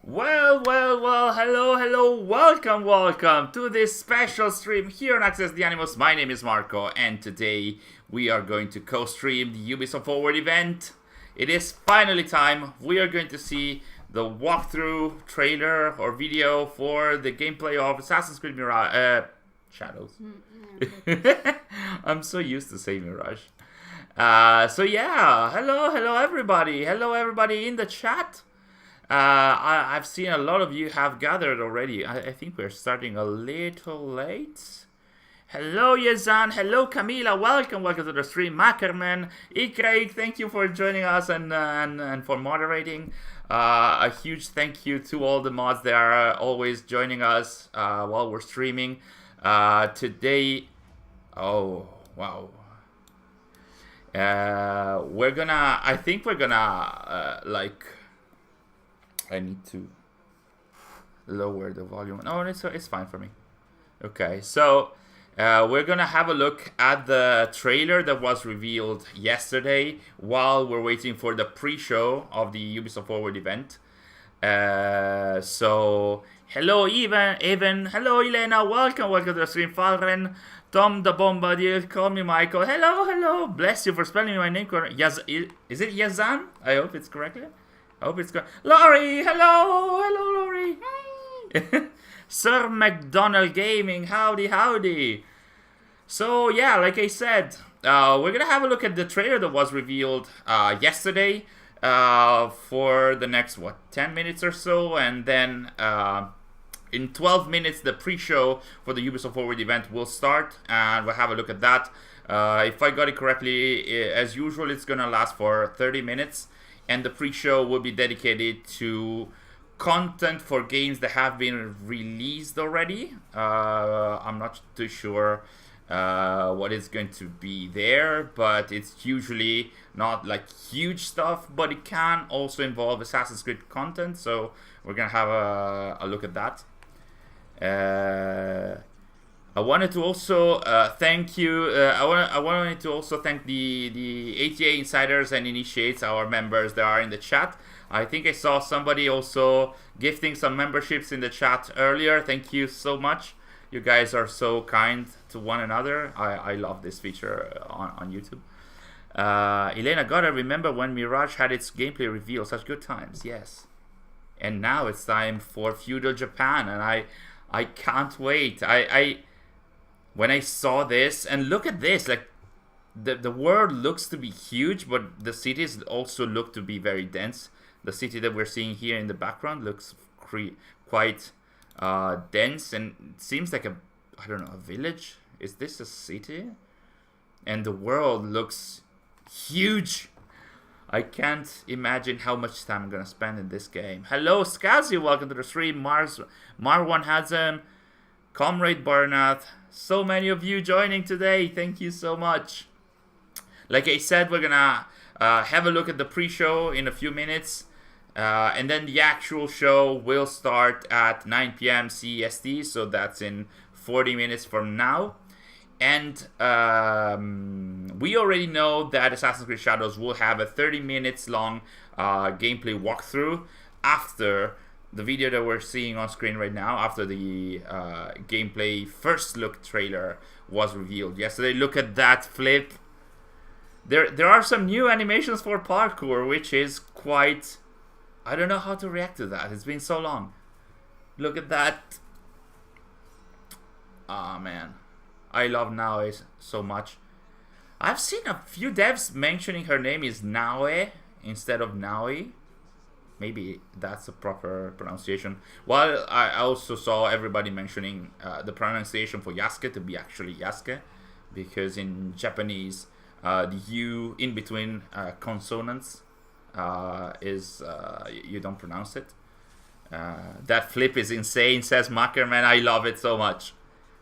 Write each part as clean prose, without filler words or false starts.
Well, hello, welcome to this special stream here on Access the Animals. My name is Marco, and today we are going to co-stream the Ubisoft Forward event. It is finally time. We are going to see the walkthrough trailer or video for the gameplay of Assassin's Creed Mirage, Shadows. I'm so used to saying Mirage. So yeah, hello everybody in the chat. I've seen a lot of you have gathered already. I think we're starting a little late. Hello Yazan, hello Camila, welcome to the stream. Mackerman, Craig, thank you for joining us and for moderating. A huge thank you to all the mods that are always joining us while we're streaming. Today, oh wow. I think we're gonna I need to lower the volume. No, it's fine for me. Okay, so we're gonna have a look at the trailer that was revealed yesterday while we're waiting for the pre-show of the Ubisoft Forward event. So hello Evan, hello Elena, welcome to the stream. Falren, Tom the Bombardier, call me Michael. Hello, bless you for spelling my name correctly. Is it Yazan? I hope it's correctly. I hope it's good. Laurie, hello Laurie. Hey. Sir McDonald Gaming, howdy. So yeah, like I said, we're gonna have a look at the trailer that was revealed yesterday for the next 10 minutes or so, and then in 12 minutes the pre-show for the Ubisoft Forward event will start, and we'll have a look at that. If I got it correctly, as usual, it's gonna last for 30 minutes. And the pre-show will be dedicated to content for games that have been released already. I'm not too sure what is going to be there, but it's usually not like huge stuff, but it can also involve Assassin's Creed content, so we're gonna have a look at that. I wanted to also thank you. I wanted to also thank the ATA insiders and initiates, our members that are in the chat. I think I saw somebody also gifting some memberships in the chat earlier. Thank you so much. You guys are so kind to one another. I love this feature on YouTube. Elena, gotta remember when Mirage had its gameplay reveal. Such good times, yes. And now it's time for feudal Japan, and I can't wait. When I saw this, and look at this, like the world looks to be huge, but the cities also look to be very dense. The city that we're seeing here in the background looks quite dense, and it seems like a village. Is this a city? And the world looks huge. I can't imagine how much time I'm gonna spend in this game. Hello, Skazi, welcome to the stream. Marwan Hazem, Comrade Barnath. So many of you joining today. Thank you so much. Like I said, we're gonna have a look at the pre-show in a few minutes. And then the actual show will start at 9 p.m. CEST. So that's in 40 minutes from now. And we already know that Assassin's Creed Shadows will have a 30 minutes long gameplay walkthrough after the video that we're seeing on screen right now, after the gameplay first look trailer was revealed yesterday. Look at that flip. There are some new animations for parkour, which is quite... I don't know how to react to that. It's been so long. Look at that. Ah, man. I love Naoe so much. I've seen a few devs mentioning her name is Naoe instead of Naoi. Maybe that's the proper pronunciation. While I also saw everybody mentioning the pronunciation for Yasuke to be actually Yasuke, because in Japanese, the U in between consonants is you don't pronounce it. That flip is insane, says Mackerman. I love it so much.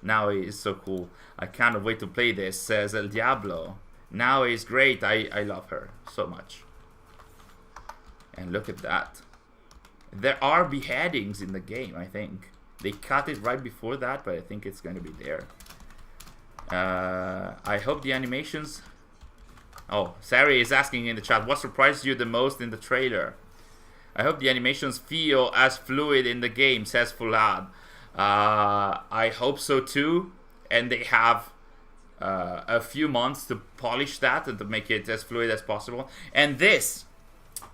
Naoi is so cool. I can't wait to play this, says El Diablo. Naoi is great. I love her so much. And look at that. There are beheadings in the game, I think. They cut it right before that, but I think it's going to be there. I hope the animations... Oh, Sari is asking in the chat, what surprised you the most in the trailer? I hope the animations feel as fluid in the game, says Fulad. I hope so too, and they have a few months to polish that and to make it as fluid as possible. And this,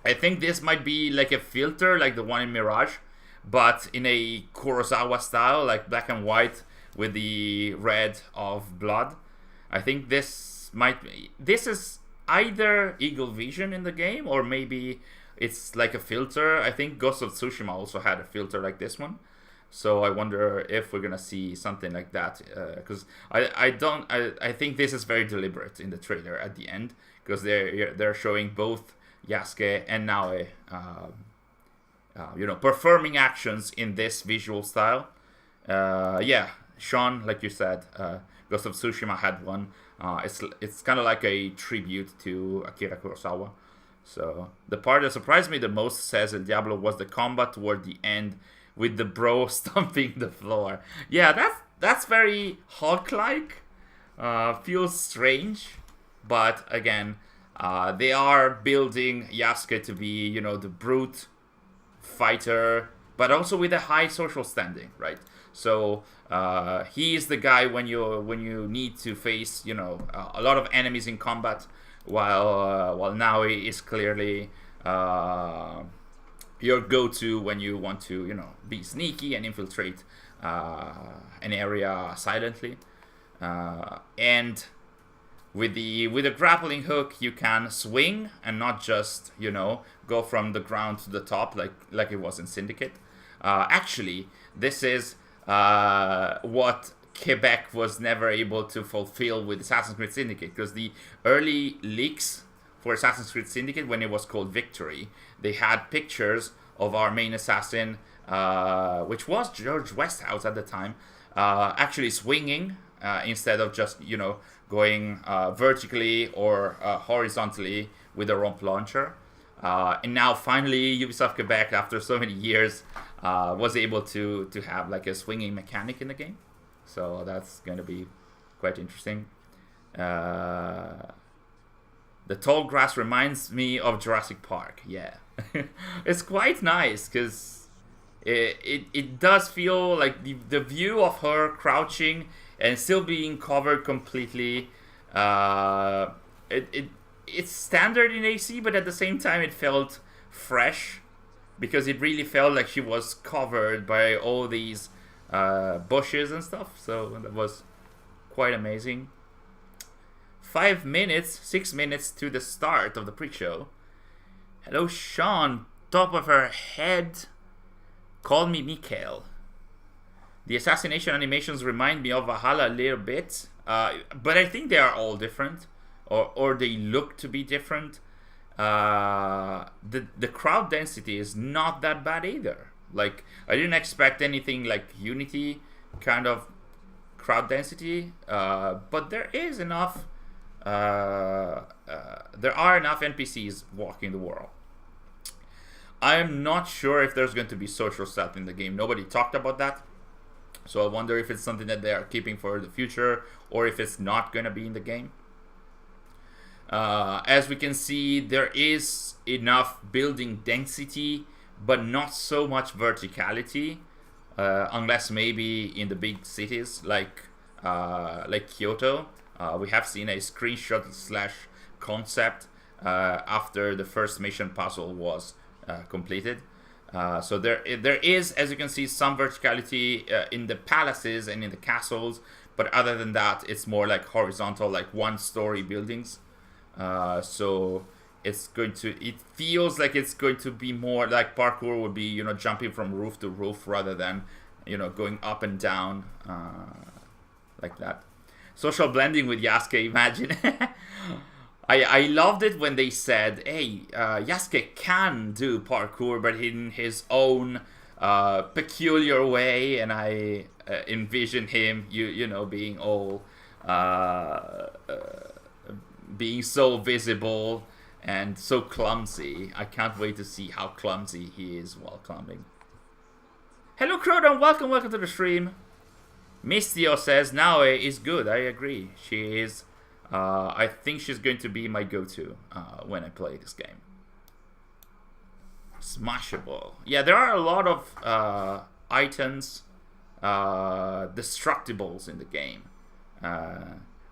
I think this might be like a filter like the one in Mirage, but in a Kurosawa style, like black and white with the red of blood. I think this is either Eagle Vision in the game, or maybe it's like a filter. I think Ghost of Tsushima also had a filter like this one. So I wonder if we're gonna see something like that, because I think this is very deliberate in the trailer at the end, because they're showing both Yasuke and Naoe, performing actions in this visual style. Yeah, Sean, like you said, Ghost of Tsushima had one. It's kind of like a tribute to Akira Kurosawa. So the part that surprised me the most, says El Diablo, was the combat toward the end with the bro stomping the floor. Yeah, that's very Hulk-like. Feels strange, but again, they are building Yasuke to be, the brute fighter, but also with a high social standing, right? So he is the guy when you need to face, a lot of enemies in combat, while Naoe is clearly your go-to when you want to, be sneaky and infiltrate an area silently. And with the grappling hook, you can swing and not just, go from the ground to the top like it was in Syndicate. Actually, this is what Quebec was never able to fulfill with Assassin's Creed Syndicate, because the early leaks for Assassin's Creed Syndicate, when it was called Victory, they had pictures of our main assassin, which was George Westhouse at the time, actually swinging instead of just, going vertically or horizontally with a romp launcher. And now finally Ubisoft Quebec, after so many years, was able to have like a swinging mechanic in the game. So that's going to be quite interesting. The tall grass reminds me of Jurassic Park. Yeah. It's quite nice, because it does feel like the view of her crouching and still being covered completely. It's standard in AC, but at the same time it felt fresh, because it really felt like she was covered by all these bushes and stuff. So that was quite amazing. 6 minutes to the start of the pre-show. Hello, Sean. Top of her head. Call me Mikhail. The assassination animations remind me of Valhalla a little bit, but I think they are all different, or they look to be different. The crowd density is not that bad either. Like, I didn't expect anything like Unity kind of crowd density, but there is enough. There are enough NPCs walking the world. I'm not sure if there's going to be social stealth in the game. Nobody talked about that. So I wonder if it's something that they are keeping for the future, or if it's not going to be in the game. As we can see, there is enough building density, but not so much verticality, unless maybe in the big cities like Kyoto. We have seen a screenshot / concept after the first mission puzzle was completed. So there is, as you can see, some verticality in the palaces and in the castles, but other than that, it's more like horizontal, like one-story buildings. So it feels like it's going to be more like parkour would be, jumping from roof to roof rather than, going up and down like that. Social blending with Yasuke, imagine. I loved it when they said, hey, Yasuke can do parkour, but in his own peculiar way, and I envision him, being all, being so visible and so clumsy. I can't wait to see how clumsy he is while climbing. Hello, Croydon, welcome to the stream. Mistio says, Naoe is good, I agree. She is. I think she's going to be my go-to when I play this game. Smashable. Yeah, there are a lot of items, destructibles in the game,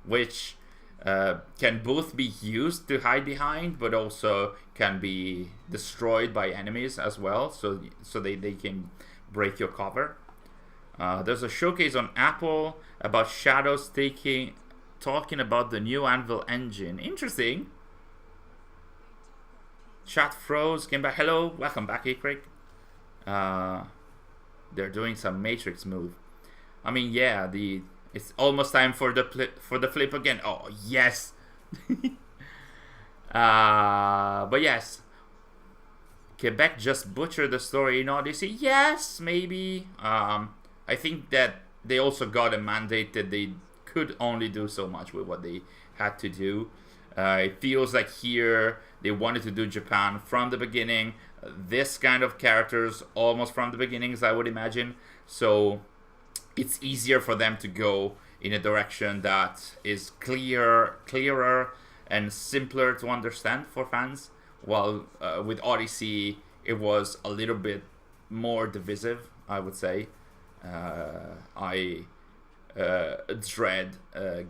which can both be used to hide behind, but also can be destroyed by enemies as well. So they can break your cover. There's a showcase on Apple about Shadows talking about the new Anvil engine. Interesting. Chat froze, came back. Hello, welcome back, Craig. They're doing some Matrix move. I mean, yeah, it's almost time for the flip again. Oh yes. But yes, Quebec just butchered the story in Odyssey. Yes, maybe. I think that they also got a mandate that they could only do so much with what they had to do. It feels like here they wanted to do Japan from the beginning. This kind of characters almost from the beginnings, I would imagine. So it's easier for them to go in a direction that is clearer and simpler to understand for fans. While with Odyssey, it was a little bit more divisive, I would say. I dread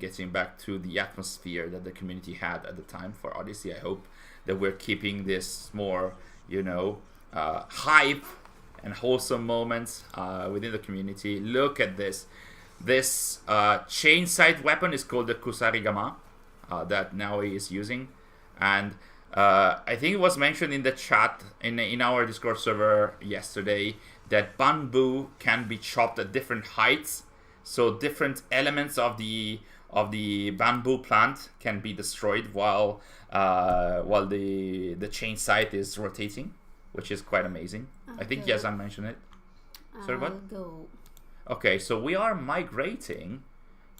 getting back to the atmosphere that the community had at the time for Odyssey. I hope that we're keeping this more, hype and wholesome moments within the community. Look at this. This chain sight weapon is called the Kusarigama that Naoi is using. And I think it was mentioned in the chat in our Discord server yesterday that bamboo can be chopped at different heights. So different elements of the bamboo plant can be destroyed while the chain sight is rotating, which is quite amazing. I think Yazan mentioned it. Sorry, what? Go. Okay, so we are migrating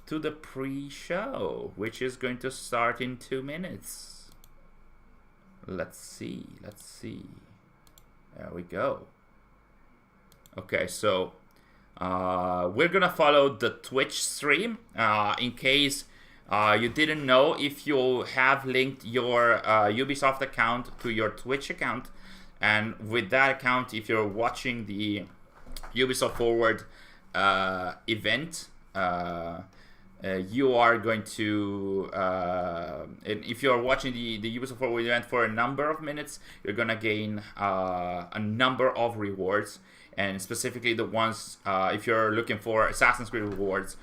to the pre-show, which is going to start in 2 minutes. Let's see. There we go. Okay, so we're gonna follow the Twitch stream. In case you didn't know, if you have linked your Ubisoft account to your Twitch account, and with that account, if you're watching the Ubisoft Forward event, you are going to, and if you're watching the Ubisoft Forward event for a number of minutes, you're gonna gain a number of rewards. And specifically the ones, if you're looking for Assassin's Creed rewards,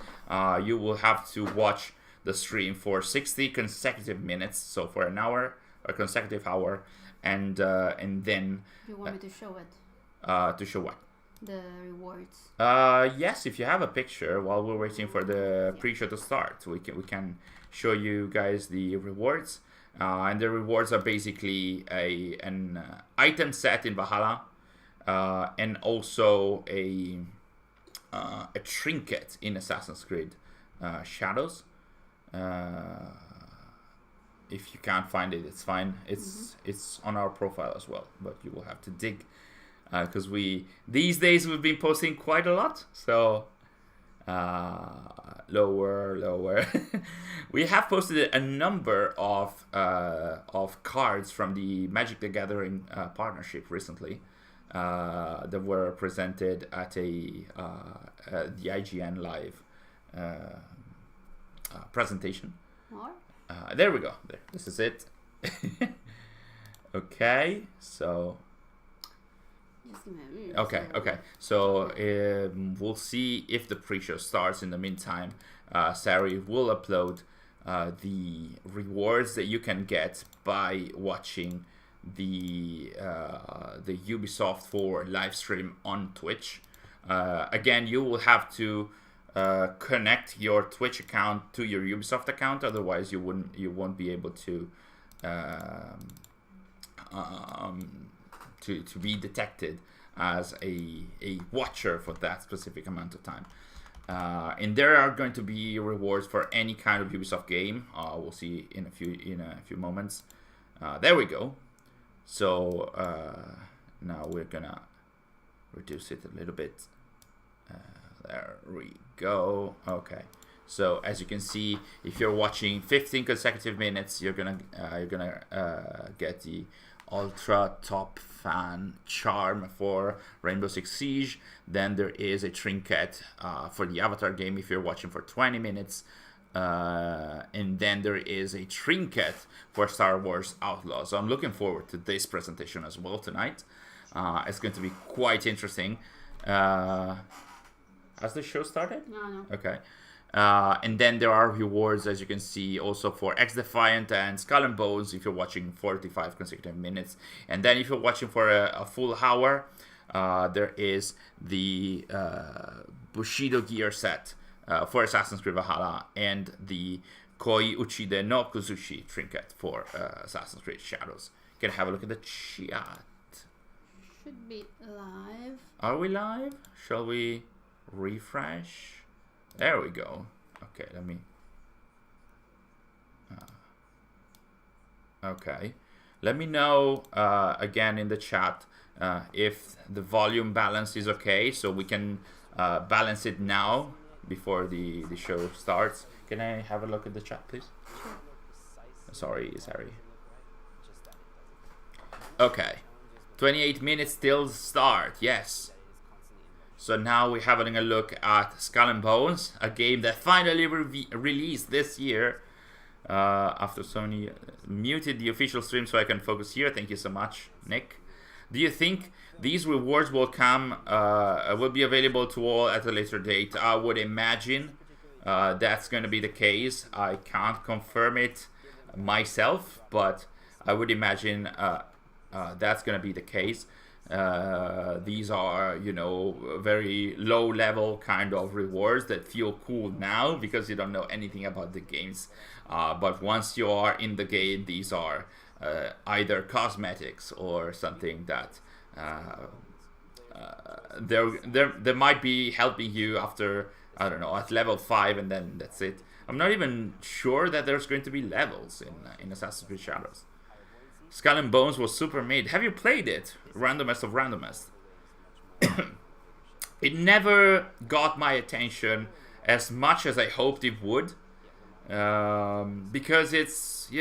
you will have to watch the stream for 60 consecutive minutes, so for an hour, a consecutive hour, and then... You want me to show it? To show what? The rewards. Yes, if you have a picture while we're waiting for the pre-show to start, we can show you guys the rewards. And the rewards are basically an item set in Valhalla, and also a trinket in Assassin's Creed Shadows. If you can't find it, it's fine. It's on our profile as well, but you will have to dig because these days we've been posting quite a lot. So lower. We have posted a number of cards from the Magic the Gathering partnership recently. That were presented at the IGN Live presentation. More? There we go. There. This is it. Okay, so... Okay. So we'll see if the pre-show starts. In the meantime, Sari will upload the rewards that you can get by watching the Ubisoft Forward live stream on Twitch. Again, you will have to connect your Twitch account to your Ubisoft account, otherwise you won't be able to be detected as a watcher for that specific amount of time. And there are going to be rewards for any kind of Ubisoft game. We'll see in a few moments. There we go. So now we're gonna reduce it a little bit. There we go. Okay. So as you can see, if you're watching 15 consecutive minutes, you're gonna get the ultra top fan charm for Rainbow Six Siege. Then there is a trinket for the Avatar game if you're watching for 20 minutes. And then there is a trinket for Star Wars Outlaws. So I'm looking forward to this presentation as well tonight. It's going to be quite interesting. Has the show started? No. Okay. And then there are rewards, as you can see, also for XDefiant and Skull and Bones if you're watching 45 consecutive minutes. And then if you're watching for a full hour, there is the Bushido gear set for Assassin's Creed Valhalla and the Koi Uchide no Kuzushi trinket for Assassin's Creed Shadows. Can I have a look at the chat? Should be live. Are we live? Shall we refresh? There we go. Okay, let me... okay. Let me know again in the chat if the volume balance is okay, so we can balance it now before the show starts. Can I have a look at the chat, please? Sorry. Okay. 28 minutes till start, yes. So now we're having a look at Skull and Bones, a game that finally released this year. After Sony muted the official stream so I can focus here. Thank you so much, Nick. Do you think these rewards will will be available to all at a later date? I would imagine that's going to be the case. I can't confirm it myself, but I would imagine that's going to be the case. These are, very low level kind of rewards that feel cool now because you don't know anything about the games. But once you are in the game, these are either cosmetics or something that they might be helping you after, I don't know, at level 5, and then that's it. I'm not even sure that there's going to be levels in Assassin's Creed Shadows. Skull and Bones was super mid. Have you played it? Randomest of randomest. It never got my attention as much as I hoped it would. Because it's,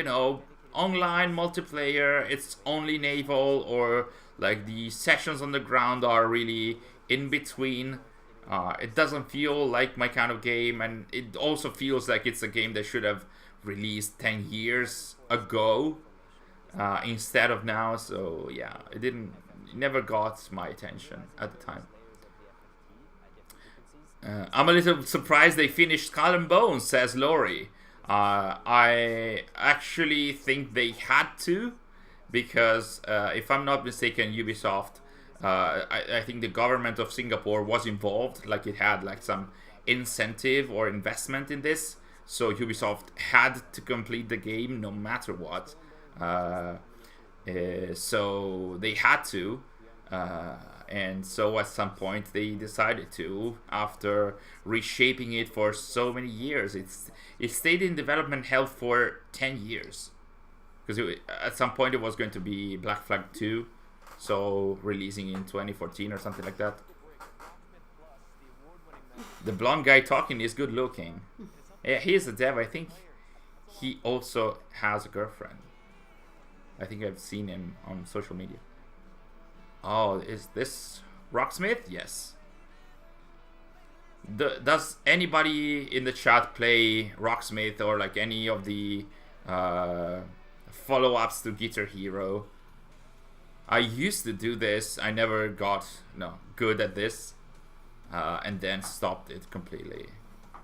online multiplayer, it's only naval, or like the sessions on the ground are really in between. It doesn't feel like my kind of game, and it also feels like it's a game that should have released 10 years ago. Instead of now, so yeah, it never got my attention at the time. I'm a little surprised they finished Skull and Bones, says Lori. I actually think they had to, because if I'm not mistaken, Ubisoft, I think the government of Singapore was involved, like it had like some incentive or investment in this, so Ubisoft had to complete the game no matter what. So they had to, and so at some point they decided to, after reshaping it for so many years. It stayed in development hell for 10 years, because at some point it was going to be Black Flag 2, so releasing in 2014 or something like that. The blonde guy talking is good looking. Yeah, he is a dev. I think he also has a girlfriend. I think I've seen him on social media. Oh, is this Rocksmith? Yes. Does anybody in the chat play Rocksmith or like any of the follow-ups to Guitar Hero? I used to do this. I never got good at this, and then stopped it completely.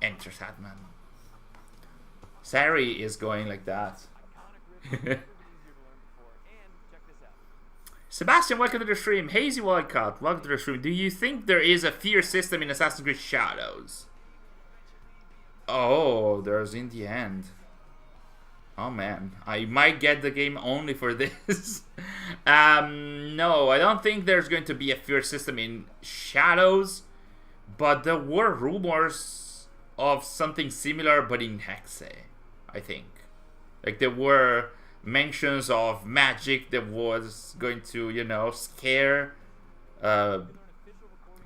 Enter Satman. Sari is going like that. Sebastian, welcome to the stream. Hazy Wildcat, welcome to the stream. Do you think there is a fear system in Assassin's Creed Shadows? Oh, there's in the end. Oh man, I might get the game only for this. No, I don't think there's going to be a fear system in Shadows, but there were rumors of something similar, but in Hexe, I think. Like there were mentions of magic that was going to, scare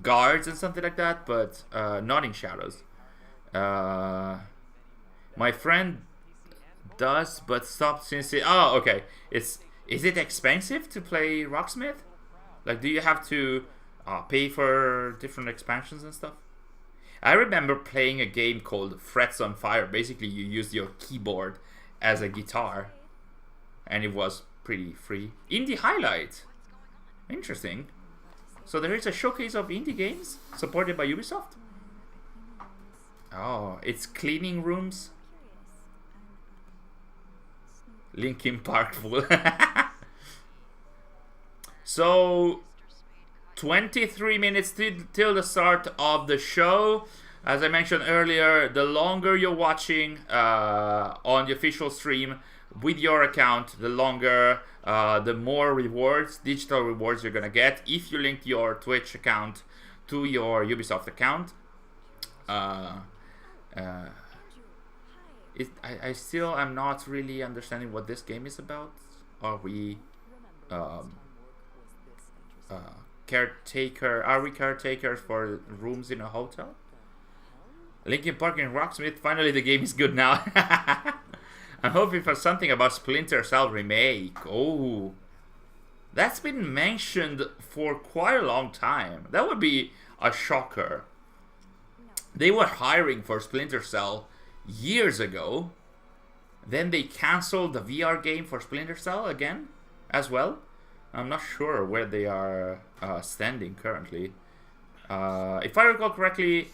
guards and something like that, but not in Shadows. My friend does, but stopped since it... Oh, okay. Is it expensive to play Rocksmith? Like, do you have to pay for different expansions and stuff? I remember playing a game called Frets on Fire. Basically, you use your keyboard as a guitar, and it was pretty free. Indie Highlight. Interesting. So there is a showcase of indie games supported by Ubisoft. Oh, it's cleaning rooms. Linkin Park full. So 23 minutes till the start of the show. As I mentioned earlier, the longer you're watching on the official stream with your account, the longer, the more rewards, digital rewards you're gonna get if you link your Twitch account to your Ubisoft account. I still am not really understanding what this game is about. Are we caretaker? Are we caretakers for rooms in a hotel? Linkin Park and Rocksmith. Finally, the game is good now. I'm hoping for something about Splinter Cell remake. Oh, that's been mentioned for quite a long time. That would be a shocker. They were hiring for Splinter Cell years ago. Then they canceled the VR game for Splinter Cell again as well. I'm not sure where they are standing currently. If I recall correctly,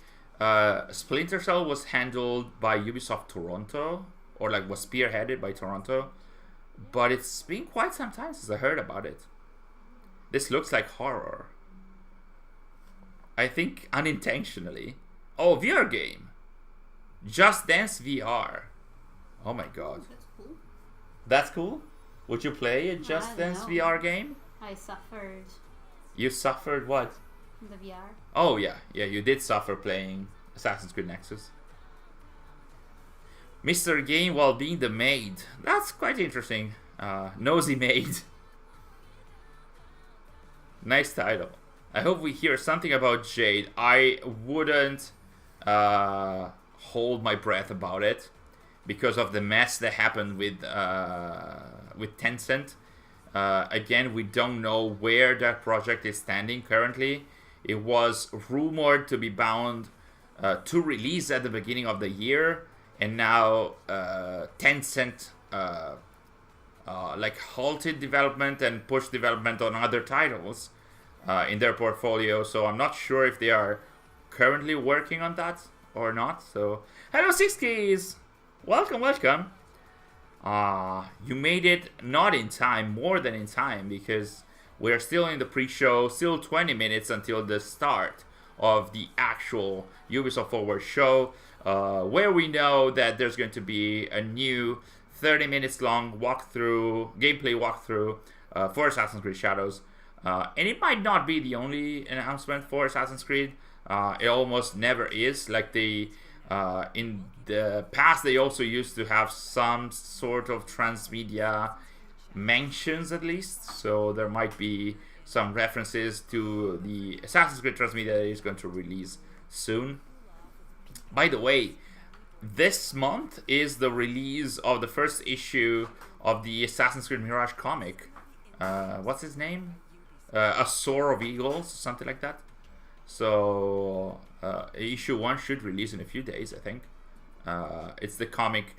Splinter Cell was handled by Ubisoft Toronto, or like was spearheaded by Toronto, but it's been quite some time since I heard about it. This looks like horror. I think unintentionally. Oh, VR game. Just Dance VR. Oh my god. That's cool. That's cool? Would you play a Just Dance VR game? I suffered. You suffered what? The VR. Oh yeah, you did suffer playing Assassin's Creed Nexus. Mr. Game while being the maid. That's quite interesting. Nosy Maid. Nice title. I hope we hear something about Jade. I wouldn't hold my breath about it because of the mess that happened with Tencent. Again, we don't know where that project is standing currently. It was rumored to be bound to release at the beginning of the year, and now Tencent like halted development and pushed development on other titles in their portfolio. So I'm not sure if they are currently working on that or not. So hello, Six Keys, welcome. You made it not in time, more than in time, because we're still in the pre-show, still 20 minutes until the start of the actual Ubisoft Forward show, where we know that there's going to be a new 30 minutes long gameplay walkthrough for Assassin's Creed Shadows. And it might not be the only announcement for Assassin's Creed. It almost never is. Like in the past, they also used to have some sort of transmedia mentions at least. So there might be some references to the Assassin's Creed transmedia that is going to release soon. By the way, this month is the release of the first issue of the Assassin's Creed Mirage comic. What's his name? A Soar of Eagles, something like that. So issue 1 should release in a few days, I think. It's the comic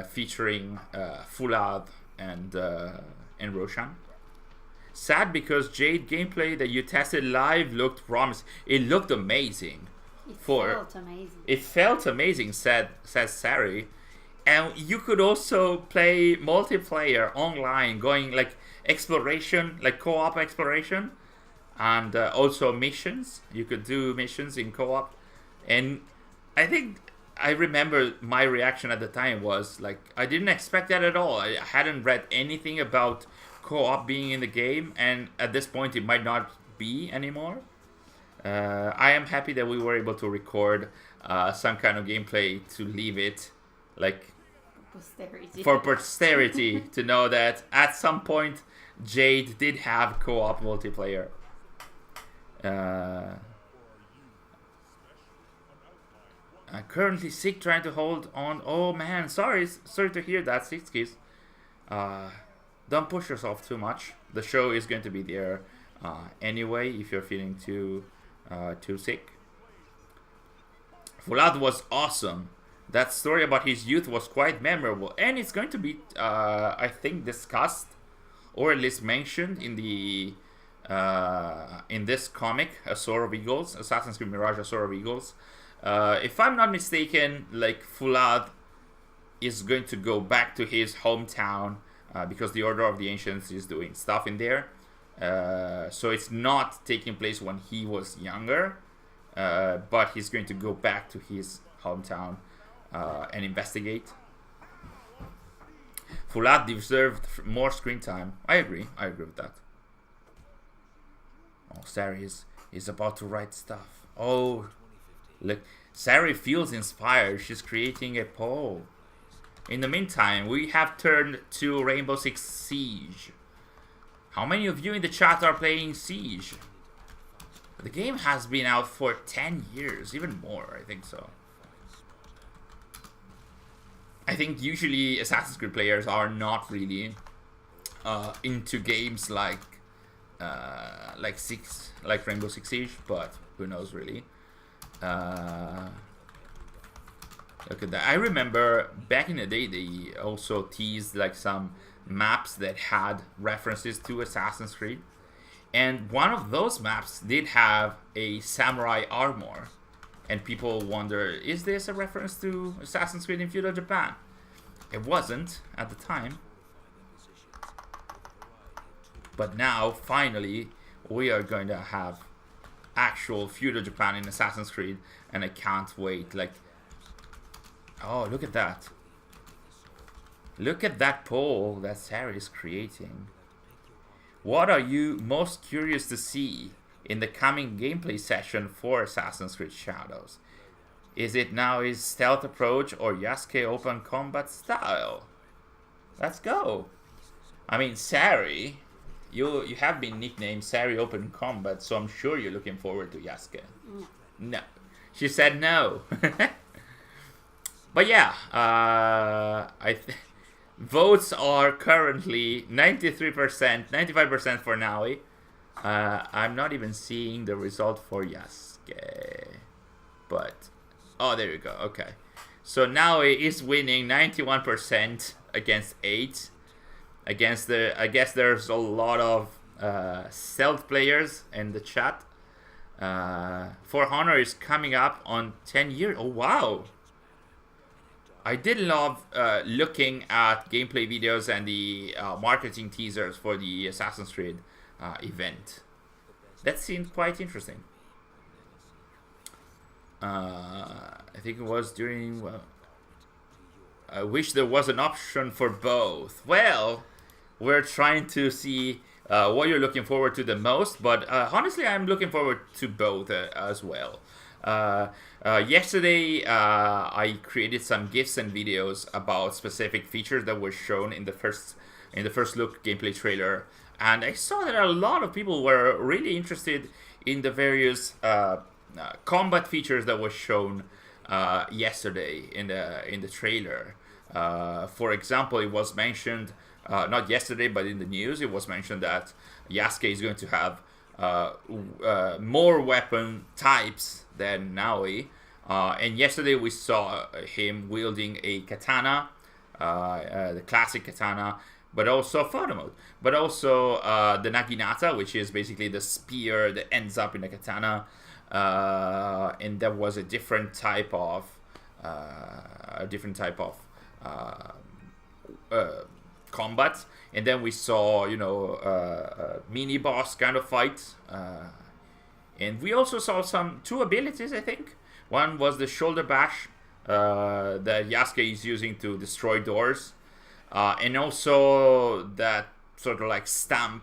featuring Foulad and Roshan. Sad because Jade gameplay that you tested live looked promising. It looked amazing. It felt amazing, says Sari. And you could also play multiplayer online, going like exploration, like co-op exploration, and also missions. You could do missions in co-op. And I remember my reaction at the time was like, I didn't expect that at all. I hadn't read anything about co-op being in the game, and at this point it might not be anymore. I am happy that we were able to record some kind of gameplay to leave it like for posterity to know that at some point Jade did have co-op multiplayer. I'm currently sick, trying to hold on. Oh man, sorry to hear that, Six Keys. don't push yourself too much. The show is going to be there anyway if you're feeling too sick. Fulad was awesome. That story about his youth was quite memorable, and it's going to be, I think, discussed or at least mentioned in the in this comic, A Sword of Eagles, Assassin's Creed Mirage: A Sword of Eagles. If I'm not mistaken, like Fulad is going to go back to his hometown because the Order of the Ancients is doing stuff in there. So it's not taking place when he was younger, but he's going to go back to his hometown and investigate. Fulad deserved more screen time. I agree with that. Oh, Sari is about to write stuff. Oh, look, Sari feels inspired. She's creating a poll. In the meantime, we have turned to Rainbow Six Siege. How many of you in the chat are playing Siege? The game has been out for 10 years, even more, I think so. I think usually Assassin's Creed players are not really into games like Rainbow Six Siege, but who knows really. Look at that. I remember back in the day they also teased like some maps that had references to Assassin's Creed, and one of those maps did have a samurai armor, and people wonder, is this a reference to Assassin's Creed in feudal Japan? It wasn't at the time, but now finally we are going to have actual feudal Japan in Assassin's Creed, and I can't wait. Like, oh, look at that. Look at that poll that Sarah is creating. What are you most curious to see in the coming gameplay session for Assassin's Creed Shadows? Is it now his stealth approach or Yasuke open combat style? Let's go. I mean, Sari, you have been nicknamed Sari Open Combat, so I'm sure you're looking forward to Yasuke. No. She said no. But yeah, votes are currently 93%, 95% for Naui. I'm not even seeing the result for Yasuke. But, oh, there you go. Okay. So Naui is winning 91% against 8. I guess there's a lot of stealth players in the chat. For Honor is coming up on 10 years. Oh, wow. I did love looking at gameplay videos and the marketing teasers for the Assassin's Creed event. That seemed quite interesting. I think it was during... I wish there was an option for both. Well, we're trying to see what you're looking forward to the most, but honestly, I'm looking forward to both as well. Yesterday, I created some GIFs and videos about specific features that were shown in the first look gameplay trailer, and I saw that a lot of people were really interested in the various combat features that were shown yesterday in the trailer. For example, it was mentioned not yesterday, but in the news, it was mentioned that Yasuke is going to have more weapon types than Naui. And yesterday we saw him wielding a katana, the classic katana, but also photo mode, but also the naginata, which is basically the spear that ends up in a katana, and that was a different type of combat. And then we saw, mini boss kind of fight, and we also saw two abilities, I think. One was the shoulder bash that Yasuke is using to destroy doors, and also that sort of like stamp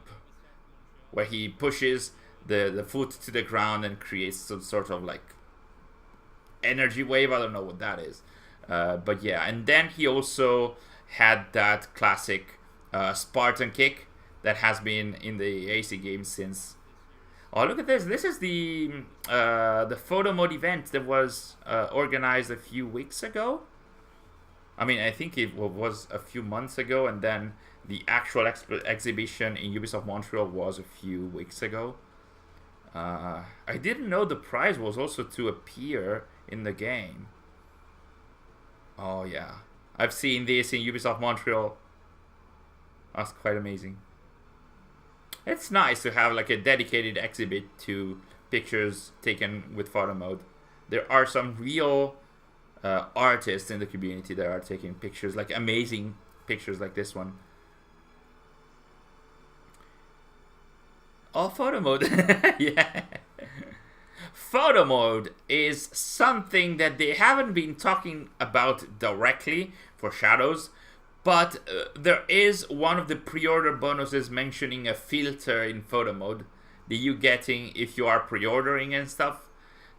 where he pushes the foot to the ground and creates some sort of like energy wave. I don't know what that is, but yeah. And then he also had that classic Spartan kick that has been in the AC games since. Oh, look at this! This is the photo mode event that was organized a few weeks ago. I mean, I think it was a few months ago, and then the actual exhibition in Ubisoft Montreal was a few weeks ago. I didn't know the prize was also to appear in the game. Oh yeah, I've seen this in Ubisoft Montreal. That's quite amazing. It's nice to have like a dedicated exhibit to pictures taken with photo mode. There are some real artists in the community that are taking pictures, like amazing pictures like this one. Oh, photo mode. Yeah. Photo mode is something that they haven't been talking about directly for Shadows, but there is one of the pre-order bonuses mentioning a filter in photo mode that you getting if you are pre-ordering and stuff.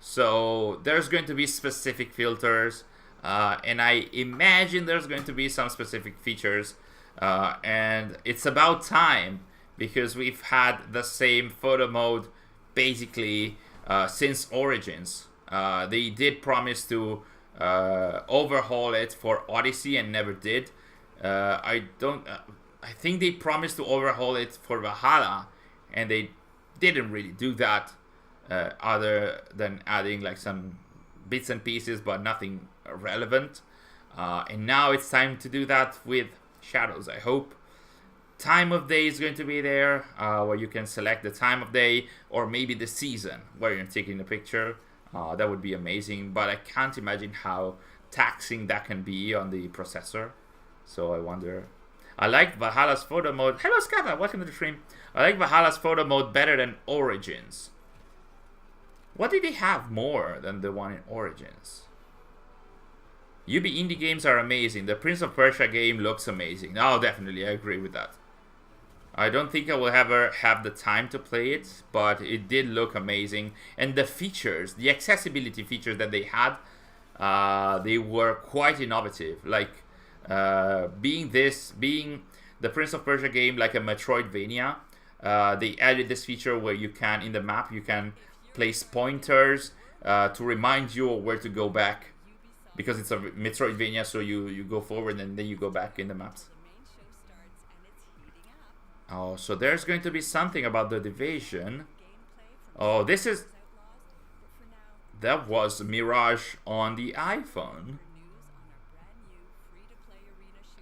So there's going to be specific filters, and I imagine there's going to be some specific features, and it's about time, because we've had the same photo mode basically since Origins. They did promise to overhaul it for Odyssey and never did. I think they promised to overhaul it for Valhalla, and they didn't really do that, other than adding like some bits and pieces, but nothing relevant. And now it's time to do that with Shadows, I hope. Time of day is going to be there, where you can select the time of day, or maybe the season where you're taking the picture. That would be amazing, but I can't imagine how taxing that can be on the processor. So I wonder. I like Valhalla's photo mode. Hello Skata, welcome to the stream. I like Valhalla's photo mode better than Origins. What did they have more than the one in Origins? UB indie games are amazing. The Prince of Persia game looks amazing. Oh, definitely, I agree with that. I don't think I will ever have the time to play it, but it did look amazing. And the features, the accessibility features that they had, they were quite innovative. Like, being the Prince of Persia game like a Metroidvania, they added this feature where you can, in the map, you can place pointers to remind you where to go back. Because it's a Metroidvania, so you go forward and then you go back in the maps. Oh, so there's going to be something about the division. Oh, this is... That was Mirage on the iPhone.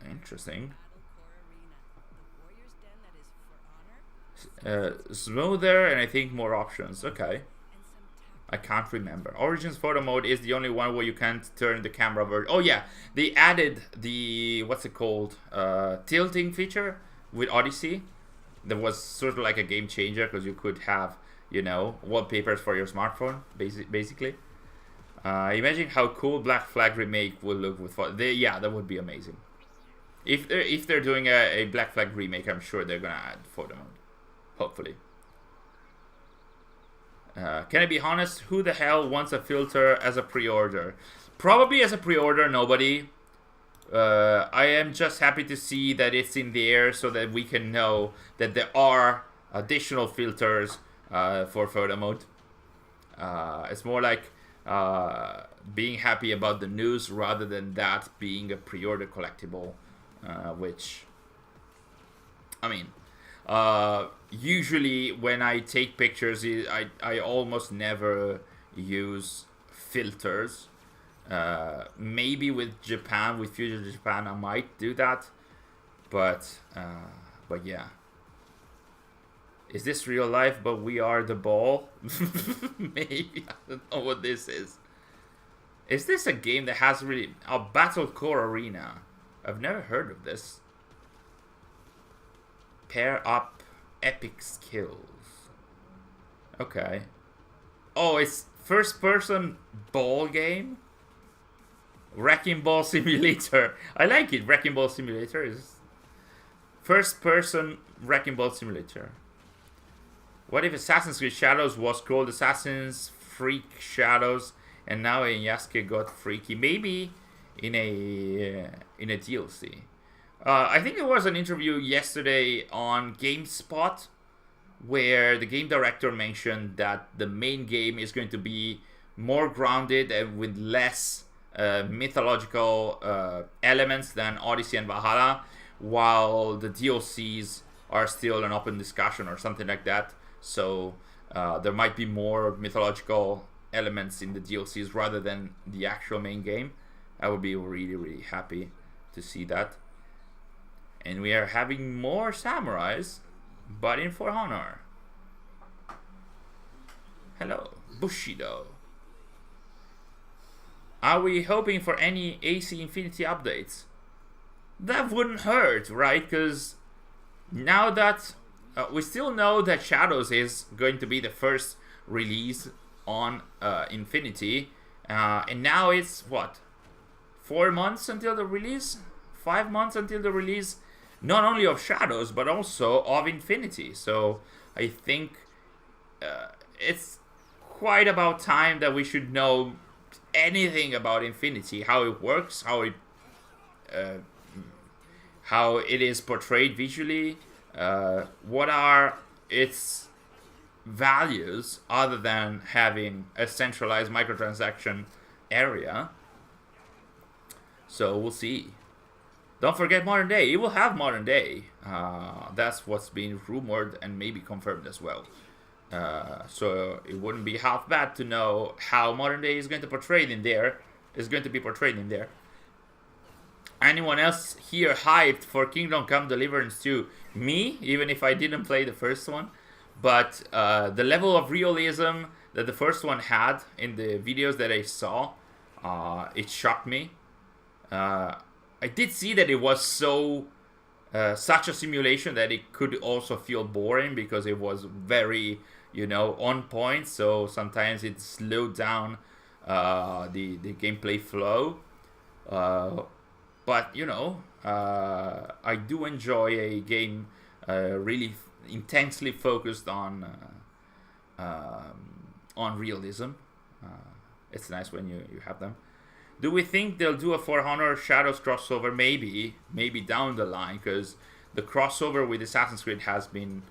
Interesting. Smoother and I think more options. Okay. I can't remember. Origins photo mode is the only one where you can't turn the camera over. Oh yeah, they added the, what's it called? Tilting feature with Odyssey. That was sort of like a game changer, because you could have, you know, wallpapers for your smartphone, basically. Imagine how cool Black Flag remake will look with photo. Yeah, that would be amazing. If they're doing a Black Flag remake, I'm sure they're gonna add photo mode. Hopefully. Can I be honest? Who the hell wants a filter as a pre-order? Probably as a pre-order, nobody. I am just happy to see that it's in there, so that we can know that there are additional filters for photo mode. It's more like being happy about the news rather than that being a pre-order collectible, which, I mean, usually when I take pictures, I almost never use filters. Maybe with Japan, with Future Japan, I might do that, but yeah. Is this real life? But we are the ball. Maybe. I don't know what this is. Is this a game that has really a Battlecore Arena? I've never heard of this. Pair up epic skills. Okay. Oh, it's first-person ball game. Wrecking Ball Simulator. I like it. Wrecking Ball Simulator is first-person Wrecking Ball Simulator. What if Assassin's Creed Shadows was called Assassin's Freak Shadows, and now Yasuke got freaky? Maybe in a DLC. I think there was an interview yesterday on GameSpot where the game director mentioned that the main game is going to be more grounded and with less mythological elements than Odyssey and Valhalla, while the DLCs are still an open discussion or something like that. So there might be more mythological elements in the DLCs rather than the actual main game. I would be really, really happy to see that. And we are having more samurais, but in For Honor. Hello, Bushido. Are we hoping for any AC Infinity updates? That wouldn't hurt, right? Because now that we still know that Shadows is going to be the first release on Infinity, and now it's what, 4 months until the release, 5 months until the release, not only of Shadows but also of Infinity. So I think it's quite about time that we should know anything about Infinity, how it works, how it is portrayed visually, what are its values other than having a centralized microtransaction area. So we'll see. Don't forget Modern Day. It will have Modern Day. That's what's being rumored and maybe confirmed as well. So it wouldn't be half bad to know how Modern Day is going to portray in there. Is going to be portrayed in there. Anyone else here hyped for Kingdom Come Deliverance 2? Me, even if I didn't play the first one. But the level of realism that the first one had in the videos that I saw, it shocked me. I did see that it was such a simulation that it could also feel boring because it was very, on point. So sometimes it slowed down the gameplay flow. But I do enjoy a game really intensely focused on realism. It's nice when you have them. Do we think they'll do a For Honor Shadows crossover? Maybe down the line, because the crossover with Assassin's Creed has been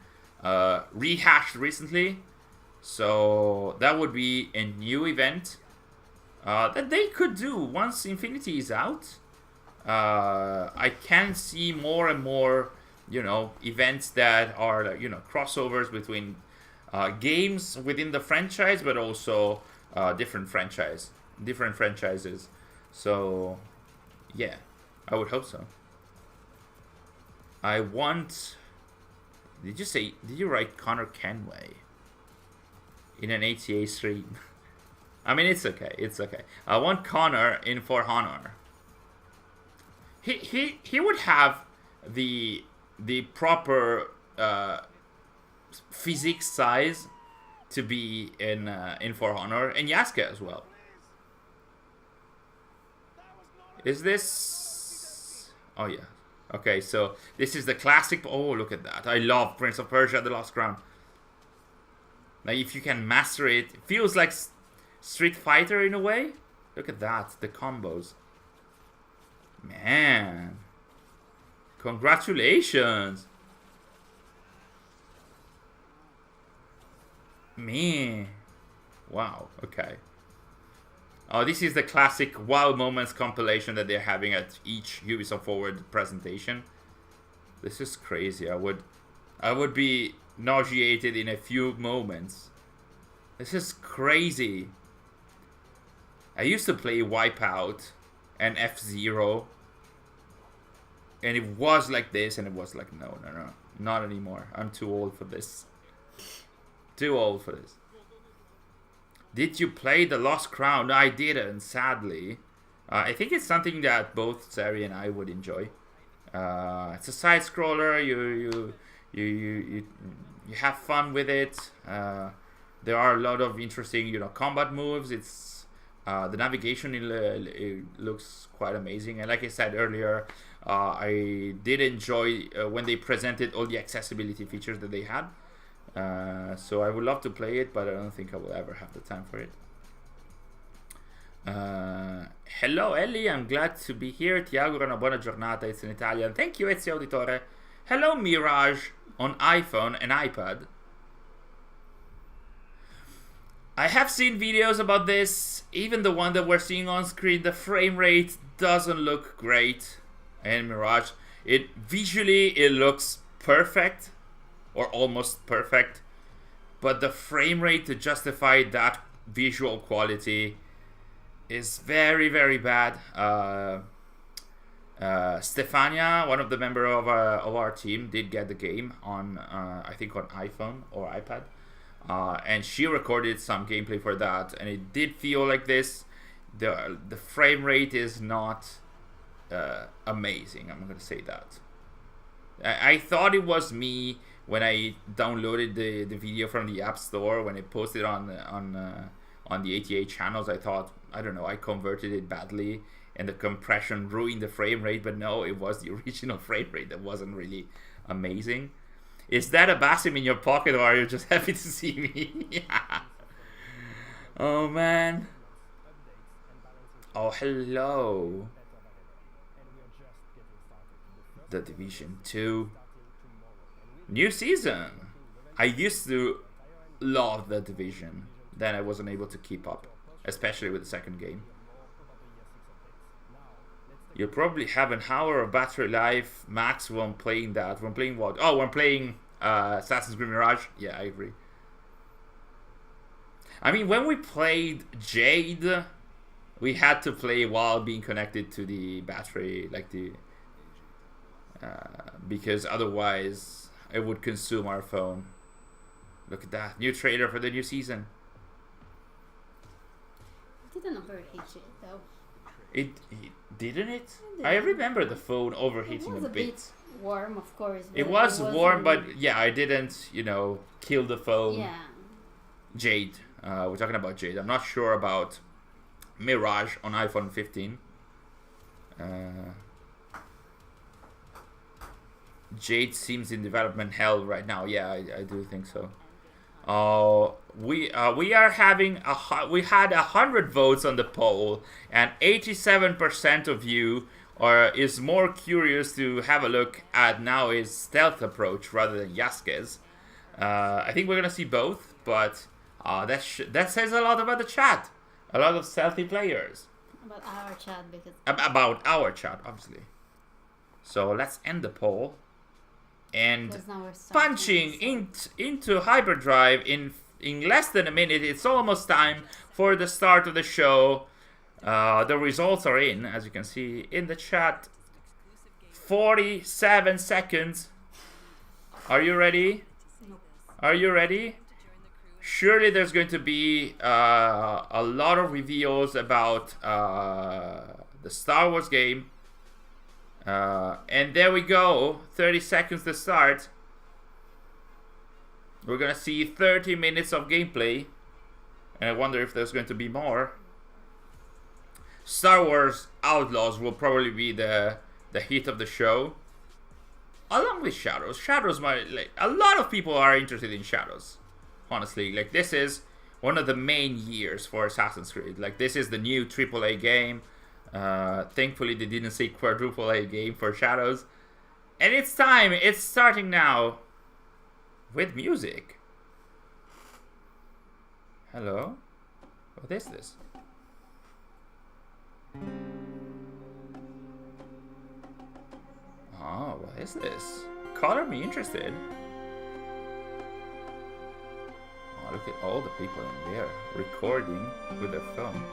rehashed recently. So that would be a new event that they could do once Infinity is out. I can see more and more, events that are, crossovers between games within the franchise, but also different franchises. So, yeah, I would hope so. Did you write Connor Kenway in an ATA stream? I mean, it's okay. I want Connor in For Honor. He would have the proper physics size to be in For Honor, and Yasuke as well. Is this? Oh yeah. Okay, so this is the classic. Oh, look at that! I love Prince of Persia: The Lost Crown. Now, if you can master it, it feels like Street Fighter in a way. Look at that, the combos. Man, congratulations. Me. Wow, okay. Oh, this is the classic wow moments compilation that they're having at each Ubisoft Forward presentation. This is crazy. I would be nauseated in a few moments. This is crazy. I used to play Wipeout and F-Zero, and it was like this, and it was like, no, not anymore. I'm too old for this. Too old for this. Did you play The Lost Crown? No, I didn't, sadly. I think it's something that both Sari and I would enjoy. It's a side scroller. You have fun with it. There are a lot of interesting, combat moves. It's the navigation. It looks quite amazing. And like I said earlier, I did enjoy when they presented all the accessibility features that they had. So I would love to play it, but I don't think I will ever have the time for it. Hello Ellie, I'm glad to be here. Ti auguro una buona giornata. It's in Italian. Thank you, Ezio Auditore. Hello Mirage on iPhone and iPad. I have seen videos about this. Even the one that we're seeing on screen, the frame rate doesn't look great. And Mirage, visually it looks perfect, or almost perfect, but the frame rate to justify that visual quality is very, very bad. Stefania, one of the members of our team, did get the game on I think on iPhone or iPad, and she recorded some gameplay for that, and it did feel like this. The frame rate is not amazing. I'm gonna say that. I thought it was me when I downloaded the video from the App Store, when I posted on the ATA channels. I thought, I don't know, I converted it badly and the compression ruined the frame rate, but no, it was the original frame rate that wasn't really amazing. Is that a Basim in your pocket, or are you just happy to see me? Yeah. Oh man. Oh, hello. The Division 2 new season. I used to love the Division, then I wasn't able to keep up, especially with the second game. You probably have an hour of battery life max when playing that. When playing what? Oh, when playing Assassin's Creed Mirage. Yeah, I agree. I mean, when we played Jade, we had to play while being connected to the battery, like the because otherwise it would consume our phone. Look at that new trailer for the new season. It didn't overheat it though. It didn't it? I remember the phone overheating it was a bit. Warm, of course. It was warm, but yeah, I didn't, kill the phone. Yeah. Jade. We're talking about Jade. I'm not sure about Mirage on iPhone 15. Jade seems in development hell right now. Yeah, I do think so. We are having we had 100 votes on the poll, and 87% of you is more curious to have a look at now is stealth approach rather than Yasuke's. I think we're gonna see both, but that says a lot about the chat. A lot of stealthy players. About our chat, because about our chat, obviously. So let's end the poll. And punching into hyperdrive in less than a minute. It's almost time for the start of the show. The results are in, as you can see in the chat. 47 seconds. Are you ready? Are you ready? Surely there's going to be a lot of reveals about the Star Wars game. And there we go, 30 seconds to start. We're gonna see 30 minutes of gameplay, and I wonder if there's going to be more. Star Wars Outlaws will probably be the hit of the show, along with Shadows. Shadows might, a lot of people are interested in Shadows. Honestly, this is one of the main years for Assassin's Creed. This is the new AAA game. Thankfully they didn't say quadruple A game for Shadows. And it's time, it's starting now with music. Hello? What is this? Oh, what is this? Color me interested. Oh, look at all the people in there recording with their phone.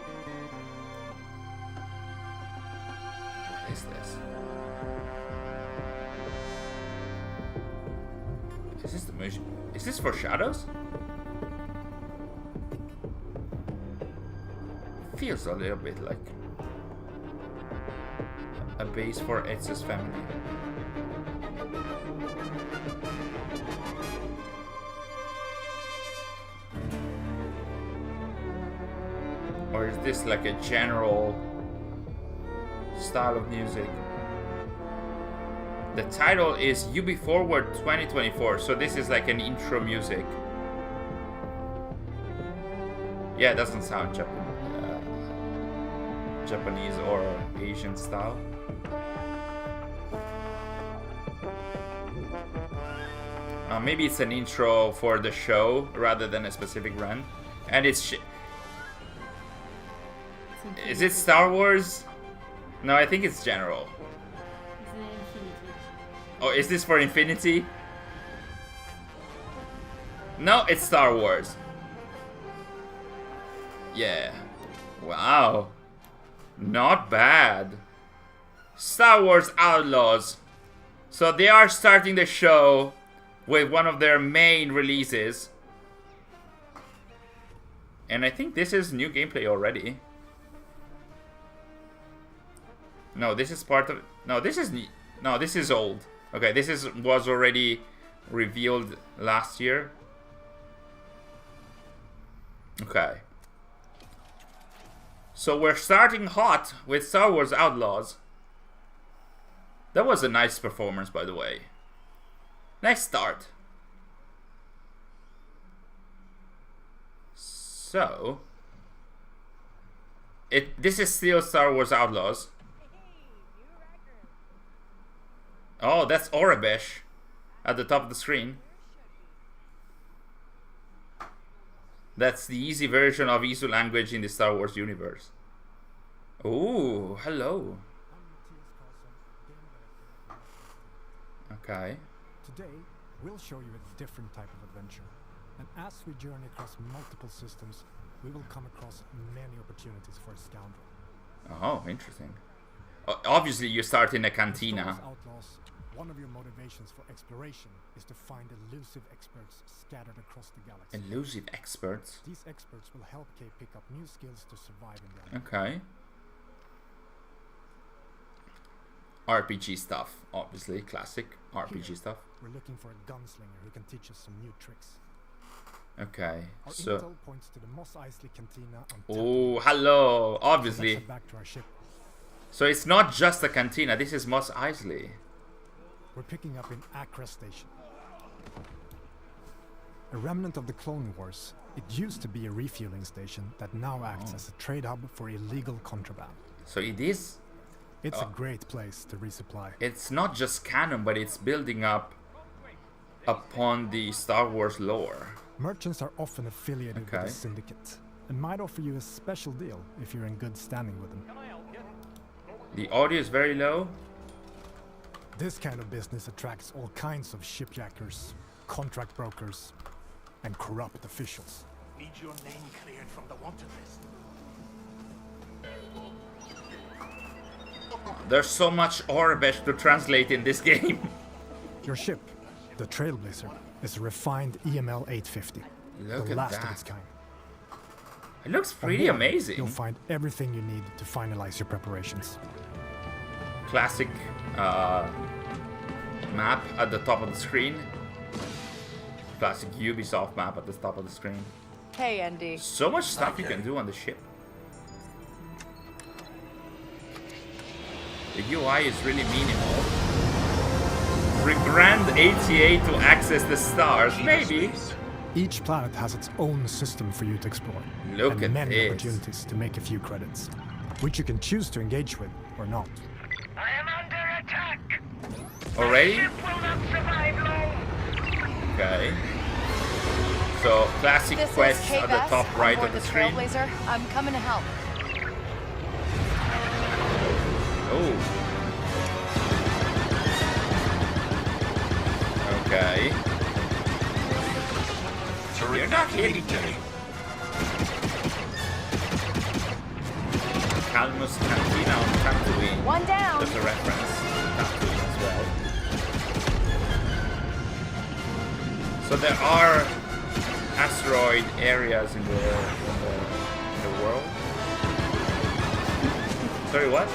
What is this? Is this the music? Is this for Shadows? Feels a little bit like a base for Ezio's family. Or is this like a general style of music? The title is Ubisoft Forward 2024, so this is like an intro music. Yeah, it doesn't sound Japanese or Asian style. Maybe it's an intro for the show rather than a specific run. And is it Star Wars? No, I think it's general. It's an infinity. Oh, is this for Infinity? No, it's Star Wars. Yeah. Wow. Not bad. Star Wars Outlaws. So they are starting the show with one of their main releases. And I think this is new gameplay already. No, this is part of... No, this is old. Okay, was already revealed last year. Okay. So we're starting hot with Star Wars Outlaws. That was a nice performance, by the way. Nice start. So... This is still Star Wars Outlaws. Oh, that's Orabesh at the top of the screen. That's the easy version of Isu language in the Star Wars universe. Ooh, hello. Okay. Today, we'll show you a different type of adventure. And as we journey across multiple systems, we will come across many opportunities for a scoundrel. Oh, interesting. Obviously, you start in a cantina. Wars Outlaws, one of your motivations for exploration is to find elusive experts scattered across the galaxy. Elusive experts? These experts will help Kay pick up new skills to survive in the unknown. Okay. RPG stuff, obviously. Classic RPG stuff. We're looking for a gunslinger who can teach us some new tricks. Okay, Our so... intel points to the Mos Eisley Cantina on Oh, hello! So Obviously. let's head back to our ship. So it's not just a cantina, this is Mos Eisley. We're picking up in Accra Station. A remnant of the Clone Wars, it used to be a refueling station that now acts as a trade hub for illegal contraband. So it is... It's a great place to resupply. It's not just canon, but it's building up upon the Star Wars lore. Merchants are often affiliated Okay. with the Syndicate and might offer you a special deal if you're in good standing with them. The audio is very low. This kind of business attracts all kinds of shipjackers, contract brokers, and corrupt officials. Need your name cleared from the wanted list. There's so much Orabesh to translate in this game. Your ship, the Trailblazer, is a refined EML 850, Look the at last of that. its kind. It looks On pretty board, amazing. You'll find everything you need to finalize your preparations. Classic map at the top of the screen. Classic Ubisoft map at the top of the screen. Hey, Andy. So much stuff you can do on the ship. The UI is really minimal. Rebrand ATA to access the stars, maybe. Each planet has its own system for you to explore, Look and at many this. opportunities to make a few credits, which you can choose to engage with or not. I am under attack. Already? Ship will not survive long. Okay. So, classic This quests is at the K-Bess, top right on of board the screen. Trailblazer. I'm coming to help. Oh. Okay. You're not hitting me. Calmus Cantina on Tatooine. One down. There's a reference to Tatooine as well. So there are asteroid areas in the world. Sorry, what?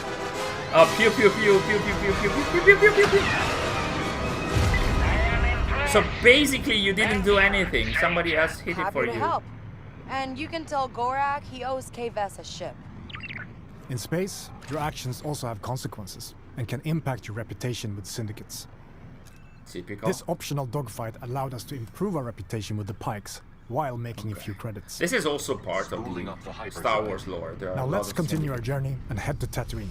Oh, pew pew pew pew pew pew pew pew pew pew pew pew. So basically, you didn't do anything. Somebody else hit it Happy for to you. help. And you can tell Gorak he owes K-Vess a ship. In space, your actions also have consequences and can impact your reputation with syndicates. Typical. This optional dogfight allowed us to improve our reputation with the Pikes while making a few credits. This is also part of the Star Wars lore. There are Now a lot let's of continue our things. journey and head to Tatooine.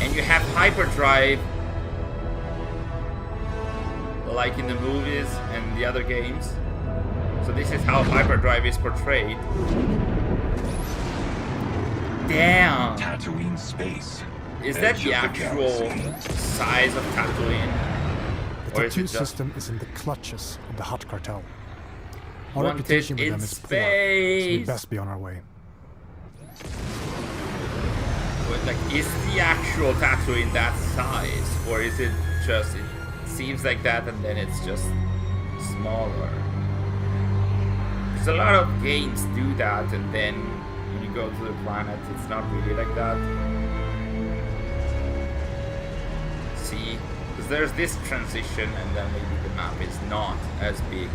And you have hyperdrive, like in the movies and the other games. So this is how hyperdrive is portrayed. Damn! Tatooine space. Is that Edge the of actual galaxy. size of Tatooine? The Or is tattoo it just system is in the clutches of the Hutt cartel. Our wanted reputation with in them is poor, so we space? best be on our way. But, like, is the actual Tatooine that size? Or is it just, it seems like that and then it's just smaller? Because a lot of games do that and then when you go to the planet, it's not really like that. See? Because there's this transition and then maybe the map is not as big.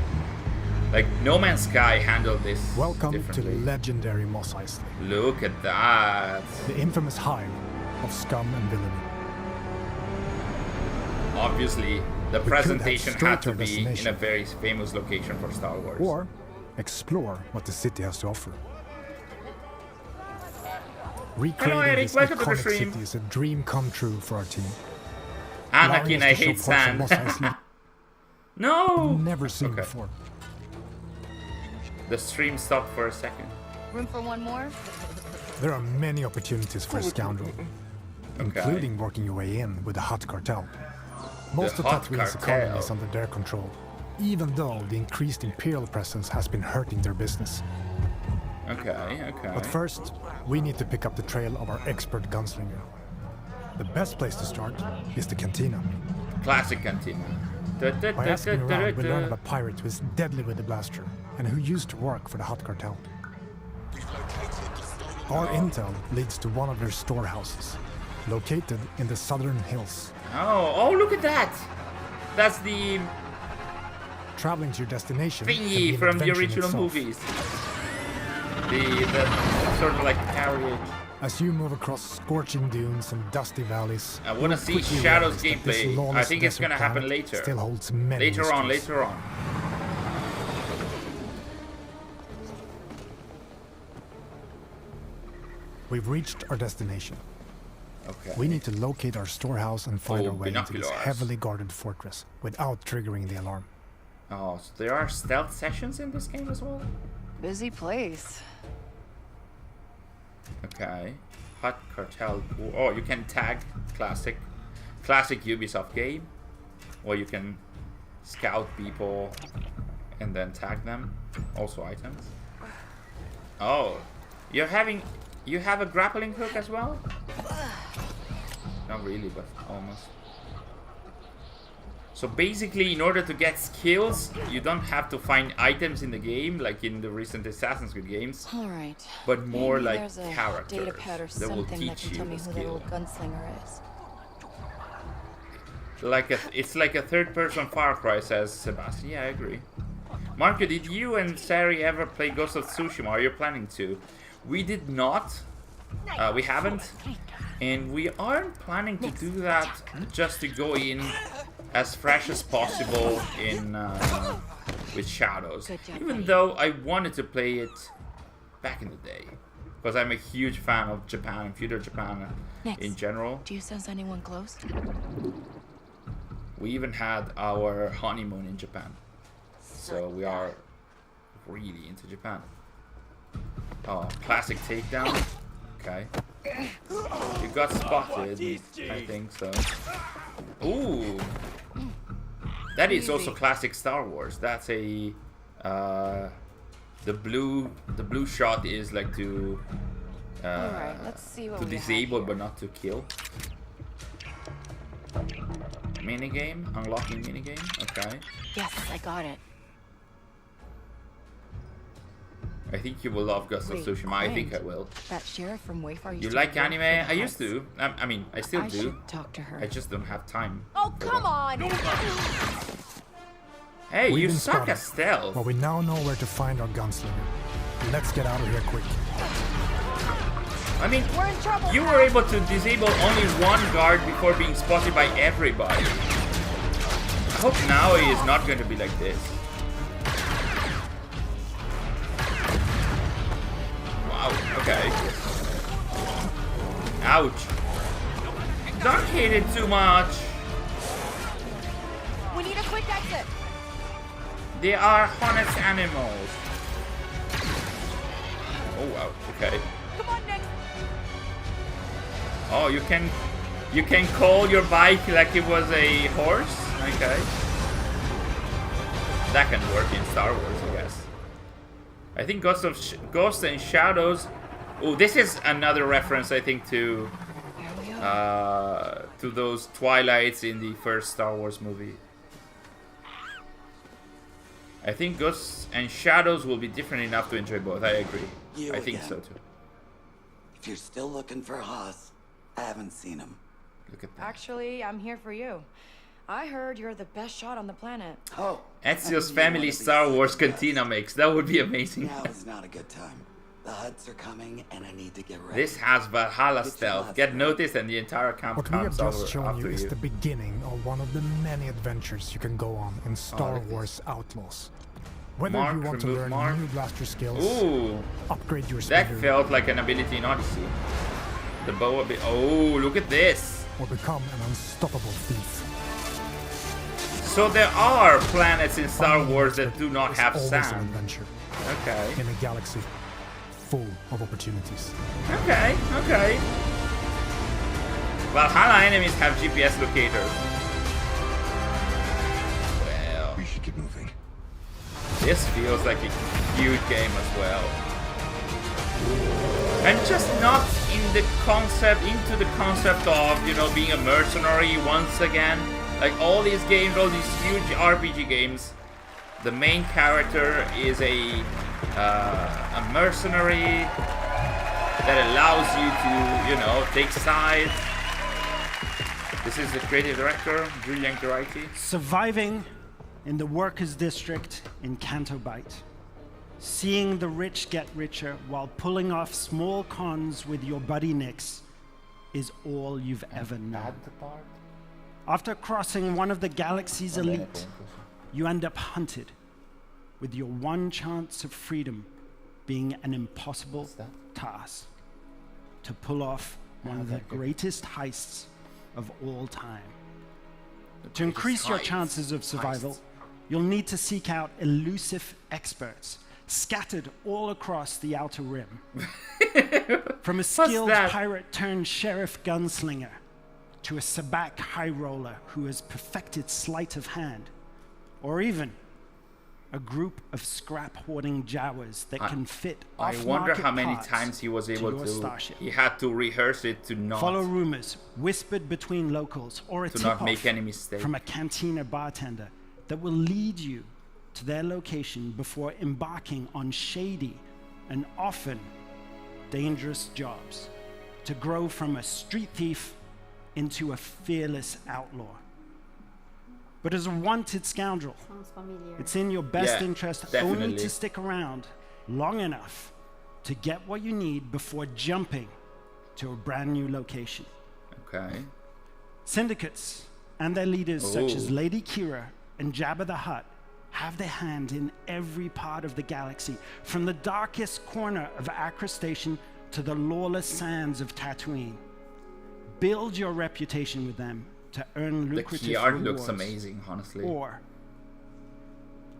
Like, No Man's Sky handled this Welcome to differently. legendary Mos Eisley, Look at that. the infamous hive of scum and villainy. Obviously, the have presentation straight had to to be in a destination. very famous location for Star Wars. Or explore what the city has to offer. Recreating Eric, this welcome to the iconic stream. city is a dream come true for our team. Allowing Anakin, us I to show hate parts of sand. Mos Eisley No! never seen Okay. before. The stream stopped for a second. Room for one more? There are many opportunities for a scoundrel, including working your way in with the Hutt cartel. Most of Hutt Tatooine's cartel. economy is under their control, even though the increased Imperial presence has been hurting their business. Okay. But first, we need to pick up the trail of our expert gunslinger. The best place to start is the cantina. Classic cantina. By asking around, we learn of a pirate who is deadly with the blaster and who used to work for the Hutt cartel. Our intel leads to one of their storehouses, located in the southern hills. Oh, look at that! That's the Traveling to your destination can be thingy an from the adventure in original itself. movies. The sort of like carriage. As you move across scorching dunes and dusty valleys, I want to you'll see quickly Shadow's realize that this gameplay. I lawless think it's desert gonna happen planet later. Still holds many Later mysteries. on. We've reached our destination. Okay. We need to locate our storehouse and find Oh, our way into this binoculars. heavily guarded fortress without triggering the alarm. Oh, so there are stealth sessions in this game as well? Busy place. Okay. Hot Cartel. Oh, you can tag classic Ubisoft game. Or you can scout people and then tag them. Also items. Oh, you have a grappling hook as well? Not really, but almost. So basically, in order to get skills, you don't have to find items in the game, like in the recent Assassin's Creed games, All right. but more Maybe like there's a characters data pad or that will something that teach can you tell me the who that skill. little gunslinger is. It's like a third-person Far Cry, says Sebastian. Yeah, I agree. Marco, did you and Sari ever play Ghost of Tsushima? Are you planning to? We did not. We haven't. And we aren't planning to do that just to go in as fresh as possible in with Shadows. Good job, Even buddy. though I wanted to play it back in the day. Because I'm a huge fan of Japan and feudal Japan Next. in general. Do you sense anyone close? We even had our honeymoon in Japan. So we are really into Japan. Oh, classic takedown. Okay. You got spotted, I think so. Ooh. That is also classic Star Wars. That's a the blue shot is like to Alright, let's see what to we have disable here. but not to kill. Minigame, unlocking minigame. Okay. Yes, I got it. I think you will love Ghost of Wait, Tsushima. I think I quiet. will. That sheriff from Wayfar used You to like work anime? for the I used Huts. to. I mean, I still I do. should talk to her. I just don't have time. Oh, come on! Hey, We've you been suck spotted. at stealth. Well, we now know where to find our gunslinger. Let's get out of here quick. I mean, We're in trouble. you were able to disable only one guard before being spotted by everybody. I hope now it is not going to be like this. Wow, okay. Ouch. Don't hit it too much. We need a quick exit. They are honest animals. Oh wow, okay. Come on, Nick. Oh, you can call your bike like it was a horse? Okay. That can work in Star Wars, I guess. I think Ghosts and Shadows. Oh, this is another reference, I think, to those Twilights in the first Star Wars movie. I think Ghosts and Shadows will be different enough to enjoy both. I agree. I think so too. If you're still looking for Haas, I haven't seen him. Look at that. Actually, I'm here for you. I heard you're the best shot on the planet. Oh, Ezio's family Star Wars Cantina mix. That would be amazing. now is not a good time. The Huts are coming, and I need to get ready. This has Valhalla stealth. Get noticed and the entire camp What we have comes just over shown you after is you. the beginning of one of the many adventures you can go on in Star look at Wars Outlaws. Whether Mark, you want to remove learn mark. new blaster skills, Ooh, upgrade your that speeder, felt like an ability in Odyssey. The bow a bit. Oh, look at this. or become an unstoppable thief. So there are planets in Star Wars that do not It's have always an sand. adventure Okay. in a galaxy full of opportunities. Okay, okay. Valhalla enemies have GPS locators. Well, We should get moving. this feels like a huge game as well. And just not into the concept of, you know, being a mercenary once again. Like all these games, all these huge RPG games, the main character is a mercenary that allows you to, you know, take sides. This is the creative director, Julian Geraghty. Surviving in the workers' district in Canto Bight. Seeing the rich get richer while pulling off small cons with your buddy Nix is all you've ever known. After crossing one of the galaxy's elite, you end up hunted, with your one chance of freedom being an impossible task to pull off one of the greatest heists of all time. To increase your chances of survival, you'll need to seek out elusive experts scattered all across the Outer Rim. From a skilled that? pirate turned sheriff gunslinger to a sabacc high roller who has perfected sleight of hand, or even a group of scrap hoarding Jawas that can fit I off-market wonder how many parts times he was able your to. starship. He had to rehearse it to not Follow rumors whispered between locals or a to not tip-off make any mistake. from a cantina bartender that will lead you to their location before embarking on shady and often dangerous jobs to grow from a street thief into a fearless outlaw. But as a wanted scoundrel, Sounds familiar. it's in your best Yeah, interest definitely. only to stick around long enough to get what you need before jumping to a brand new location. Okay. Syndicates and their leaders, such as Ooh. Lady Kira and Jabba the Hutt, have their hand in every part of the galaxy, from the darkest corner of Accra Station to the lawless sands of Tatooine. Build your reputation with them to earn The lucrative key art rewards. looks amazing, honestly. Or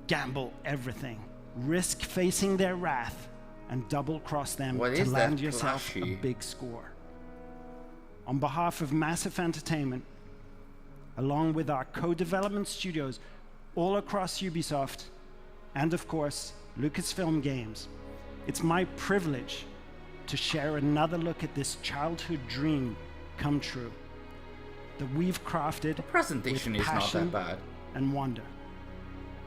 gamble everything, risk facing their wrath, and double-cross them What to is land that yourself a plushie? big score. On behalf of Massive Entertainment, along with our co-development studios all across Ubisoft, and of course, Lucasfilm Games, it's my privilege to share another look at this childhood dream come true that we've crafted Presentation with is not passion that bad. and wonder.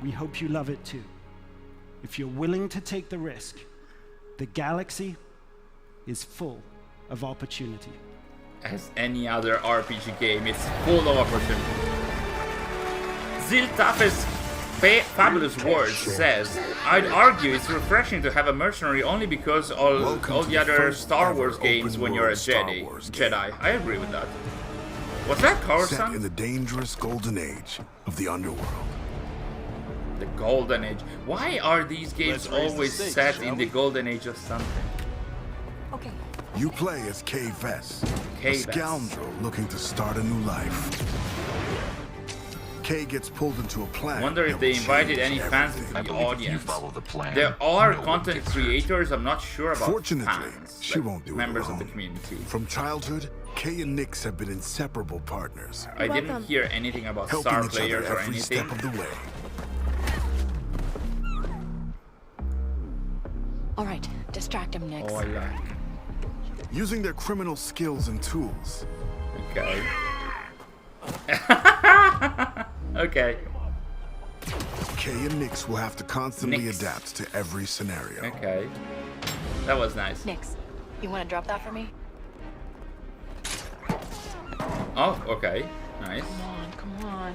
We hope you love it too. If you're willing to take the risk, the galaxy is full of opportunity. As any other RPG game, it's full of opportunity. Ziltaf's fabulous words says, I'd argue it's refreshing to have a mercenary only because all Welcome to the the other first Star ever Wars games open when you're a world Star Jedi. Wars game. I agree with that. Was that Set in Coruscant? the dangerous golden age of the underworld. The Golden Age. Why are these games Let's raise the always stakes, set shall in the we? Golden Age of something? Okay. You play as Kay Vess, a Kay Vess. scoundrel looking to start a new life. Kay gets pulled into a plan. Wonder if that they will invited change any fans everything. into the believe if you audience. follow the plan, There are no one content gets hurt. creators. I'm not sure about Fortunately, fans. she won't do it members of alone. the community. From childhood, Kay and Nyx have been inseparable partners, I didn't hear anything about helping star each other players or every anything. step of the way. All right, distract him, Nyx. Oh, I like. Using their criminal skills and tools, Okay. Okay. Kay and Nyx will have to constantly Nyx. adapt to every scenario. Okay. That was nice. Nyx, you want to drop that for me? Oh, okay. Nice. Come on.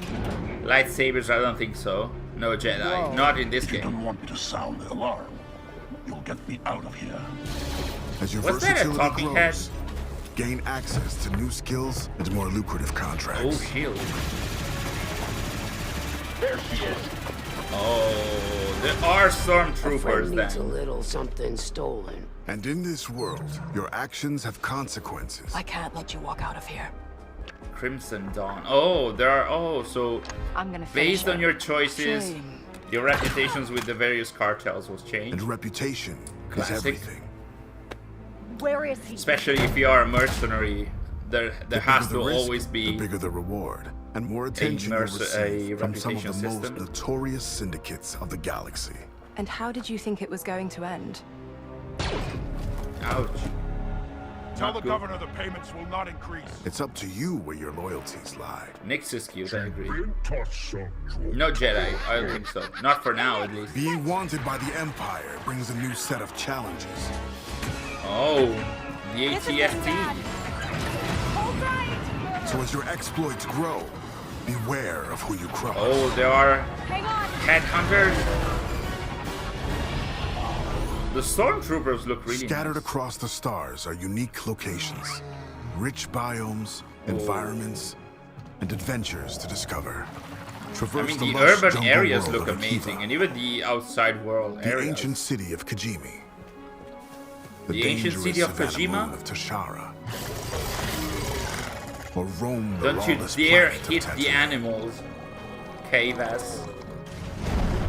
Lightsabers, I don't think so. No Jedi. Not in this If you game. don't want me to sound the alarm, you'll get me out of here. As your Was that a versatility talking grows, head? gain access to new skills and more lucrative contracts. Oh, shield. There she is. Oh, there are stormtroopers needs a then. little something stolen. And in this world, your actions have consequences. I can't let you walk out of here. Crimson Dawn. Oh, there are. Oh, so I'm gonna finish based on it. your choices, Shame. your reputations with the various cartels was And changed. reputation Classic. is everything. Where is he? Especially if you are a mercenary, there The has bigger to the risk, always the be bigger the reward, and more attention you'll merc- receive a from some of the reputation most system. notorious syndicates of the galaxy. And how did you think it was going to end? ouch. Tell Not the good. governor the payments will not increase. It's up to you where your loyalties lie. Nyx is cute, I agree. No Jedi, I don't think so. Not for now, at least. Being wanted by the Empire brings a new set of challenges. Oh, the This is getting ATST. bad. Hold right. So as your exploits grow, beware of who you cross. Oh, there are Hang on. headhunters. The stormtroopers look really Scattered nice. across the stars are unique locations, rich biomes, environments, and adventures to discover. I Traverse mean, the the lush urban jungle areas world look of amazing, Akiva, and even the outside world the areas. ancient city of Kajimi, The ancient city dangerous of savannah Kojima? moon of Tashara, or roam the Don't you lawless dare planet of hit the Tatooine. animals, Kavas.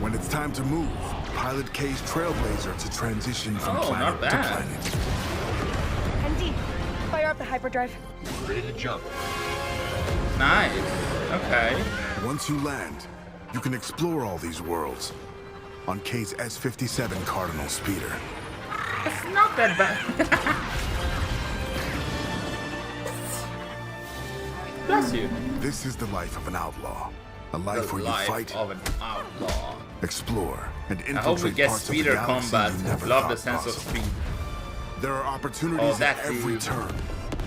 When it's time to move, pilot K's Trailblazer to transition from Oh, planet not to bad. planet. ND, fire up the hyperdrive. Ready to jump. Nice. Okay. Once you land, you can explore all these worlds on K's S-57 Cardinal speeder. It's not that bad. Bless you. This is the life of an outlaw, a The life where you life fight, of an outlaw. explore, and I hope we infiltrate get parts of the speeder galaxy combat. you never Love thought the sense of possible. speed. There are opportunities at that's every the- turn.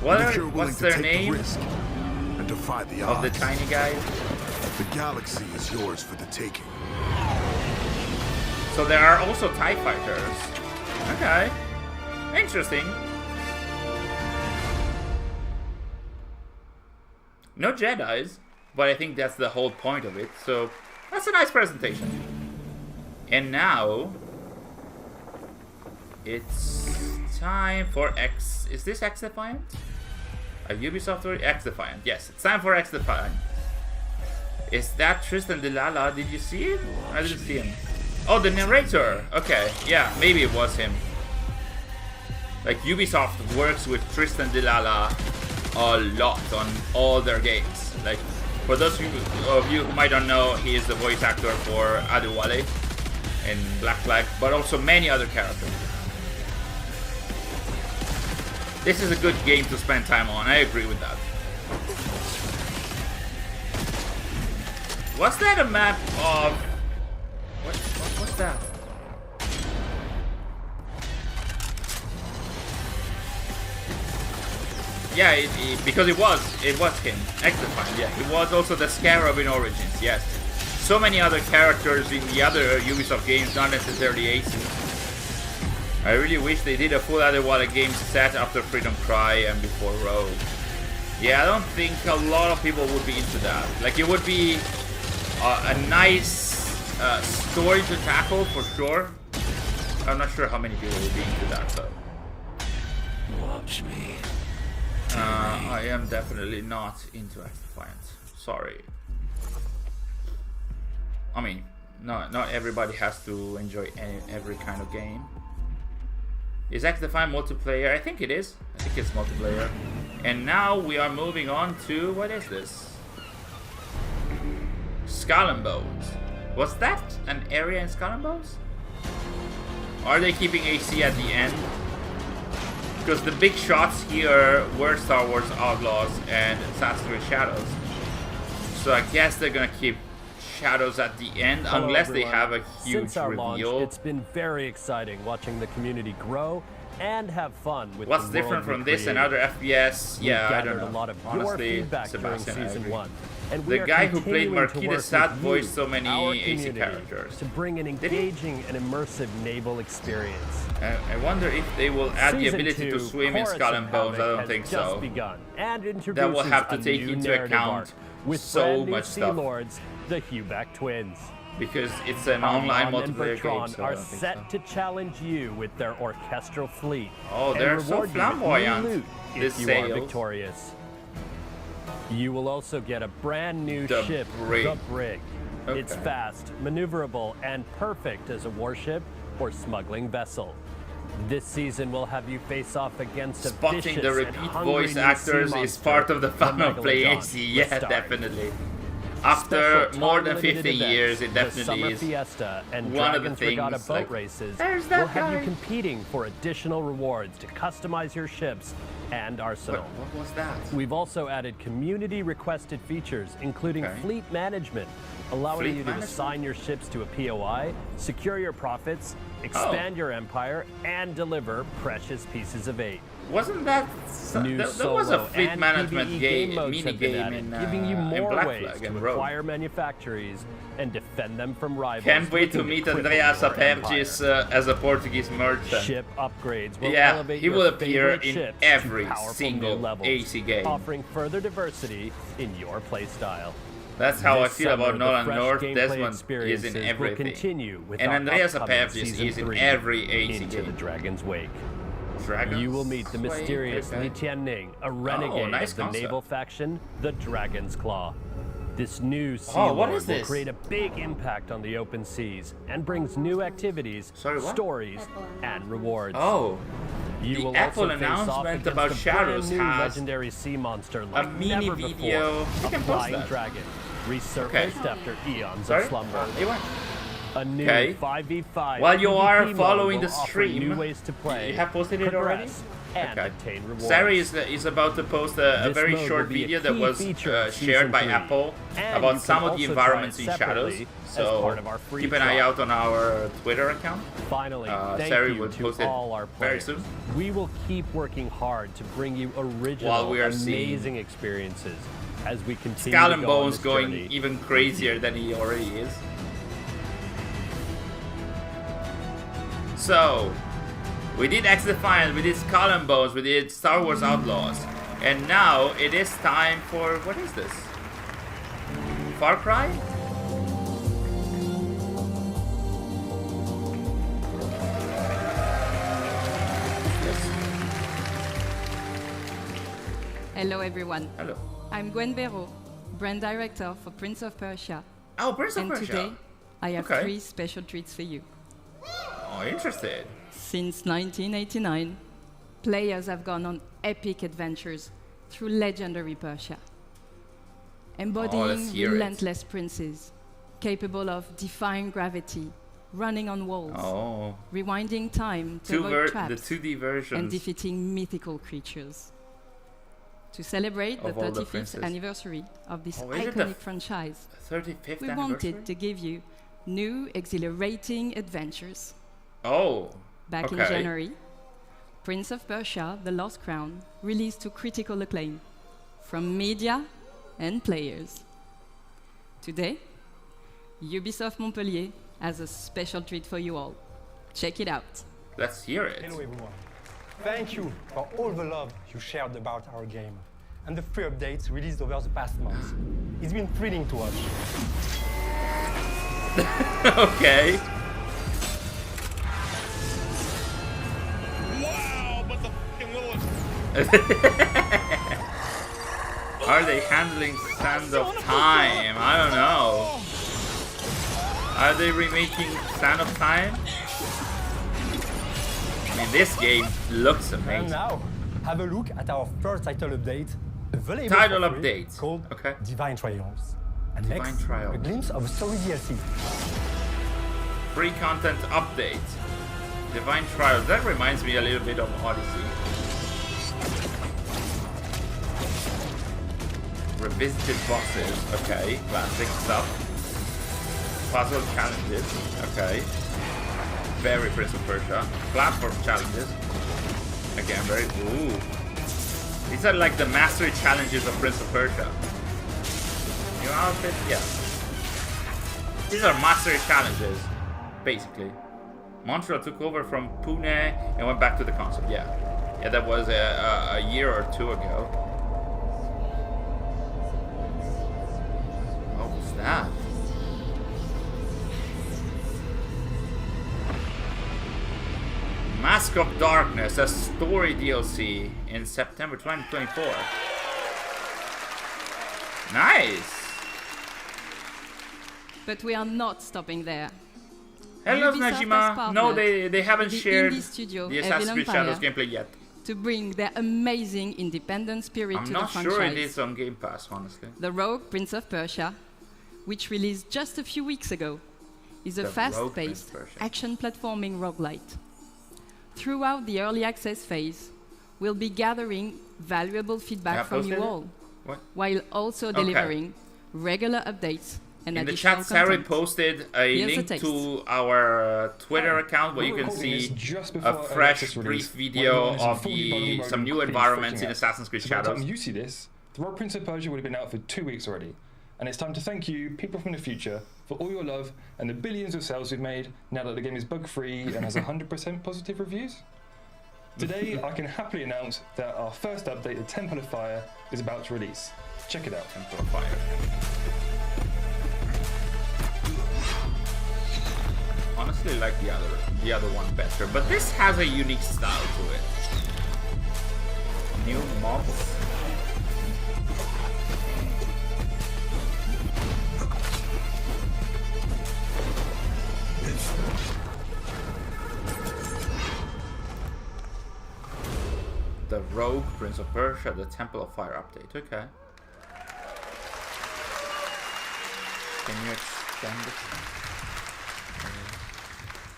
What and are- if you're willing what's to their take name? the risk and defy the Of the odds, tiny guys. the galaxy is yours for the taking. So there are also TIE fighters. Okay. Interesting. No Jedis, but I think that's the whole point of it. So that's a nice presentation. And now it's time for X. Is this XDefiant? A Ubisoft Forward? XDefiant. Yes, it's time for XDefiant. Is that Tristan Delilah? Did you see him? I didn't see him. Oh, the narrator. Okay, yeah, maybe it was him. Like Ubisoft works with Tristan Delilah a lot on all their games. Like for those of you who might not know, he is the voice actor for Adewale in Black Flag, but also many other characters. This is a good game to spend time on. I agree with that. Was that a map of what's that? Yeah, because it was him, XDefiant. Yeah, it was also the Scarab in Origins. Yes, so many other characters in the other Ubisoft games, not necessarily Aces. I really wish they did a full Adewale game set after Freedom Cry and before Rogue. Yeah, I don't think a lot of people would be into that. Like, it would be a nice story to tackle for sure. I'm not sure how many people would be into that though. Watch me. I am definitely not into XDefiant. Sorry. I mean, not everybody has to enjoy every kind of game. Is XDefiant multiplayer? I think it is. I think it's multiplayer. And now we are moving on to, what is this? Skull and Bones. Was that an area in Skull and Bones? Are they keeping AC at the end? Because the big shots here were Star Wars Outlaws and Assassination Shadows. So I guess they're gonna keep Shadows at the end, Hello, unless everyone. they have a huge Since our reveal. launch, it's been very exciting watching the community grow and have fun with What's the different world from we this and created. other FPS? We've Yeah, I gathered don't know. a lot of your Honestly, feedback during Sebastian, I season agree. 1. And we The are guy who played continuing to Marquis de work Sade with voiced you, so many our AC community, characters. to bring an Did he? engaging and immersive naval experience. I wonder if they will add the Season ability to 2, swim in Chorus Skull of and Bones. I Havoc don't has think just so. begun and introduces That will have to a take new into narrative account arc with so brand new much Sea stuff. Lords, the Huback twins. Because it's an online Armand and multiplayer game, Bertrand so I are don't think set so. to challenge you with their orchestral fleet. Oh, and they're so reward you with new flamboyant, loot these if you are sails. victorious. You will also get a brand new The ship, Brig. the Brig. It's Okay. fast, maneuverable, and perfect as a warship or smuggling vessel. This season will have you face off against a Spotting vicious the and repeat hungry voice new actors sea is monster, part of the fun of playing Megalodon, AC. the Yeah, Stark. definitely. After Special more than time-limited 50 events, years, it the definitely Summer is Fiesta and one of the Dragons Regatta things, boat like, races there's will that have you guy. competing for additional rewards to customize your ships and arsenal. What was that? We've also added community-requested features, including Okay. fleet management, allowing Fleet you to management? assign your ships to a POI, secure your profits, expand Oh. your empire, and deliver precious pieces of aid. Wasn't that... New There was a solo fleet and management PvE game, modes mini have been game added, in, giving you in more Black ways Flag to and Rogue. acquire manufactories and defend them from rivals. Can't wait to looking meet cripple Andrea your Sapergis as a Portuguese merchant. Ship upgrades will Yeah, elevate he your will appear favorite in ships every to powerful single new levels, AC game. offering further diversity in your playstyle. That's how I This feel about summer, the Nolan fresh North. gameplay Desmond is experiences in will everything. continue with And our Andreas upcoming Sapergis season is in 3, every AC Into game. the Dragon's Wake. Dragons You will meet the Wake, mysterious okay. Li Tianning, a renegade nice of the concept. naval faction, the Dragon's Claw. This new Sea Oh, what Lord is will this? create a big impact on the open seas and brings new activities, Sorry, what? stories, and rewards. Oh, You the will Apple also face off announcement against about a Shadows brand new has legendary sea monster like mini never video. before. You A can post flying that. dragon, resurfaced after eons Sorry? of slumber. You want? A new Okay. 5v5 While you are PvP following mode the will offer stream, new ways to play, you have posted it already? progress, and obtain rewards. Sari is about to post a This very mode short will be a video that key was feature of shared Season by 3, Apple and you about can some of the also environments try in it Shadows. separately as So part of our free keep an eye trial. out on our Twitter account. Finally, thank Sari you will to post it all our very players. soon. We will keep working hard to bring you original, While we are seeing amazing experiences as we continue Skull to and go on Bones this going journey. even crazier than he already is. So, we did XDefiant, we did Skull and Bones, we did Star Wars Outlaws, and now it is time for, what is this? Far Cry? Hello everyone. Hello. I'm Gwen Béraud, brand director for Prince of Persia. Oh, Prince of and Persia. today, I have Okay. 3 special treats for you. Oh, interested. Since 1989, players have gone on epic adventures through legendary Persia, embodying let's hear it. relentless princes, capable of defying gravity, running on walls, Oh. rewinding time to avoid The traps, 2D versions. and defeating mythical creatures. To celebrate the Of all the 35th princes. anniversary of this Oh, is it the iconic franchise, 35th we anniversary? wanted to give you new exhilarating adventures. Oh, Back in okay. January, Prince of Persia: The Lost Crown released to critical acclaim from media and players. Today, Ubisoft Montpellier has a special treat for you all. Check it out. Let's hear it. Hello everyone. Thank you for all the love you shared about our game and the free updates released over the past months. It's been thrilling to watch. Okay. Wow, but the fucking little... Are they handling Sands of Time? I don't know. Are they remaking Sand of Time? I mean, this game looks amazing. And now, have a look at our first title update. Available Title for free, update. Called Okay. Divine Trials. And Divine next, Trials. a glimpse of a story DLC. Free content update. Divine Trials. That reminds me a little bit of Odyssey. Revisited bosses. Okay. Classic stuff. Puzzle challenges. Okay. Very Prince of Persia. Platform challenges. Again, very. Ooh. These are like the mastery challenges of Prince of Persia. New outfit? Yeah. These are mastery challenges, basically. Montreal took over from Pune and went back to the console. Yeah. Yeah, that was a year or two ago. What was that? Mask of Darkness, a story DLC in September 2024. Nice! But we are not stopping there. Hello, Ubisoft has Najima. No, partnered they haven't with the shared indie studio the Evil Assassin's Creed Empire Shadows gameplay yet. to bring their amazing independent spirit I'm to not the franchise. sure it is on Game Pass, honestly. The Rogue Prince of Persia, which released just a few weeks ago, is a The Rogue fast-paced Prince of Persia. action platforming roguelite. Throughout the early access phase, we'll be gathering valuable feedback Yeah, from you posted it? all, What? while also Okay. delivering regular updates and In the additional chat, Sari content. posted a Here's the link text. to our Twitter account where you can see a fresh, brief video of some new environments in Assassin's Creed So by the Shadows. time you see this, the Rogue Prince of Persia would have been out for 2 weeks already. And it's time to thank you, people from the future, for all your love and the billions of sales we've made now that the game is bug-free and has 100% positive reviews. Today, I can happily announce that our first update, the Temple of Fire, is about to release. Check it out. Temple of Fire. Honestly, like the other one better, but this has a unique style to it. New mobs. The Rogue Prince of Persia, the Temple of Fire update. Okay. Can you extend this?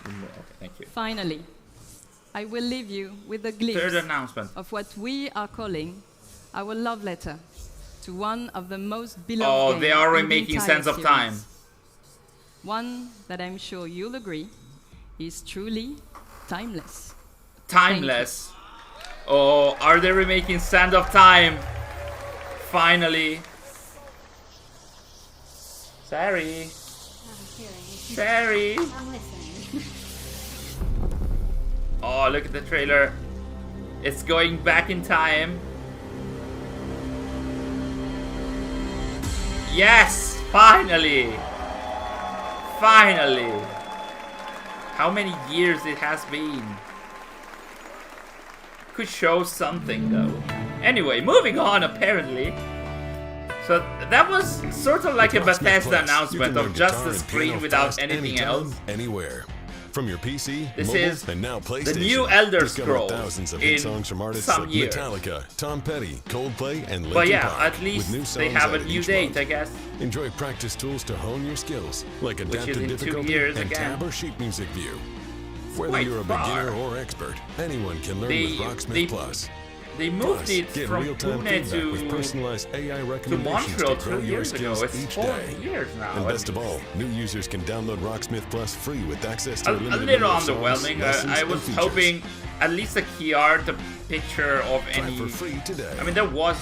Okay, thank you. Finally, I will leave you with a glimpse Third announcement. of what we are calling our love letter to one of the most beloved Oh, they games are in the remaking entire Sands of series. Time. One that I'm sure you'll agree is truly timeless. Timeless. Oh, are they remaking Sand of Time? Finally. Sorry. Sorry. I'm listening. Oh, look at the trailer. It's going back in time. Yes! Finally! Finally! How many years it has been? Could show something though. Anyway, moving on apparently. So that was sort of like a Bethesda announcement of just the screen without anything else. Anywhere. From your PC, This mobile, is and now PlayStation. the new Elder Discover Scrolls thousands of in hit songs from artists some like years. Metallica, Tom Petty, Coldplay, and Linkin But yeah, Park, at with least new they songs have a added new each date, month. I guess. Enjoy practice tools to hone your skills, like Which is adaptive in 2 difficulty years and again. tab or sheet music view. Whether quite you're a far. beginner or expert, anyone can learn with Rocksmith Plus. They moved Plus, it get from real-time Pune feedback with personalized AI to recommendations Montreal to grow 2 your years ago. skills It's each 4 day. years now. And best of all, new users can download Rocksmith Plus free with access to A limited little number of songs, underwhelming. lessons, I and was features. hoping at least a key art, a picture of Try any. for free today. I mean, there was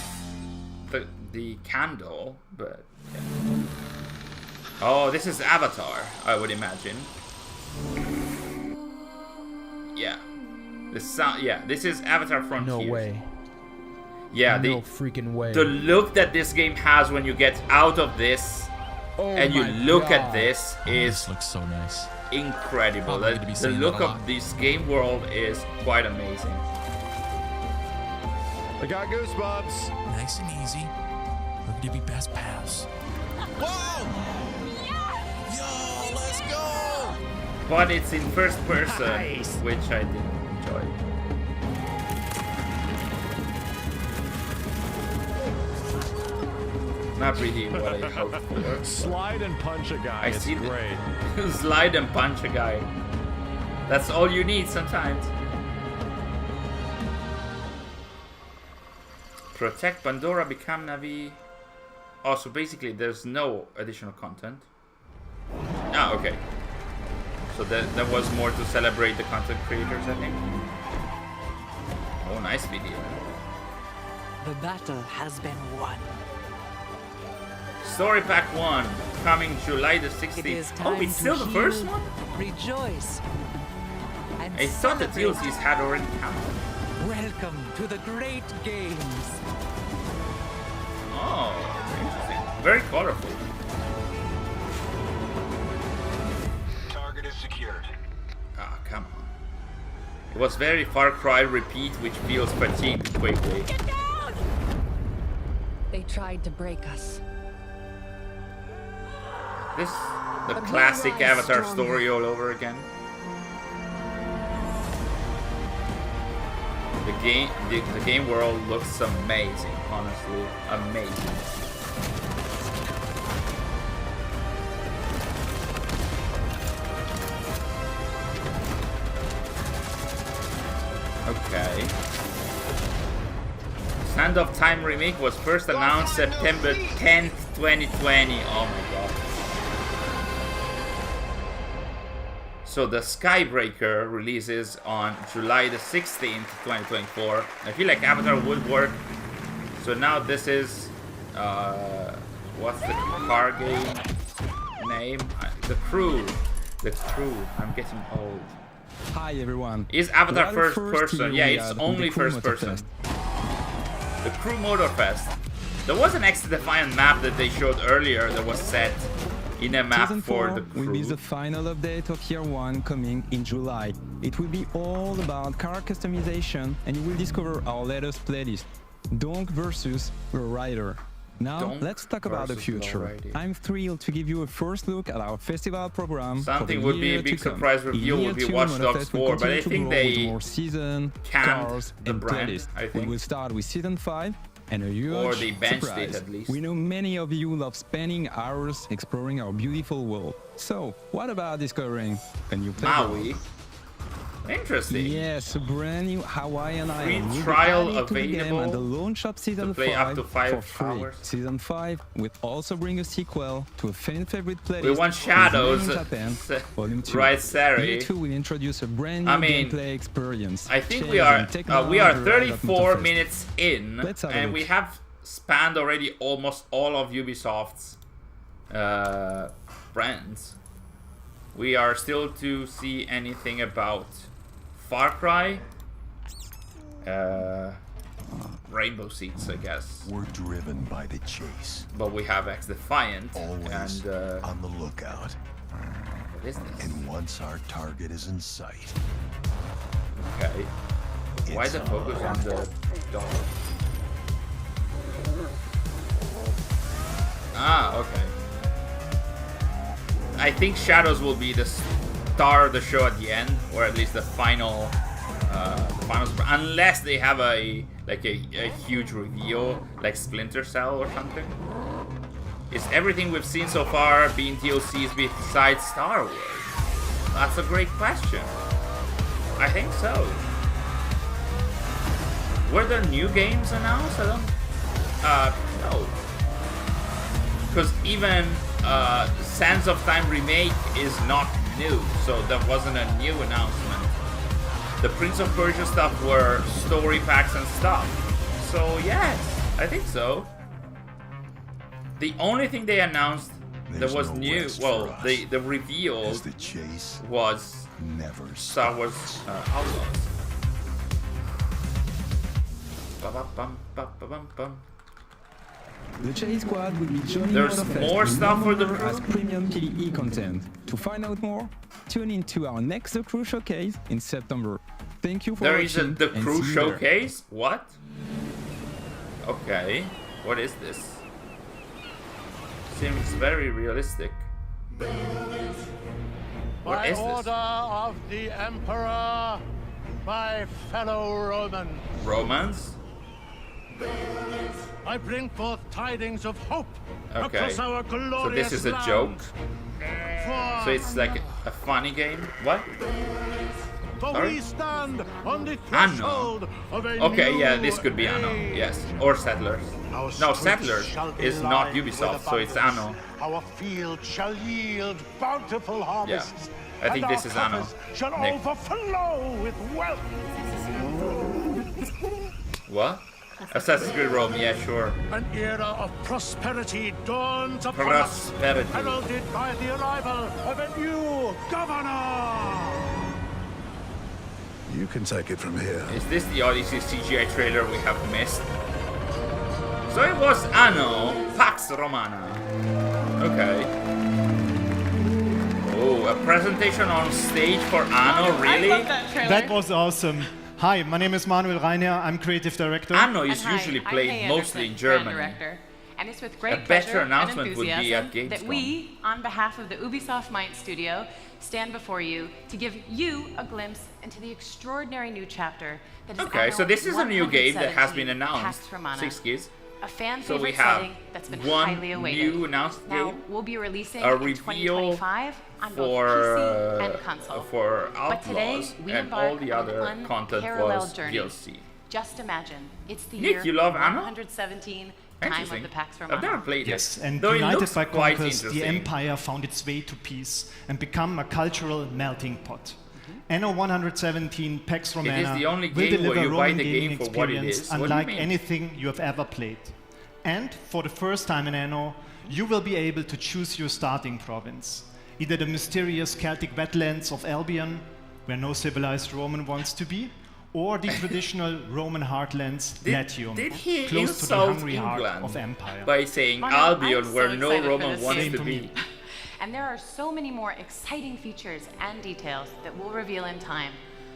the candle, but yeah. Oh, this is Avatar, I would imagine. Yeah. Yeah, this is Avatar Frontiers. No way. Yeah, no freaking way. The look that this game has when you get out of this and you look at this is looks so nice. Incredible. Probably to be The seeing look that a of lot. this game world is quite amazing. I got goosebumps. Nice and easy. We're gonna be best pals. Whoa! Yo, let's go! but it's in first person, which I didn't enjoy. Not really what I hoped for. Slide and punch a guy. I it's see great. Slide and punch a guy. That's all you need sometimes. Protect Pandora, become Navi. Oh, so basically there's no additional content. Ah, okay. So that was more to celebrate the content creators, I think. Oh, nice video. The battle has been won. Story Pack 1, coming July the 16th. Oh, it's still the first one? Rejoice. I thought the DLCs had already come. Welcome to the great games. Oh, interesting. Very colorful. Target is secured. Ah, come on. It was very Far Cry repeat, which feels fatigued quickly. Get down! They tried to break us. This the classic Avatar story all over again. The game world looks amazing, honestly, amazing. Okay. Sand of Time remake was first announced September 10th, 2020. Oh my god. So the Skybreaker releases on July the 16th, 2024. I feel like Avatar would work. So now this is what's the car game name? The Crew. The Crew. I'm getting old. Hi everyone. Is Avatar first person? Yeah, it's only first person. The Crew Motorfest. There was an XDefiant map that they showed earlier that was set in a map Season for 4 the crew. will be the final update of Year 1 coming in July. It will be all about car customization and you will discover our latest playlist, Donk versus the Rider. Now, Donk let's talk about the versus future. Lowrider. I'm thrilled to give you a first look at our festival program. Something for the would be a year big to come. surprise reveal In would be year 2, Watch Dogs Motorfest will 4, but I continue to think grow with they more season, canned cars, the and brand, playlists. I We think. will start with Season 5 and a huge Or they benched surprise. it at least. We know many of you love spending hours exploring our beautiful world. So, what about discovering a new playground? Maui. Interesting. Yes, a brand new Hawaiian Free island will be trial added to the game available at the launch of Season to play 5 up to 5 for free. hours. Season 5 will also bring a sequel to a fan favorite playlist. We want Shadows, with Japan, Volume 2. right, Sari? Year 2 will introduce a brand new I mean, gameplay experience. I think Chase we are and technology 34 Motorfest. minutes in, Let's have a and look. we have spanned already almost all of Ubisoft's brands. We are still to see anything about Far Cry, Rainbow Six, I guess. We're driven by the chase. But we have XDefiant, Always and on the lookout. what is this? And once our target is in sight, Okay. Why It's the focus on the dog? Ah, okay. I think Shadows will be the star of the show at the end, or at least the final, unless they have a huge reveal, like Splinter Cell or something. Is everything we've seen so far being DLCs besides Star Wars? That's a great question. I think so. Were there new games announced? I don't. No. Because even Sands of Time remake is not new, so that wasn't a new announcement. The Prince of Persia stuff were story packs and stuff. So yes, I think so. The only thing they announced that was new, well, the reveal was Star Wars Outlaws. Ba-ba-bum-ba-ba-bum-bum. The Chase Squad will be joining There's Motorfest more with stuff for the November crew? as premium PvE content. To find out more, tune in to our next The Crew Showcase in September. Thank you for There watching. is the and crew see you there. showcase? What? Okay. What is this? Seems very realistic. What By is this? order of the Emperor, my fellow Romans. Romans? I bring forth tidings of hope Okay. across our So glorious this is a land. joke? For, So it's like a funny game? What? for Sorry? we stand on the Anno. threshold of a Okay, new yeah, this could be Anno. age. Yes. Or Settlers. Our No, streets Settlers shall be is not lined Ubisoft, with so it's abundance. Anno. Our fields shall yield bountiful harvests. I think and this our is Anno. coffers shall Nick. overflow with wealth. What? Assassin's Creed Rome, yeah, sure. An era of prosperity dawns upon us, Prosperity. heralded by the arrival of a new governor. You can take it from here. Is this the Odyssey CGI trailer we have missed? So it was Anno, Pax Romana. Okay. Oh, a presentation on stage for Anno, really? That was awesome. Hi, my name is Manuel Reiner. I'm creative director. Anno is usually played mostly in Germany. And it's with great A better pleasure announcement and would be enthusiasm at Gamescom. that we, on behalf of the Ubisoft Mind Studio, stand before you to give you a glimpse into the extraordinary new chapter that is Okay, Anno so this is a new game that has 117 been announced. Pax Romana. 6 gigs. A fan So we favorite have setting that's been one highly awaited. new announced Now game, we'll be releasing a in reveal 2025 on both for PC and console. for But today Outlaws, we and all embark the on other an content unparalleled was journey. DLC. Just imagine, it's the Nick, year you love Anno? 117, time of Interesting. the Pax I've Romana. never played Yes, it. and Though it united looks by quite conquest, the interesting. empire found its way to peace and become a cultural melting pot. Anno 117 Pax Romana the only will game where deliver you buy Roman the game gaming for what it experience is. What do you unlike mean? anything you have ever played. And for the first time in Anno, you will be able to choose your starting province. Either the mysterious Celtic wetlands of Albion, where no civilized Roman wants to be, or the traditional Roman heartlands, Latium, Did he close to the insult hungry heart England of empire. by saying Manuel, Albion, I'm where so no excited for Roman this wants game. to be? And there are so many more exciting features and details that we'll reveal in time.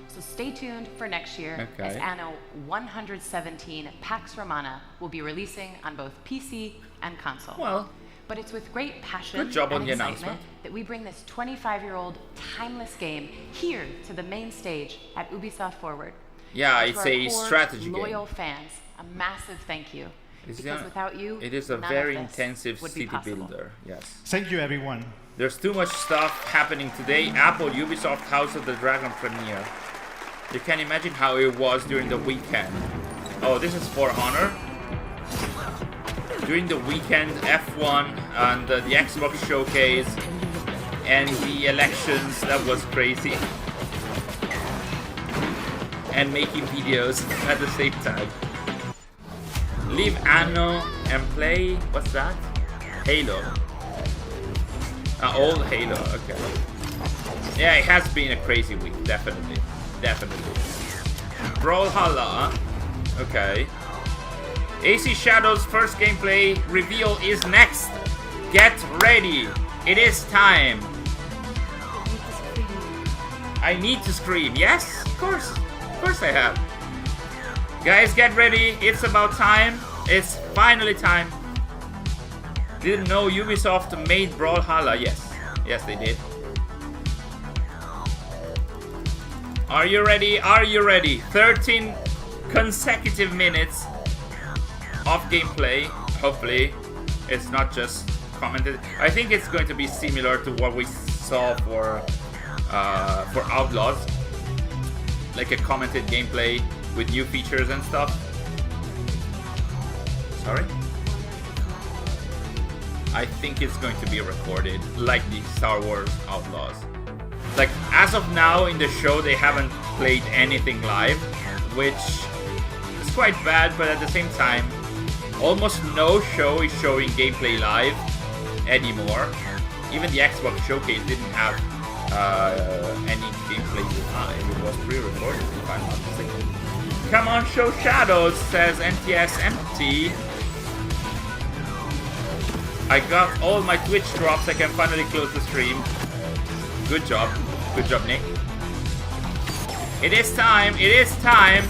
So stay tuned for next year as Okay. Anno 117 Pax Romana will be releasing on both PC and console. Well, but it's with great passion good job on and the excitement announcement. that we bring this 25-year-old timeless game here to the main stage at Ubisoft Forward. Yeah, And to it's our a core, strategy game. loyal fans, a massive thank you. Because without you, it is a none very of this intensive would be city possible. builder. Yes. Thank you, everyone. There's too much stuff happening today. Apple, Ubisoft, House of the Dragon premiere. You can imagine how it was during the weekend. Oh, this is For Honor. During the weekend, F1 and the Xbox showcase and the elections, that was crazy. And making videos at the same time. Leave Anno and play, what's that? Halo. Old Halo, okay. Yeah, it has been a crazy week, definitely. Definitely. Brawlhalla, okay. AC Shadow's first gameplay reveal is next. Get ready. It is time. I need to scream. Yes, of course. Of course I have. Guys, get ready. It's about time. It's finally time. Didn't know Ubisoft made Brawlhalla. Yes. Yes, they did. Are you ready? Are you ready? 13 consecutive minutes of gameplay. Hopefully, it's not just commented. I think it's going to be similar to what we saw for Outlaws, like a commented gameplay with new features and stuff. Sorry? I think it's going to be recorded, like the Star Wars Outlaws. Like, as of now in the show, they haven't played anything live, which is quite bad, but at the same time, almost no show is showing gameplay live anymore. Even the Xbox showcase didn't have any gameplay live. It was pre-recorded, if I'm not mistaken. Come on, show shadows, says NTS Empty. I got all my Twitch drops. I can finally close the stream. Good job. Good job, Nick. It is time. It is time.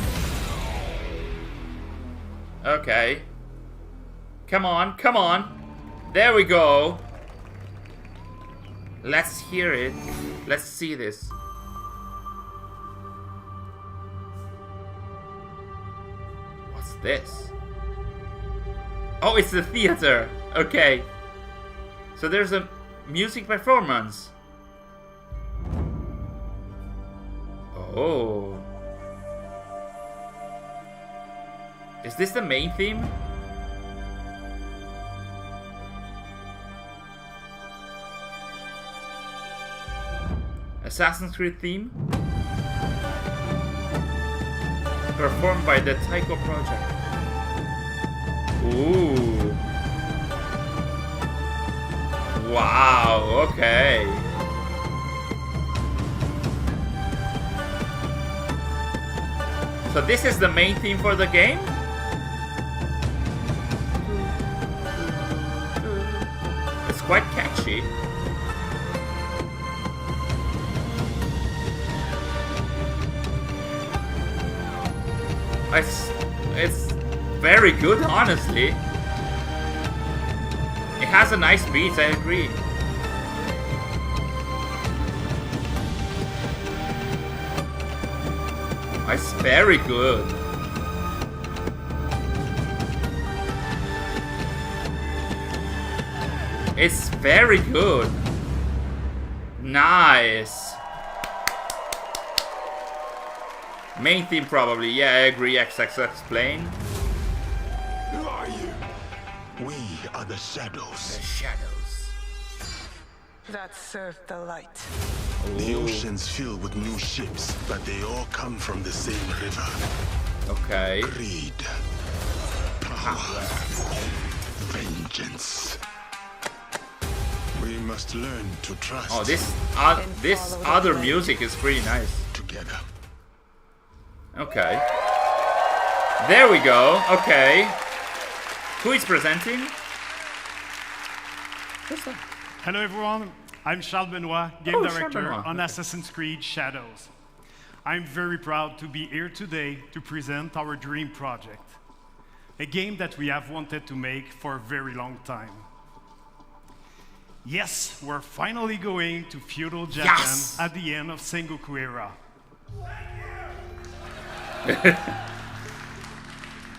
Okay. Come on. Come on. There we go. Let's hear it. Let's see this. What's this? Oh, it's the theater. Okay. So there's a music performance. Oh. Is this the main theme? Assassin's Creed theme? Performed by the Taiko Project. Ooh. Wow, okay. So this is the main theme for the game? It's quite catchy. It's very good, honestly. It has a nice beat, I agree. It's very good. It's very good. Nice. Main theme probably. Yeah, I agree. XX explain. Who are you? We are the shadows. The shadows. That serve the light. The ocean's filled with new ships, but they all come from the same river. Okay. Greed. Power. Vengeance. We must learn to trust. Oh, this other music is pretty nice. Together. Okay. There we go. Okay. Who is presenting? What's that? Hello everyone, I'm Charles Benoit, Game Director on Assassin's Creed Shadows. I'm very proud to be here today to present our dream project. A game that we have wanted to make for a very long time. Yes, we're finally going to feudal Japan at the end of Sengoku era.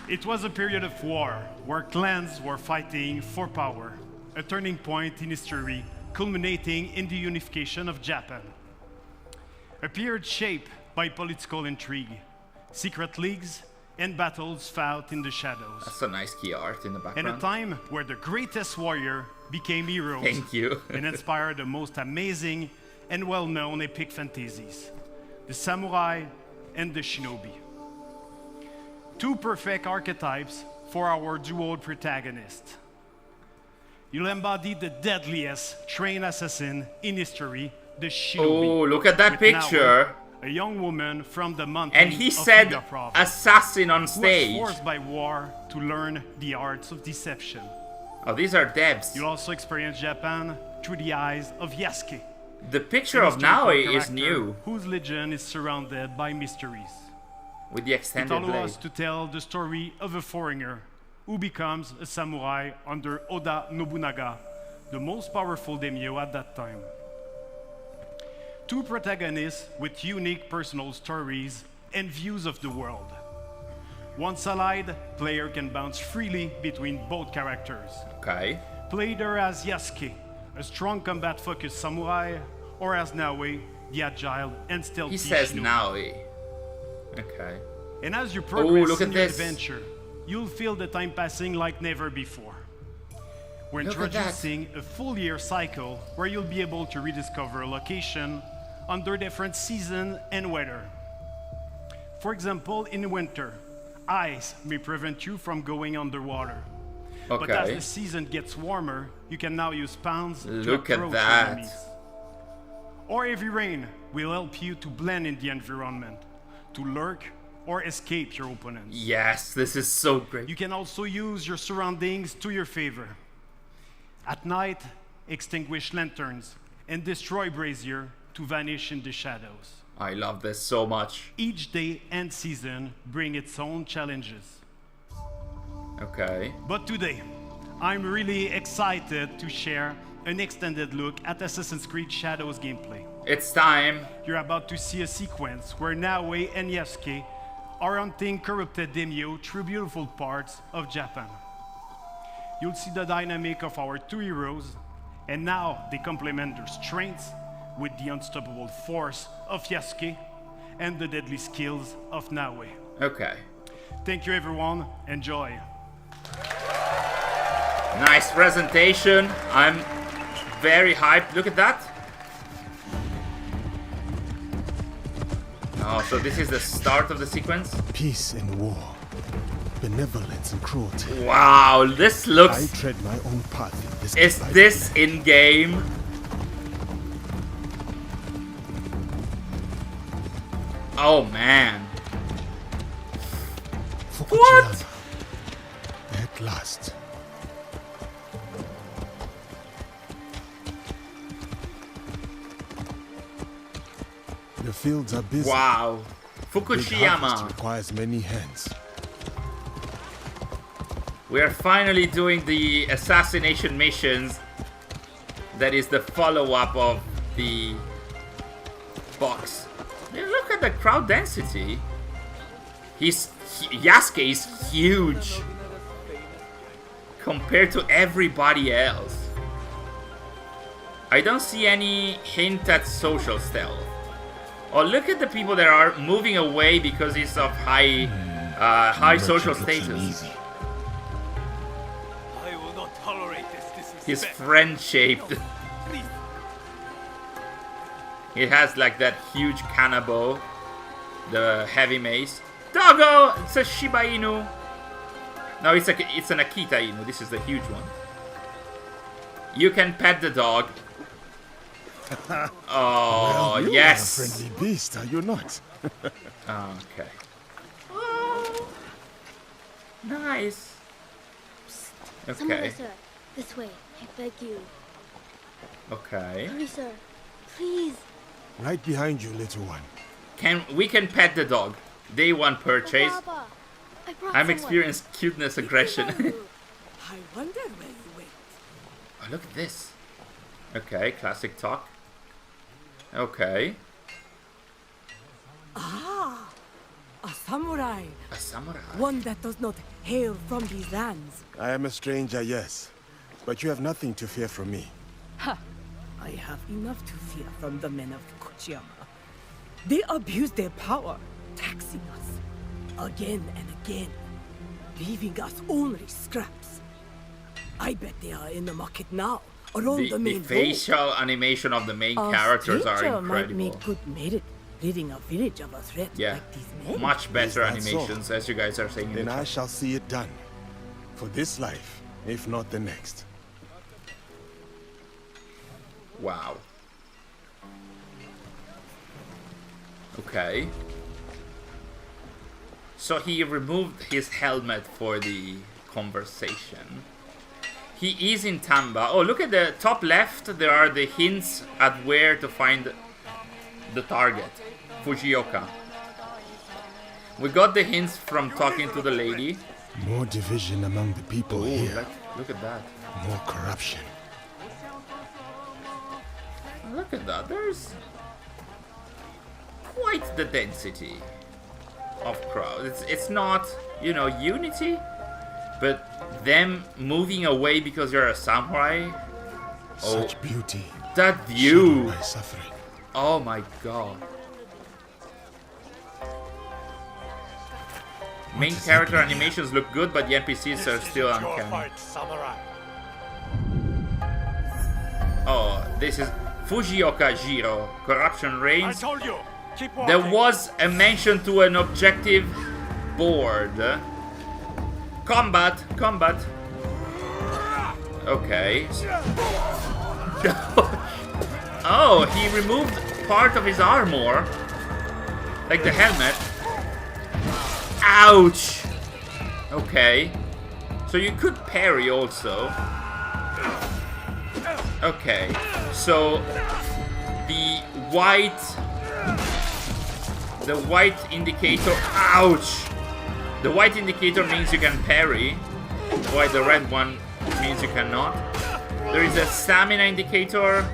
It was a period of war, where clans were fighting for power, a turning point in history culminating in the unification of Japan. A period shaped by political intrigue, secret leagues, and battles fought in the shadows. That's a nice key art in the background. And a time where the greatest warrior became heroes. Thank you. And inspired the most amazing and well-known epic fantasies, the samurai and the shinobi. Two perfect archetypes for our dual protagonist. You'll embody the deadliest trained assassin in history, the shinobi. Oh, look at that picture. A young woman from the mountains and he said assassin on stage. Who was forced by war to learn the arts of deception. Oh, these are devs. You'll also experience Japan through the eyes of Yasuke. The picture of Naoi is new. Whose legend is surrounded by mysteries. With the extended blade. It allows us to tell the story of a foreigner who becomes a samurai under Oda Nobunaga, the most powerful daimyo at that time. Two protagonists with unique personal stories and views of the world. Once allied, player can bounce freely between both characters. Okay. Play either as Yasuke, a strong combat-focused samurai, or as Naoi, the agile and stealthy He says shinobi. Naoi. Okay. And as you progress look in at your this. adventure, you'll feel the time passing like never before. We're Look at that. introducing a full year cycle where you'll be able to rediscover a location under different season and weather. For example, in winter, ice may prevent you from going underwater. But as Okay. the season gets warmer, you can now use spawns to Look at approach that. enemies. Or heavy rain will help you to blend in the environment, to lurk or escape your opponents. Yes, this is so great. You can also use your surroundings to your favor. At night, extinguish lanterns and destroy brazier to vanish in the shadows. I love this so much. Each day and season bring its own challenges. Okay. But today, I'm really excited to share an extended look at Assassin's Creed Shadows gameplay. It's time. You're about to see a sequence where Naoe and Yasuke are hunting corrupted daimyo through beautiful parts of Japan. You'll see the dynamic of our two heroes, and now they complement their strengths with the unstoppable force of Yasuke and the deadly skills of Naoe. Okay. Thank you everyone, enjoy. Nice presentation. I'm very hyped. Look at that. Oh, so this is the start of the sequence? Peace and war. Benevolence and cruelty. Wow, this looks... I tread my own path in this. Is this in-game? Oh, man. What? At last. The fields are busy. Wow. Big Fukushima. harvest requires many hands. We are finally doing the assassination missions. That is the follow-up of the box. Look at the crowd density. Yasuke is huge compared to everybody else. I don't see any hint at social stealth. Oh, look at the people that are moving away because he's of high social status. I will not tolerate this. He's friend-shaped. He has like that huge kanabo, the heavy mace. Doggo! It's a Shiba Inu. No, it's an Akita Inu. This is the huge one. You can pet the dog. Oh, well, yes. You're a friendly beast, are you not? Okay. Oh, nice. Okay. Samurai, sir. This way. I beg you. Okay. Hurry, sir. Please. Right behind you, little one. We can pet the dog. Day one purchase. Baba, I brought I'm someone. experiencing cuteness aggression. I wonder where you went. Oh, look at this. Okay, classic talk. Okay. Ah, a samurai. A samurai. One that does not hail from these lands. I am a stranger, yes. But you have nothing to fear from me. Ha! I have enough to fear from the men of Kochiyama. They abuse their power, taxing us again and again, leaving us only scraps. I bet they are in the market now, around the main The facial animation of the main characters are incredible. Might make good merit, leading a village of a threat like these men. Much better Is that animations, so? as you guys are saying. Then I shall see it done. For this life, if not the next. Wow. Okay. So he removed his helmet for the conversation. He is in Tamba. Oh, look at the top left. There are the hints at where to find the target. Fujioka. We got the hints from talking to the lady. More division among the people here. Look at that. More corruption. Look at that. There's quite the density of crowds. It's not, you know, unity, but them moving away because you're a samurai. Such beauty. That view. My suffering. Oh my god. Main character animations look good, but the NPCs are still uncanny. Oh, this is Fujioka Jiro. Corruption reigns. I told you. Keep walking. There was a mention to an objective board. Combat. Okay. Oh, he removed part of his armor. Like the helmet. Ouch! Okay. So you could parry also. Okay. So the white indicator. Ouch! The white indicator means you can parry, while the red one which means you cannot. There is a stamina indicator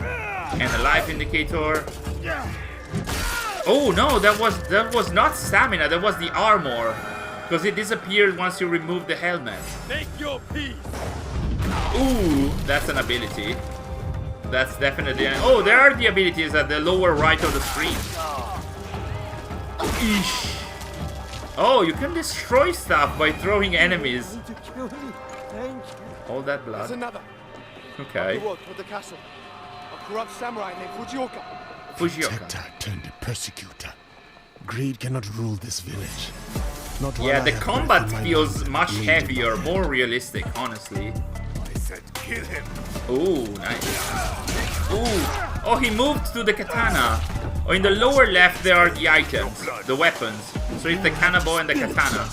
and a life indicator. Oh no, that was not stamina, that was the armor, because it disappeared once you remove the helmet. Take your peace. Ooh, that's an ability. That's definitely oh, there are the abilities at the lower right of the screen. Eesh. Oh, you can destroy stuff by throwing enemies. All that blood. There's another. Okay. With the castle. A corrupt samurai named Fujioka. Protector turned persecutor. Greed cannot rule this village. Not while yeah, I the have combat breath in my feels lungs and much blade heavier, in my more realistic, honestly. I said kill him. Ooh, nice. Ooh. Oh, he moved to the katana. Oh, in the lower left there are the items, the weapons. So it's the kanabo and the katana.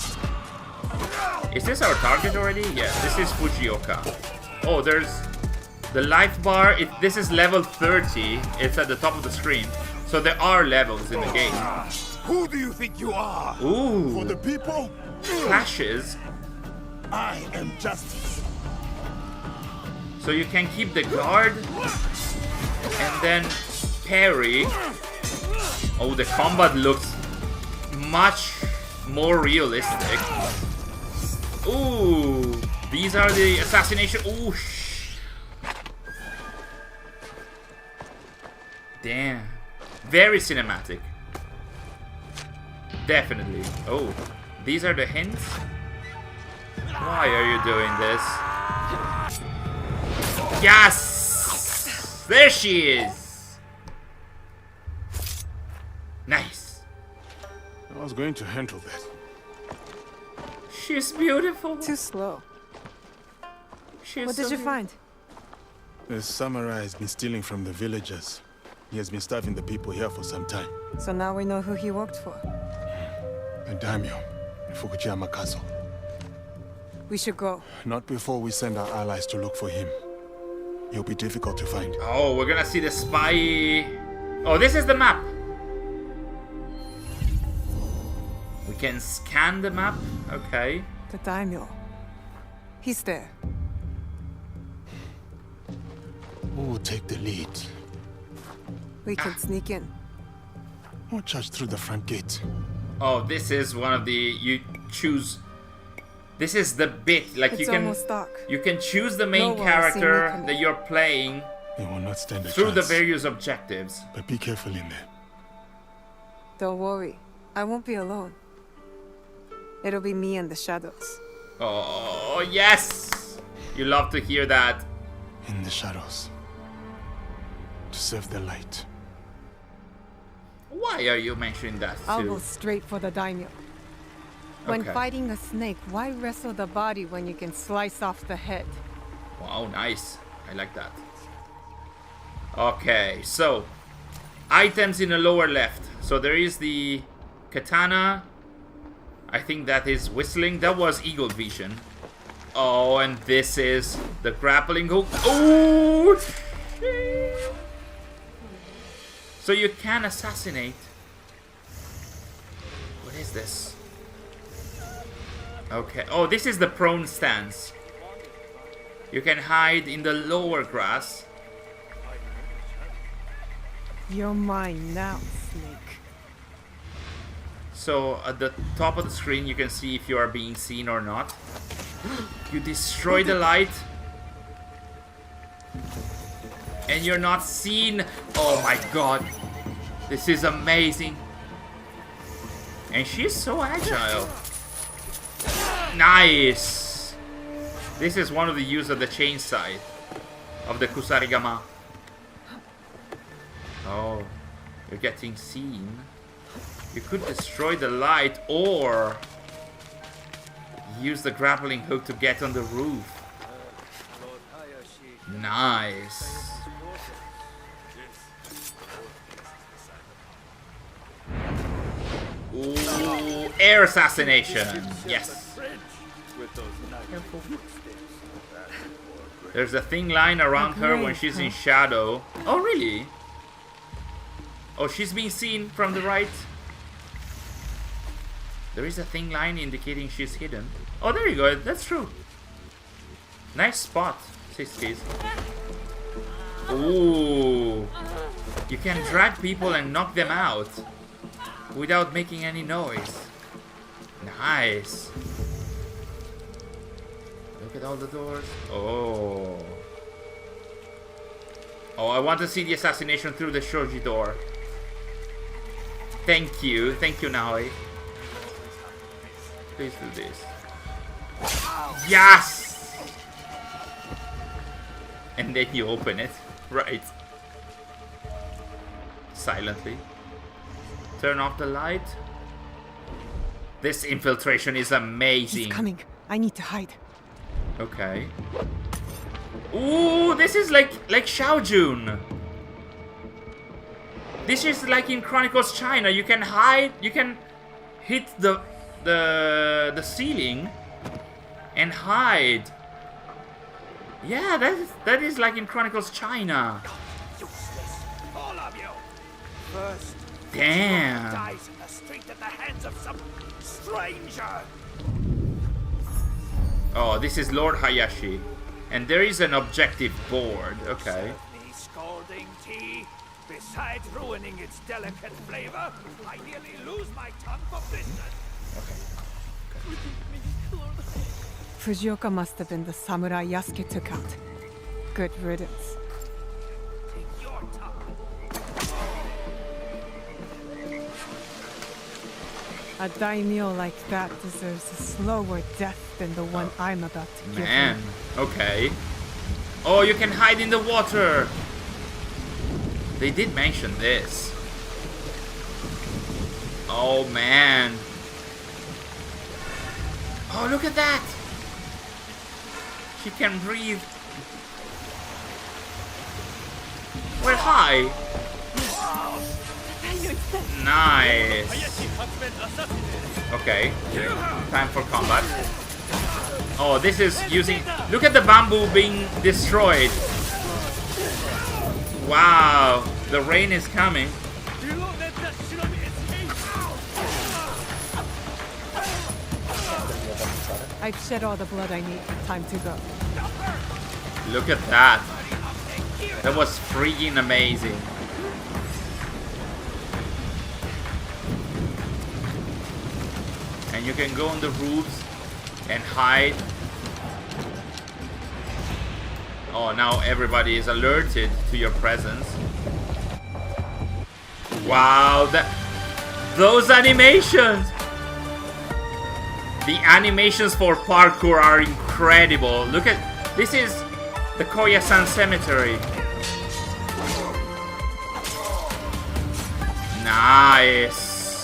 Is this our target already? Yes, this is Fujioka. Oh, there's the life bar. This is level 30. It's at the top of the screen. So there are levels in the game. Who do you think you are? Ooh. For the people? Clashes. I am justice. So you can keep the guard and then parry. Oh, the combat looks much more realistic. Ooh, these are the assassination. Ooh, damn, very cinematic. Definitely. Oh, these are the hints. Why are you doing this? Yes! There she is! Nice. I was going to handle that. She's beautiful. Too slow. What did you find? The samurai has been stealing from the villagers. He has been starving the people here for some time. So now we know who he worked for. The daimyo in Fukuyama Castle. We should go. Not before we send our allies to look for him. He'll be difficult to find. Oh, we're gonna see the spy. Oh, this is the map. We can scan the map. Okay. The daimyo. He's there. Who will take the lead? We can sneak in. Or charge through the front gate. Oh, this is one of the you choose. This is the bit like It's you can almost dark. you can choose the main No one will see me character coming. that you're playing They will not stand a through the chance. various objectives. But be careful in there. Don't worry. I won't be alone. It'll be me and the shadows. Oh yes, you love to hear that. In the shadows. To serve the light. Why are you mentioning that I'll too? go straight for the daimyo. When Okay. fighting a snake, why wrestle the body when you can slice off the head? Wow, nice. I like that. Okay, so items in the lower left. So there is the katana. I think that is whistling. That was eagle vision. Oh, and this is the grappling hook. Oh, shit. So you can assassinate. What is this? Okay. Oh, this is the prone stance. You can hide in the lower grass. You're mine now, snake. So at the top of the screen you can see if you are being seen or not. You destroy the light. And you're not seen. Oh my god. This is amazing. And she's so agile. Nice. This is one of the use of the chain side of the Kusarigama. Oh, you're getting seen. You could destroy the light or use the grappling hook to get on the roof. Nice. Ooh, air assassination. Yes. There's a thin line around her when she's in shadow. Oh, really? Oh, she's being seen from the right. There is a thin line indicating she's hidden. Oh, there you go. That's true. Nice spot, 60s. Ooh. You can drag people and knock them out without making any noise. Nice. Look at all the doors. Oh. Oh, I want to see the assassination through the shoji door. Thank you. Thank you, Naoi. Please do this. Yes! And then you open it. Right. Silently. Turn off the light. This infiltration is amazing. He's coming. I need to hide. Okay. Ooh, this is like Xiaojun. This is like in Chronicles China. You can hide. You can hit the ceiling and hide. Yeah, that is like in Chronicles China. All of you. First, damn. dies in the street at the hands of some stranger. Oh, this is Lord Hayashi. And there is an objective board. Okay. Me scalding tea. Besides ruining its delicate flavor, I nearly lose my tongue for business. Fujioka must have been the samurai Yasuke took out. Good riddance. A daimyo like that deserves a slower death than the one I'm about to give him. Man, okay. Oh, you can hide in the water. They did mention this. Oh, man. Oh, look at that. She can breathe. Well, hi. Nice. Okay. Time for combat. Oh, this is using... Look at the bamboo being destroyed. Wow. The rain is coming. I've shed all the blood I need. Time to go. Look at that. That was freaking amazing. And you can go on the roofs and hide. Oh, now everybody is alerted to your presence. Wow, those animations! The animations for parkour are incredible. Look at, this is the Koya-san Cemetery. Nice.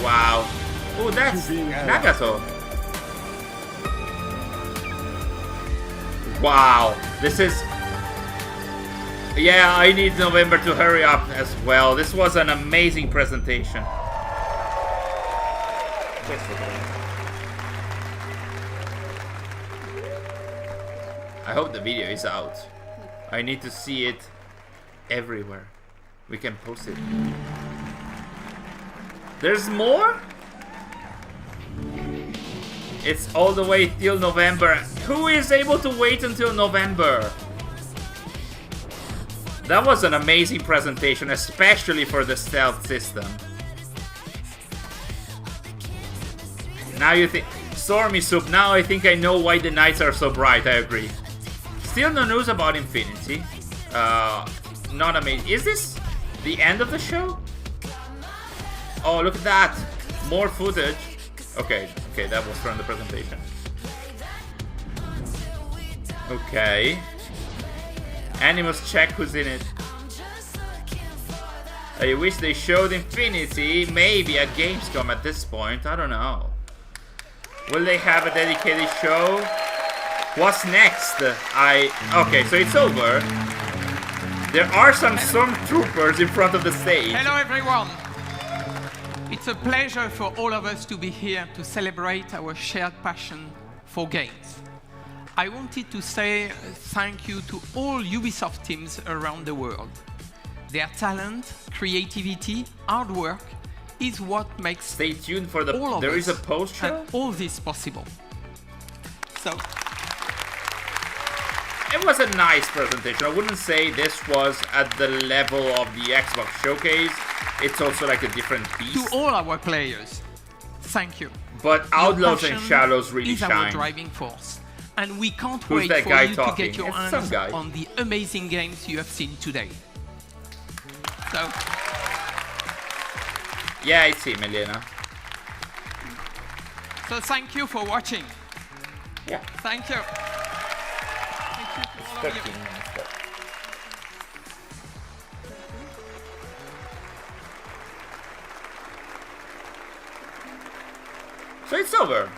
Wow. Oh, that's Nagato. Wow. This is... Yeah, I need November to hurry up as well. This was an amazing presentation. I hope the video is out. I need to see it everywhere. We can post it. There's more? It's all the way till November. Who is able to wait until November? That was an amazing presentation, especially for the stealth system. Now you think... Stormy Soup, now I think I know why the nights are so bright, I agree. Still no news about Infinity. Not amazing. Is this the end of the show? Oh, look at that. More footage. Okay, that was from the presentation. Okay. Animus check who's in it. I wish they showed Infinity, maybe at Gamescom at this point, I don't know. Will they have a dedicated show? What's next? Okay, so it's over. There are some stormtroopers in front of the stage. Hello everyone. It's a pleasure for all of us to be here to celebrate our shared passion for games. I wanted to say thank you to all Ubisoft teams around the world. Their talent, creativity, hard work is what makes Stay tuned for the all of there is a us post show. and all this possible. So It was a nice presentation. I wouldn't say this was at the level of the Xbox showcase. It's also like a different beast. to all our players, thank you. But Outlaws and Your passion Shadows really is our shine. driving force, and we can't Who's wait that for guy you to talking? get your It's hands some guy. on the amazing games you have seen today. So, Yeah, it's him, Elena. so thank you for watching. Yeah. Thank you. Thank you to all of you. So it's over.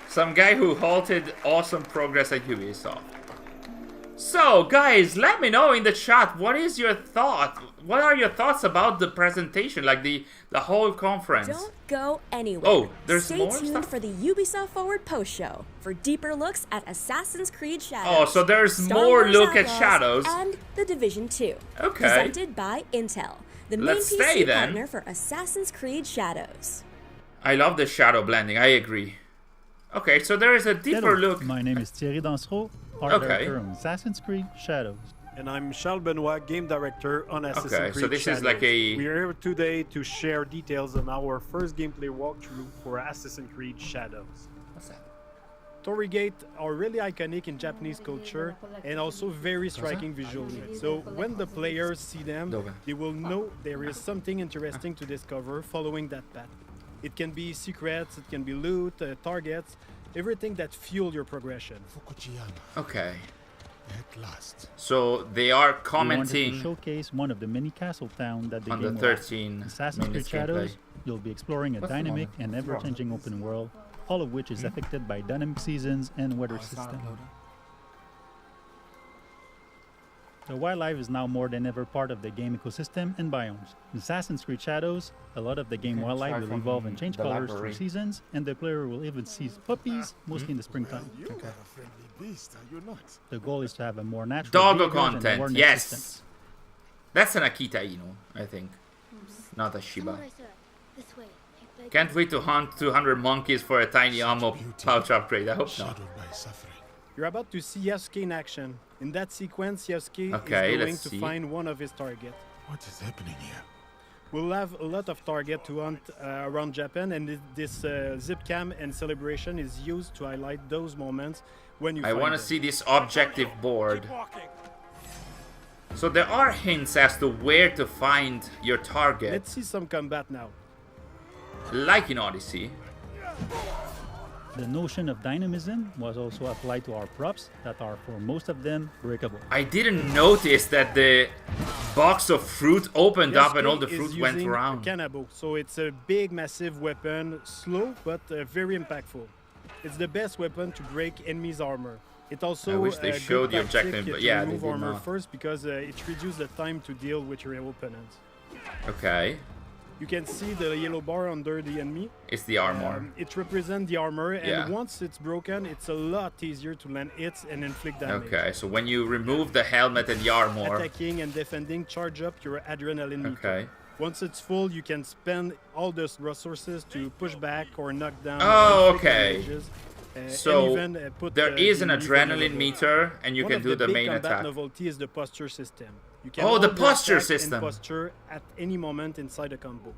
Some guy who halted awesome progress at Ubisoft. So guys, let me know in the chat, what is your thought? What are your thoughts about the presentation, like the whole conference? Don't go anywhere. Oh, there's Stay more tuned stuff? for the Ubisoft Forward post show for deeper looks at Assassin's Creed Shadows. Oh, so there's Star more Wars look at Outlaws, Shadows. and The Division 2. Okay. Presented by Intel, the main Let's PC stay then. partner for Assassin's Creed Shadows. I love the shadow blending, I agree. Okay, so there is a deeper Hello, look. My name is Thierry Dansereau, art Okay. director on Assassin's Creed Shadows. And I'm Charles Benoit, game director on Assassin's Okay, Creed so this Shadows. is like a- We're here today to share details on our first gameplay walkthrough for Assassin's Creed Shadows. What's that? Torii Gate are really iconic in Japanese culture and also very striking visually. So when the players see them, they will know there is something interesting to discover following that path. It can be secrets, it can be loot, targets, everything that fuel your progression. Okay. At last. So they are We wanted commenting to showcase one of the many castle towns that the on game the will have. 13 Assassin's Creed minutes Shadows, gameplay. you'll be exploring a What's the dynamic moment? and What's wrong? ever-changing open world, all of which is affected by dynamic seasons and weather systems. The wildlife is now more than ever part of the game ecosystem and biomes. In Assassin's Creed Shadows, a lot of the game Okay, wildlife try will from evolve and change the colors library. through seasons, and the player will even see puppies, mostly in the springtime. You are a friendly beast, are you not? The goal is to have a more natural Doggo behaviors and content, awareness yes. systems. That's an Akita Inu, I think. Not a Shiba. Samurai-sir, this way. I beg Can't wait to hunt 200 monkeys for a tiny ammo pouch upgrade. I hope not. You're about to see Yasuke in action. In that sequence, Yasuke Okay, is going let's to see. find one of his targets. What is happening here? We'll have a lot of target to hunt around Japan, and this zip cam and celebration is used to highlight those moments when you I find want to them. see this objective board. So there are hints as to where to find your target, Let's see some combat now. like in Odyssey. The notion of dynamism was also applied to our props that are, for most of them, breakable. I didn't notice that the box of fruit opened up and all the Yasuke fruit is went using around. a kanabo, so it's a big, massive weapon, slow but very impactful. It's the best weapon to break enemies' armor. It also I wish they a showed good the objective, tactic but to yeah, they remove did armor not. first because it reduces the time to deal with your opponents. Okay, You can see the yellow bar under the enemy. it's the armor. It represents the armor, and Yeah. once it's broken, it's a lot easier to land hits and inflict damage. Okay, so when you remove the helmet and the armor. Attacking and defending charge up your adrenaline meter. Okay. Once it's full, you can spend all those resources to push back or knock down. Oh, inflict okay. damages, and So even, put there is the an enemy adrenaline vulnerable. meter, and you One can of do the big main combat attack. novelty is the posture system. You can Oh, the hold your posture attack and system. posture at any moment inside a combo.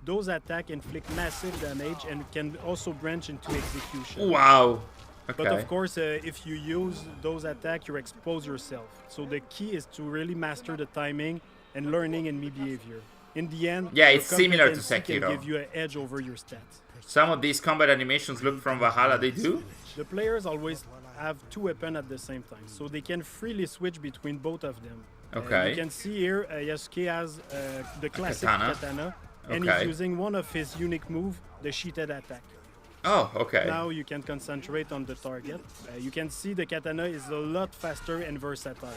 Those attacks inflict massive damage and can also branch into execution. Wow. But Okay. of course, if you use those attacks, you expose yourself. So the key is to really master the timing and learning enemy behavior. In the end, Yeah, your it's similar to competency Sekiro. can give you an edge over your stats. Some of these combat animations look from Valhalla, they do? The players always have two weapons at the same time, so they can freely switch between both of them. Okay. You can see here, Yasuke has the classic katana. katana, and Okay. he's using one of his unique moves, the sheeted attack. Oh, okay. Now you can concentrate on the target. You can see the katana is a lot faster and versatile.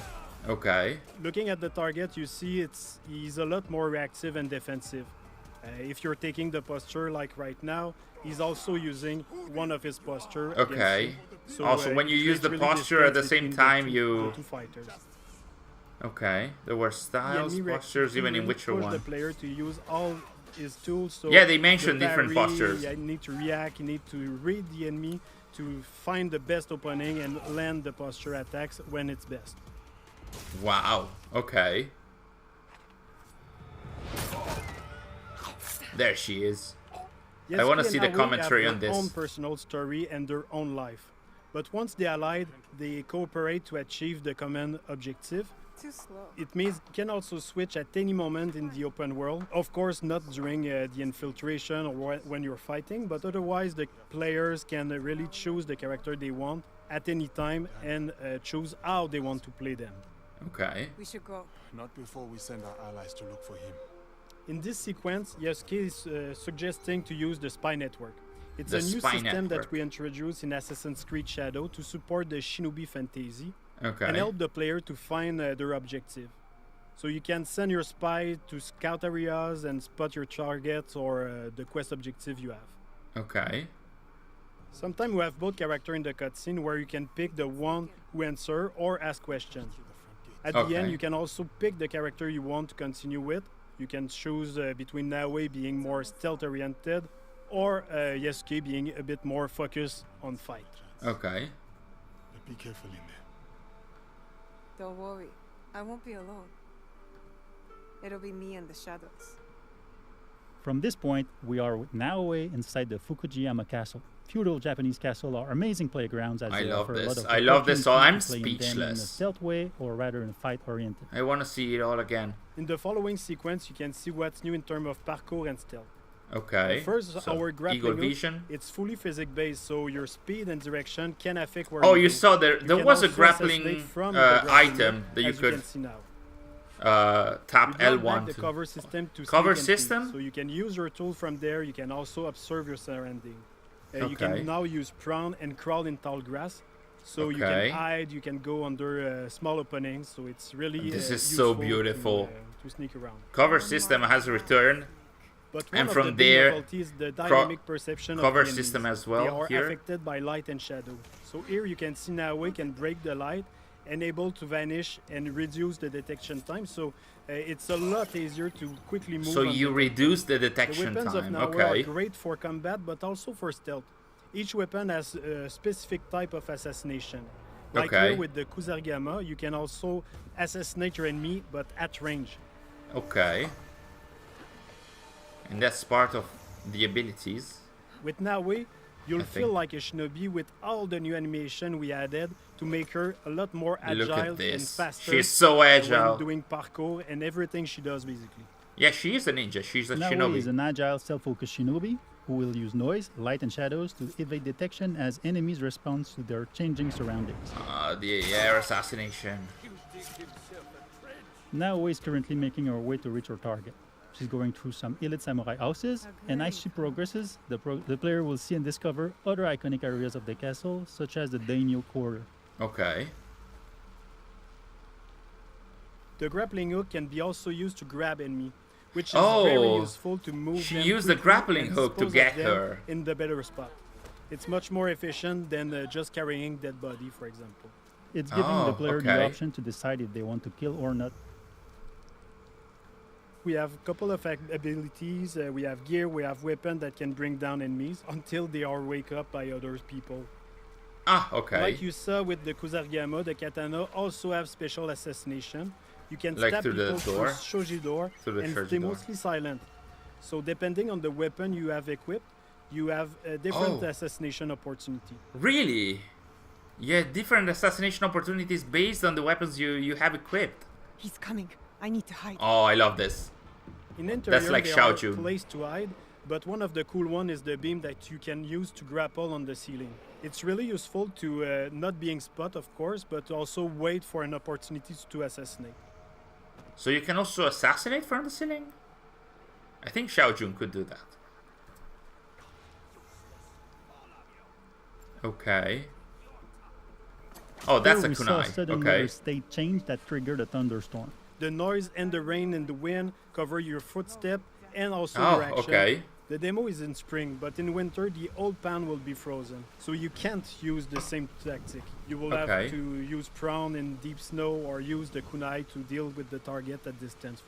Okay. Looking at the target, you see he's a lot more reactive and defensive. If you're taking the posture like right now, he's also using one of his posture. against Okay. you. So, Also, when you it use the creates really posture at the distance same between time, the you... two fighters. Okay, there were styles, postures, even in Witcher push 1. the player to use all his tools. So Yeah, they mentioned different postures. You need to react, you need to read the enemy to find the best opening and land the posture attacks when it's best. Wow, okay. There she is. Yes, I want to and see the Naui commentary have on their this. own personal story and their own life. But once they allied, they cooperate to achieve the common objective. Too slow. It means you can also switch at any moment in the open world. Of course, not during the infiltration or when you're fighting, but otherwise the players can really choose the character they want at any time and choose how they want to play them. Okay. We should go. Not before we send our allies to look for him. In this sequence, Yasuke is suggesting to use the spy network. It's The a new spy system network. that we introduced in Assassin's Creed Shadow to support the shinobi fantasy Okay. and help the player to find their objective. So you can send your spy to scout areas and spot your targets or the quest objective you have. Okay. Sometimes we have both characters in the cutscene where you can pick the one who answer or ask questions. At the Okay. end, you can also pick the character you want to continue with. You can choose between Naui being more stealth-oriented or Yasuke being a bit more focused on fight. Okay. But be careful in there. Don't worry. I won't be alone. It'll be me and the shadows. From this point, we are now away inside the Fukujiyama Castle. Feudal Japanese castles are amazing playgrounds as I they love offer a lot this. of I love this, so I'm opportunities to play in them in a speechless. stealth way or rather in a fight-oriented. I want to see it all again. In the following sequence, you can see what's new in terms of parkour and stealth. Okay. First, So, our grappling Eagle hook, Vision. it's fully physics-based, so your speed and direction can affect where Oh, you you go. saw there. You There can was a also grappling assassinate from the grappling item hook, that you as could can see now. tap We brought L1 back the to. cover system to Cover sneak and peek. system? So you can use your tool from there. You can also observe your surrounding. You Okay. can now use prone and crawl in tall grass. So you Okay. can hide, you can go under small openings. So it's really This is useful so beautiful. to sneak around. Cover system has returned. But one And of from the big there, novelties is the dynamic perception cover of the enemies. system as They well are here. affected by light and shadow. So here you can see now we can break the light and able to vanish and reduce the detection time. So it's a lot easier to quickly move. So on you the reduce the The detection weapons of time. Naui Okay. are great for combat, but also for stealth. Each weapon has a specific type of assassination. Like Okay. here with the Kusarigama, you can also assassinate your enemy, but at range. Okay. And that's part of the abilities. With Naui, you'll I feel think. like a shinobi with all the new animation we added to make her a lot more Look at agile and this. faster. She's so agile. When doing parkour and everything she does, basically. Yeah, she is a ninja. She's a Naui shinobi. is an agile, self-focused shinobi who will use noise, light, and shadows to evade detection as enemies respond to their changing surroundings. The air assassination. Naui is currently making her way to reach her target. She's going through some elite samurai houses, and as she progresses, the player will see and discover other iconic areas of the castle, such as the daimyo quarter. Okay. The grappling hook can be also used to grab enemy, which is Oh, very useful to move she them used the quickly grappling and hook to dispose of get them her. in the better spot. It's much more efficient than just carrying dead body, for example. It's giving Oh, the player the okay. option to decide if they want to kill or not. We have a couple of abilities. We have gear, we have weapon that can bring down enemies until they are wake up by other people. Ah, okay. Like you saw with the Kusarigama, the katana also have special assassination. You can Like stab through the people door? through shoji door Through the and shoji stay door. mostly silent. So depending on the weapon you have equipped, you have a different Oh. assassination opportunity. Really? Yeah, different assassination opportunities based on the weapons you have equipped. He's coming. I need to hide. Oh, I love this. In interior, That's like there are Xiaojun. places to hide, but one of the cool one is the beam that you can use to grapple on the ceiling. It's really useful to not being spot, of course, but also wait for an opportunity to assassinate. So you can also assassinate from the ceiling? I think Xiaojun could do that. Okay. Oh, that's Here a we saw a kunai. sudden Okay. weather state change that triggered a thunderstorm. The noise and the rain and the wind cover your footstep and also Oh, your action. okay. The demo is in spring, but in winter the old pan will be frozen, so you can't use the same tactic. You will have to use prawn in deep snow or use the kunai to deal with the target at distance.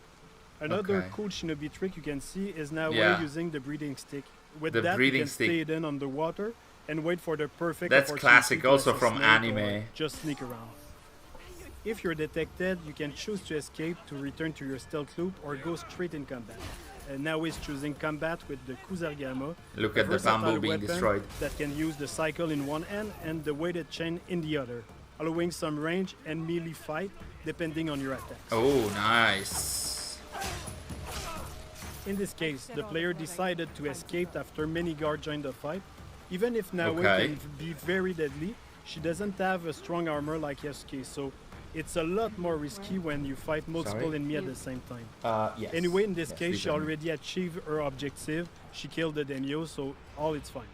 Another cool shinobi trick you can see is now using the breathing stick. With that, you can stay hidden underwater and wait for the perfect That's opportunity classic, to also from assassinate or anime. just sneak around. If you're detected, you can choose to escape to return to your stealth loop or go straight in combat. And now he's choosing combat with the Kusarigama. Look at the bamboo being destroyed. That can use the cycle in one hand and the weighted chain in the other, allowing some range and melee fight depending on your attacks. Oh, nice. In this case, the player decided to escape after many guards joined the fight. Even if Naoe can be very deadly, she doesn't have a strong armor like Yasuke, so it's a lot more risky when you fight multiple enemies at the same time. Yes. Anyway, in this case, she already achieved her objective. She killed the daimyo, so all is fine.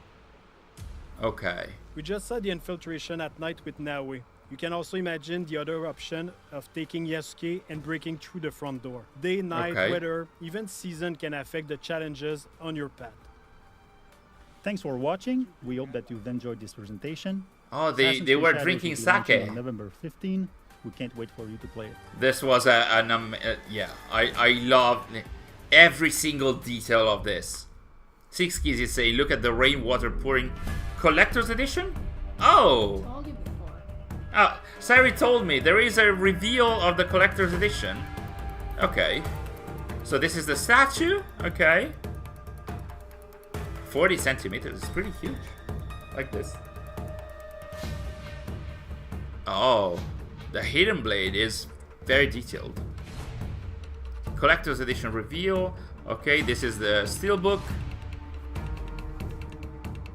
Okay. We just saw the infiltration at night with Naoe. You can also imagine the other option of taking Yasuke and breaking through the front door. Day, night, weather, even season can affect the challenges on your path. Thanks for watching. We hope that you've enjoyed this presentation. Oh, they were drinking sake. On November 15. We can't wait for you to play it. This was yeah, I love every single detail of this. Six Keys is saying, look at the rainwater pouring. Collector's edition? Oh! Sari told me there is a reveal of the collector's edition. Okay. So this is the statue? Okay. 40 centimeters is pretty huge. Like this. Oh. The hidden blade is very detailed. Collector's edition reveal. Okay, this is the steelbook.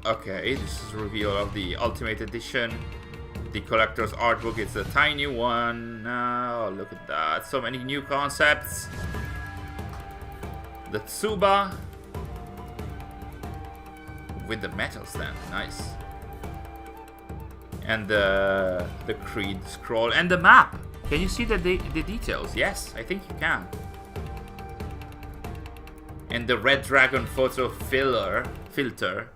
Okay, this is a reveal of the ultimate edition. The collector's art book is a tiny one. Oh, look at that. So many new concepts. The Tsuba. With the metal stand. Nice. And the Creed scroll and the map. Can you see the details? Yes, I think you can. And the Red Dragon photo filter.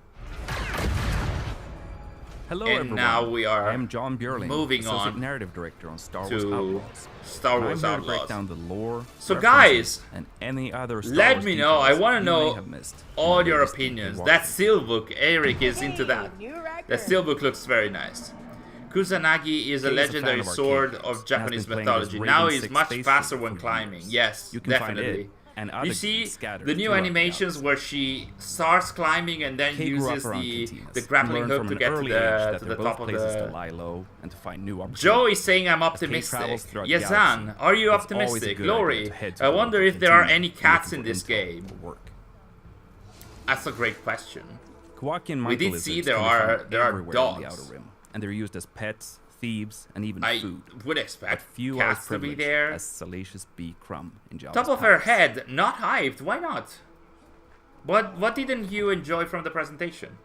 Hello, and everyone. now we are I am John Bjorling, moving Associate on Narrative Director on Star Wars Outlaws. Star Wars I'm here to Outlaws. break down the lore, So guys, and any other Star let Wars me know. I want to know missed all your opinions. That steelbook, Eric is into that. That steelbook looks very nice. Kusanagi is a legendary sword of Japanese mythology. Now he's much faster when climbing. Yes, definitely. You see the new animations where she starts climbing and then uses the grappling hook to get to the top of the... Joe is saying I'm optimistic. Yazan, are you optimistic? Lori, I wonder if there are any cats in this game. That's a great question. We did see there are dogs. And they're used as pets, thieves, and even food. I would expect few cats to be there. As Salacious B. Crumb in Java's Top of her head, not hyped. Why not? What didn't you enjoy from the presentation?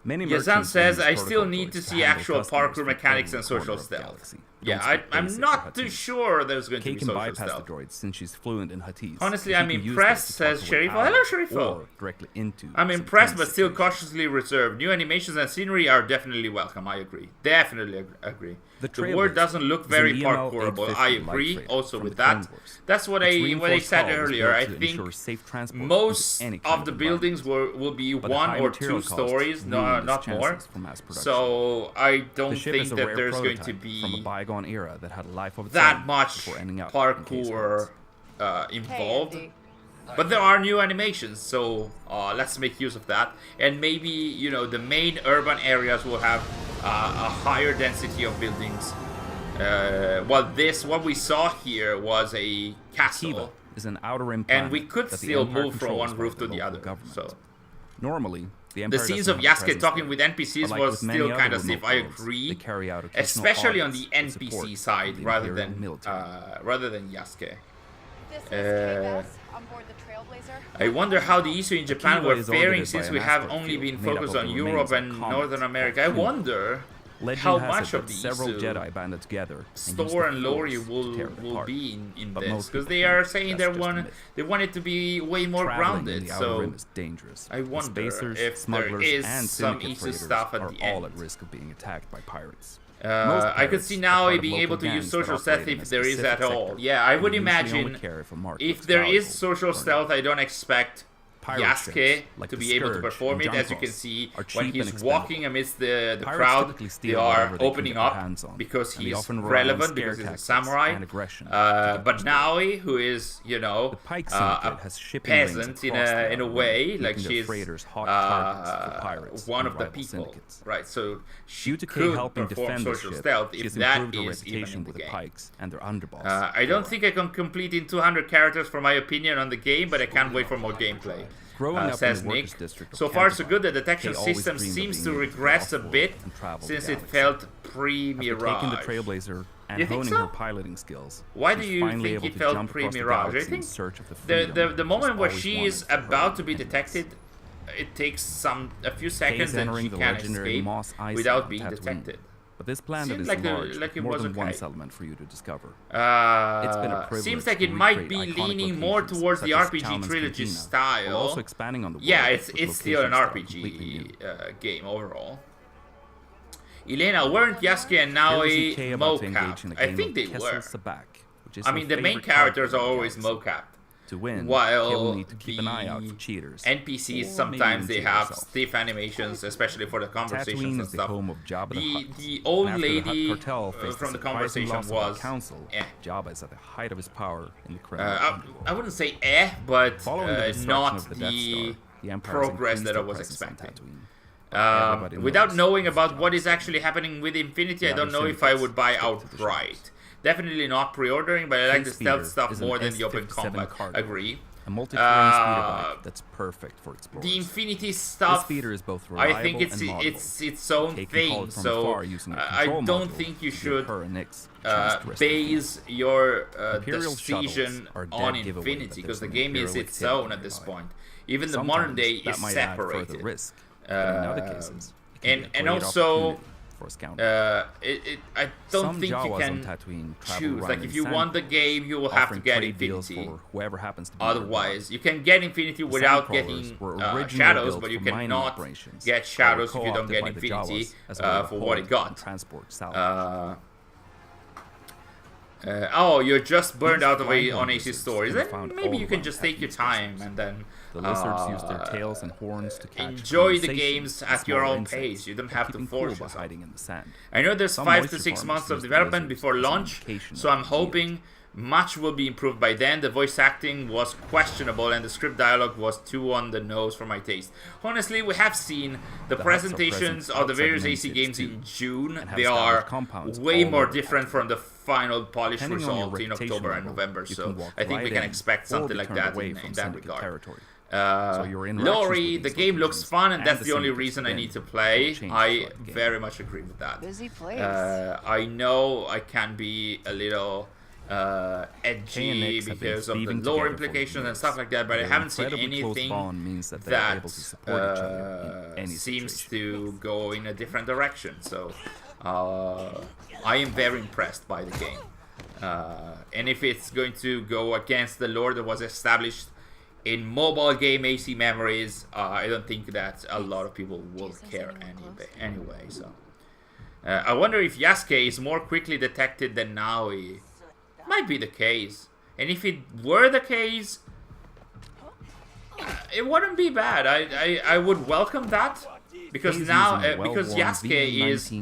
Yazan says, I still need to see actual parkour mechanics and social stealth. Yeah, I'm not too sure there's going to be social stealth. The droids since she's fluent in Huttese. Honestly, I'm impressed, says Sharifo. Hello, Sharifo. Directly into I'm impressed, but still cautiously reserved. New animations and scenery are definitely welcome. I agree. Definitely agree. The word doesn't look very parkourable. I agree also with that. That's what I said earlier. I think most of the buildings will be 1 or 2 stories, not more. So I don't think that there's going to be era that had a life of its that own much parkour involved. But there are new animations, so let's make use of that. And maybe, you know, the main urban areas will have a higher density of buildings. What we saw here was a castle. Is an outer rim and we could still move from one roof to the other. So normally, the scenes of Yasuke talking with NPCs was still kind of safe. I agree, especially on the NPC side rather than Yasuke. I wonder how the Isu in Japan were faring since we have only been focused on Europe and Northern America. I wonder how has much it of that the several Jedi banded together Store and Lori will be in this, because they are saying they want it to be way more grounded. So is dangerous. I wonder Spacers, if there smugglers, is and some syndicate easy raiders stuff at are the all end. at risk of being attacked by pirates. I could see now being able to use social stealth if there is at all. Yeah, I would imagine if there is social stealth, I don't expect Yasuke to be able to perform it. As you can see, when he's walking amidst the crowd, they are opening up because he's relevant, because he's a samurai. But Naoi, who is, you know, a peasant in a way, like she's one of the people, right? So she could perform social stealth if that is even in the game. I don't think I can complete in 200 characters for my opinion on the game, but I can't wait for more gameplay. Says Nick. So far so good. The detection system seems to regress a bit since it felt pre-Mirage. Taking the Trailblazer and honing her piloting skills. Why do you think it felt pre-Mirage? I think the moment where she is about to be detected, it takes a few seconds and she can escape without being detected. But this planet is like large, like it more was than okay. one settlement for you to discover. It's been a privilege seems like to it might be recreate leaning iconic more locations towards the such as RPG Chalmers trilogy Cantina, style. while also expanding on the yeah, world it's still an RPG game overall. Elena, weren't Yasuke and Naoi mocapped? I think they were. I mean, the main characters are always mocapped. To win, while you'll need to keep an eye out for cheaters. NPCs sometimes they have stiff animations, especially for the conversations and stuff. The old lady from the conversation was Jabba is at the height of his power in the Kremlin. I wouldn't say but not the progress that I was expecting. Without knowing about what is actually happening with Infinity, I don't know if I would buy outright. Definitely not pre-ordering, but I like the stealth stuff more than the open combat. Agree. A multi-terrain speeder that's perfect for exploring. The Infinity stuff, is both reliable I think it's its own thing, so I don't think you should base your decision on Infinity, because the game is its own at this point. Even the modern day is separated. And also, I don't think you can choose. Like, if you want the game, you will have to get Infinity. Otherwise, you can get Infinity without getting Shadows, but you cannot get Shadows if you don't get Infinity for what it got. Oh, you're just burned out of on AC Stories. Then maybe you can just take your time and then the lizards use their tails and horns to catch enjoy the games at your own pace. You don't have to force yourself. Hiding in the sand. I know there's 5 to 6 months of development before launch, so I'm hoping much will be improved by then. The voice acting was questionable and the script dialogue was too on the nose for my taste. Honestly, we have seen the presentations of the various AC games in June. They are way more different from the final polished result in October and November, so I think we can expect something like that in that regard. Lori, the game looks fun, and that's the only reason I need to play. I very much agree with that. I know I can be a little edgy because of the lore implications and stuff like that, but I haven't seen anything that seems to go in a different direction. So I am very impressed by the game, and if it's going to go against the lore that was established in mobile game AC memories, I don't think that a lot of people will care anyway. So I wonder if Yasuke is more quickly detected than Naoi. Might be the case, and if it were the case, it wouldn't be bad. I would welcome that, because now because Yasuke is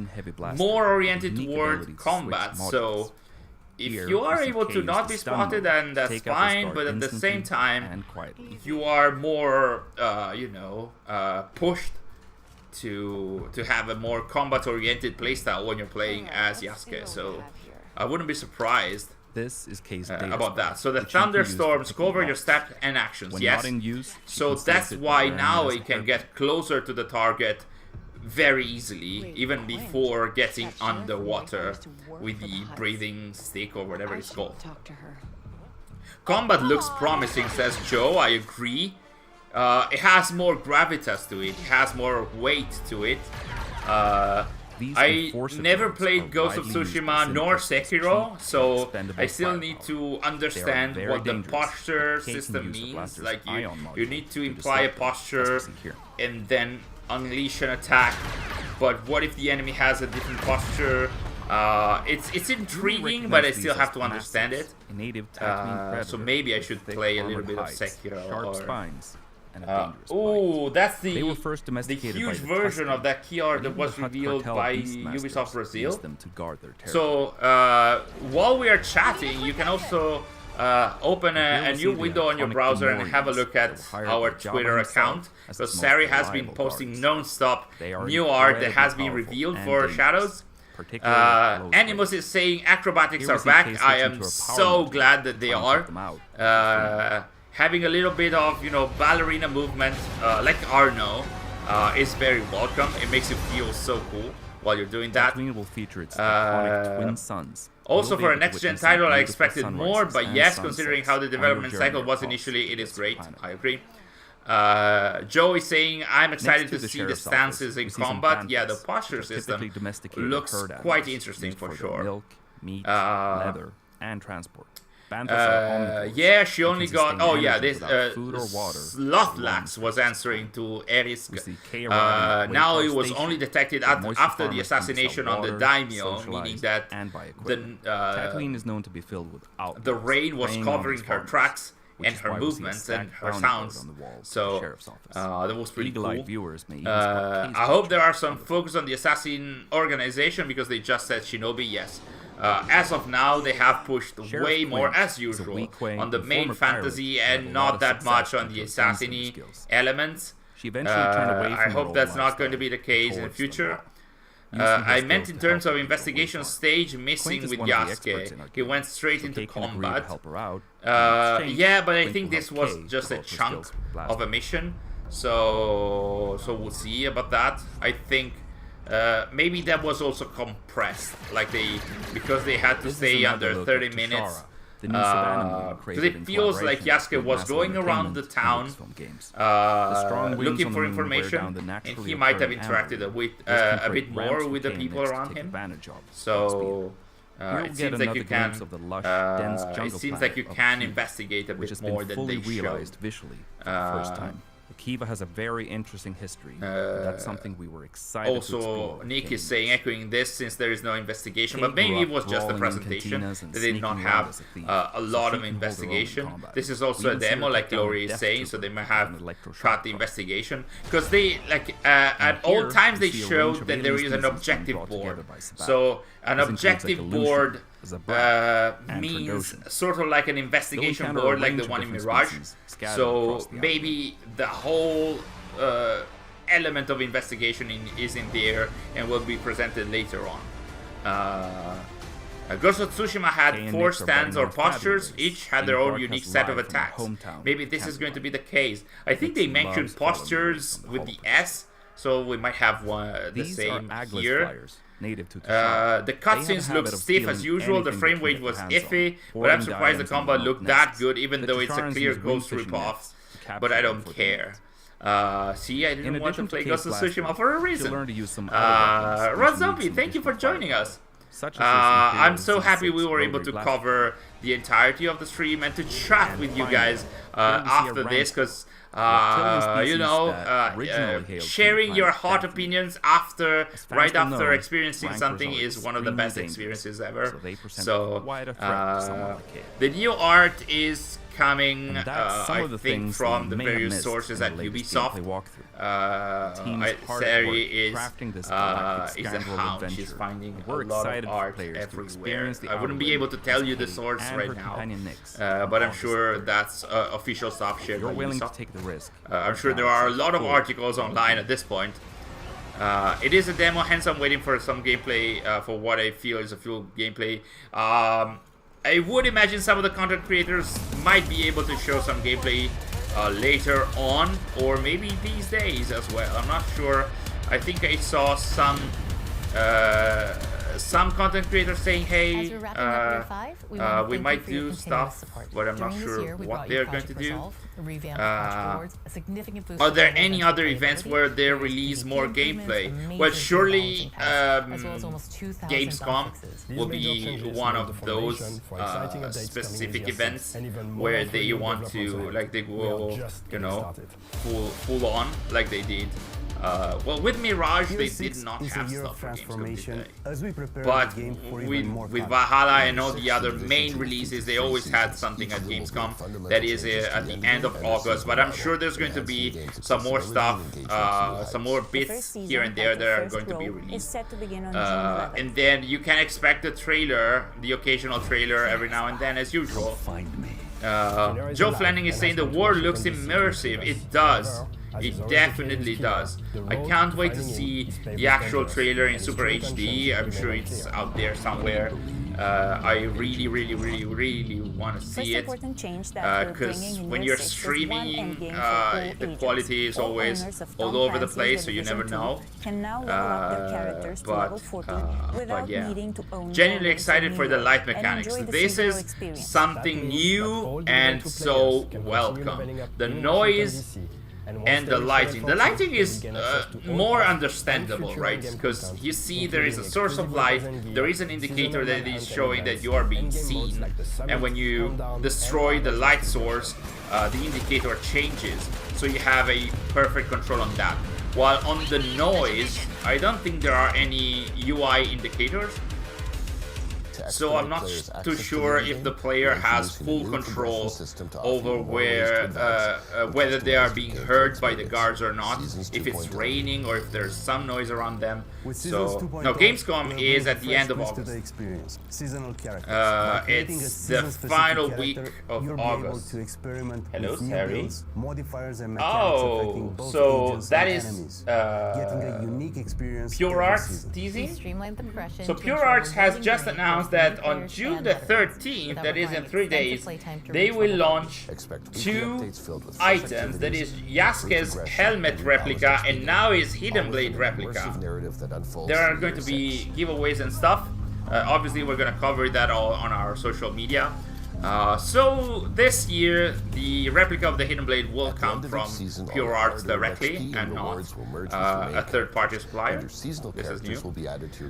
more oriented toward combat. So if you are able to not be spotted, then that's fine. But at the same time, you are more pushed to have a more combat oriented playstyle when you're playing as Yasuke. So I wouldn't be surprised about that. So the thunderstorms cover your stats and actions. Yes. So that's why now it can get closer to the target very easily, even before getting underwater with the breathing stick or whatever it's called. Combat looks promising, says Joe. I agree. It has more gravitas to it. It has more weight to it. I never played Ghost of Tsushima nor Sekiro, so I still need to understand what the posture system means. Like you need to imply a posture and then unleash an attack. But what if the enemy has a different posture? It's intriguing, but I still have to understand it. So maybe I should play a little bit of Sekiro. Oh, that's the huge version of that key art that was revealed by Ubisoft Brazil. So while we are chatting, you can also open a new window on your browser and have a look at our Twitter account, because Sari has been posting non-stop new art that has been revealed for Shadows. Animus is saying acrobatics are back. I am so glad that they are. Having a little bit of, you know, ballerina movement, like Anno, is very welcome. It makes you feel so cool while you're doing that. Will feature its iconic twin sons. Also, for a next-gen title, I expected more, but yes, considering how the development cycle was initially, it is great. I agree. Joe is saying, I'm excited to see the stances in combat. Yeah, the posture system looks quite interesting for sure. Milk, meat, leather, and transport. Yeah, she only got. Oh yeah, this Slothlax was answering to Erisk. Now it was only detected after the assassination on the daimyo, meaning that Tatooine is known to be filled with the rain was covering her tracks and her movements and her sounds. So that was pretty cool. I hope there are some focus on the assassin organization, because they just said Shinobi. Yes. As of now, they have pushed way more, as usual, on the main fantasy and not that much on the assassin elements. I hope that's not going to be the case in the future. I meant in terms of investigation stage missing with Yasuke. He went straight into combat. Yeah, but I think this was just a chunk of a mission. So we'll see about that. I think maybe that was also compressed, like because they had to stay under 30 minutes. Because it feels like Yasuke was going around the town looking for information, and he might have interacted a bit more with the people around him. So it seems like you can. It seems like you can investigate a bit more than they showed. Visually for the first time. Kiva has a very interesting history. That's something we were excited to explore. Also, Nick is saying, echoing this, since there is no investigation, but maybe it was just a presentation. They did not have a lot of investigation. This is also a demo, like Glory is saying, so they might have cut the investigation. Because they, like, at all times they showed that there is an objective board. So, an objective board means sort of like an investigation board, like the one in Mirage. So maybe the whole element of investigation is in there and will be presented later on. Ghost of Tsushima had 4 stands or postures, each had their own unique set of attacks. Maybe this is going to be the case. I think they mentioned postures with the S, so we might have the same here. The cutscenes look stiff as usual, the frame rate was iffy, but I'm surprised the combat looked that good, even though it's a clear Ghost ripoff, but I don't care. See, I didn't want to play Ghost of Tsushima for a reason. Rod Zombie, thank you for joining us. I'm so happy we were able to cover the entirety of the stream and to chat with you guys after this, because you know, sharing your hot opinions right after experiencing something is one of the best experiences ever. So the new art is coming, I think, from the various sources at Ubisoft. Sari is a hound. She's finding a lot of art everywhere. I wouldn't be able to tell you the source right now, but I'm sure that's official stuff shared by Ubisoft. I'm sure there are a lot of articles online at this point. It is a demo, hence I'm waiting for some gameplay, for what I feel is a full gameplay. I would imagine some of the content creators might be able to show some gameplay later on, or maybe these days as well. I'm not sure. I think I saw some some content creators saying, hey, we might do stuff, but I'm not sure what they're going to do. Are there any other events where they release more gameplay? Well, surely Gamescom will be one of those specific events where they want to, like, they go, you know, full on like they did. Well, with Mirage, they did not have stuff for Gamescom today. But with Valhalla and all the other main releases, they always had something at Gamescom that is at the end of August. But I'm sure there's going to be some more stuff, some more bits here and there that are going to be released. And then you can expect the trailer, the occasional trailer every now and then, as usual. Joe Flanning is saying the world looks immersive. It does. It definitely does. I can't wait to see the actual trailer in Super HD. I'm sure it's out there somewhere. I really want to see it, because when you're streaming, the quality is always all over the place, so you never know. But yeah, genuinely excited for the light mechanics. This is something new and so welcome. The noise and the lighting. The lighting is more understandable, right? Because you see there is a source of light, there is an indicator that is showing that you are being seen, and when you destroy the light source, the indicator changes, so you have a perfect control on that. While on the noise, I don't think there are any UI indicators, so I'm not too sure if the player has full control over whether they are being heard by the guards or not, if it's raining or if there's some noise around them. So, no, Gamescom is at the end of August. It's the final week of August. Hello, Sari. Oh, so that is Pure Arts teasing? So Pure Arts has just announced that on June the 13th, that is in 3 days, they will launch 2 items, that is Yasuke's helmet replica and now his Hidden Blade replica. There are going to be giveaways and stuff. Obviously we're going to cover that all on our social media. So this year, the replica of the Hidden Blade will come from Pure Arts directly and not a third-party supplier. This is new.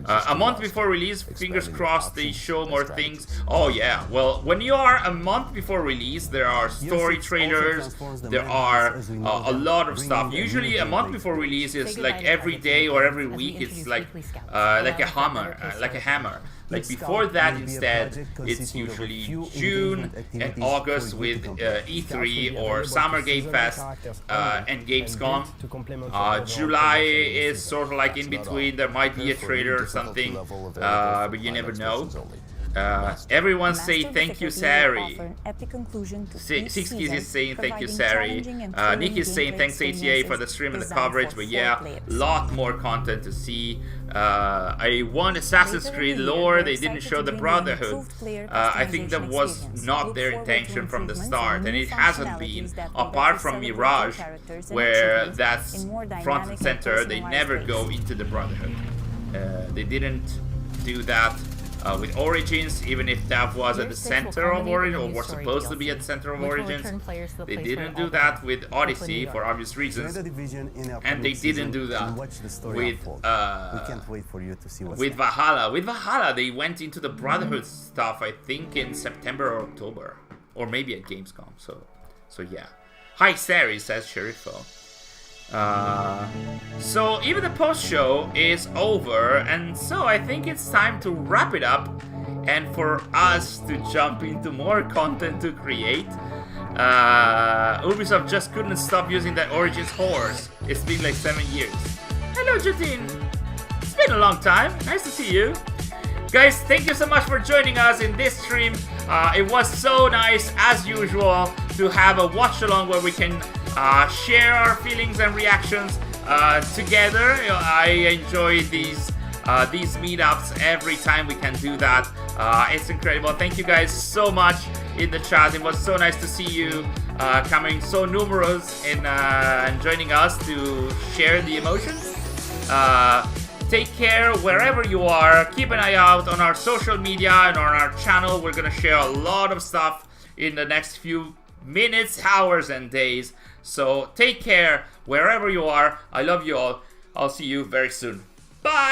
A month before release, fingers crossed they show more things. Oh yeah, well, when you are a month before release, there are story trailers, there are a lot of stuff. Usually a month before release is like every day or every week, it's like a hammer. Like before that, instead, it's usually June and August with E3 or Summer Game Fest and Gamescom. July is sort of like in between. There might be a trailer or something, but you never know. Everyone say thank you, Sari. Sixkies is saying thank you, Sari. Nick is saying thanks ATA for the stream and the coverage, but yeah, lot more content to see. I want Assassin's Creed lore. They didn't show the Brotherhood. I think that was not their intention from the start, and it hasn't been, apart from Mirage, where that's front and center. They never go into the Brotherhood. They didn't do that with Origins, even if that was at the center of Origins, or was supposed to be at the center of Origins. They didn't do that with Odyssey for obvious reasons, and they didn't do that with Valhalla. With Valhalla, they went into the Brotherhood stuff, I think, in September or October, or maybe at Gamescom. So yeah. Hi, Sari, says Sherifo. So even the post-show is over, and so I think it's time to wrap it up and for us to jump into more content to create. Ubisoft just couldn't stop using that Origins horse. It's been like 7 years. Hello, Jatine. It's been a long time. Nice to see you. Guys, thank you so much for joining us in this stream. It was so nice, as usual, to have a watch-along where we can share our feelings and reactions together. I enjoy these meetups every time we can do that. It's incredible. Thank you guys so much in the chat. It was so nice to see you coming so numerous and joining us to share the emotions. Take care wherever you are. Keep an eye out on our social media and on our channel. We're gonna share a lot of stuff in the next few minutes, hours, and days. So take care wherever you are. I love you all. I'll see you very soon. Bye!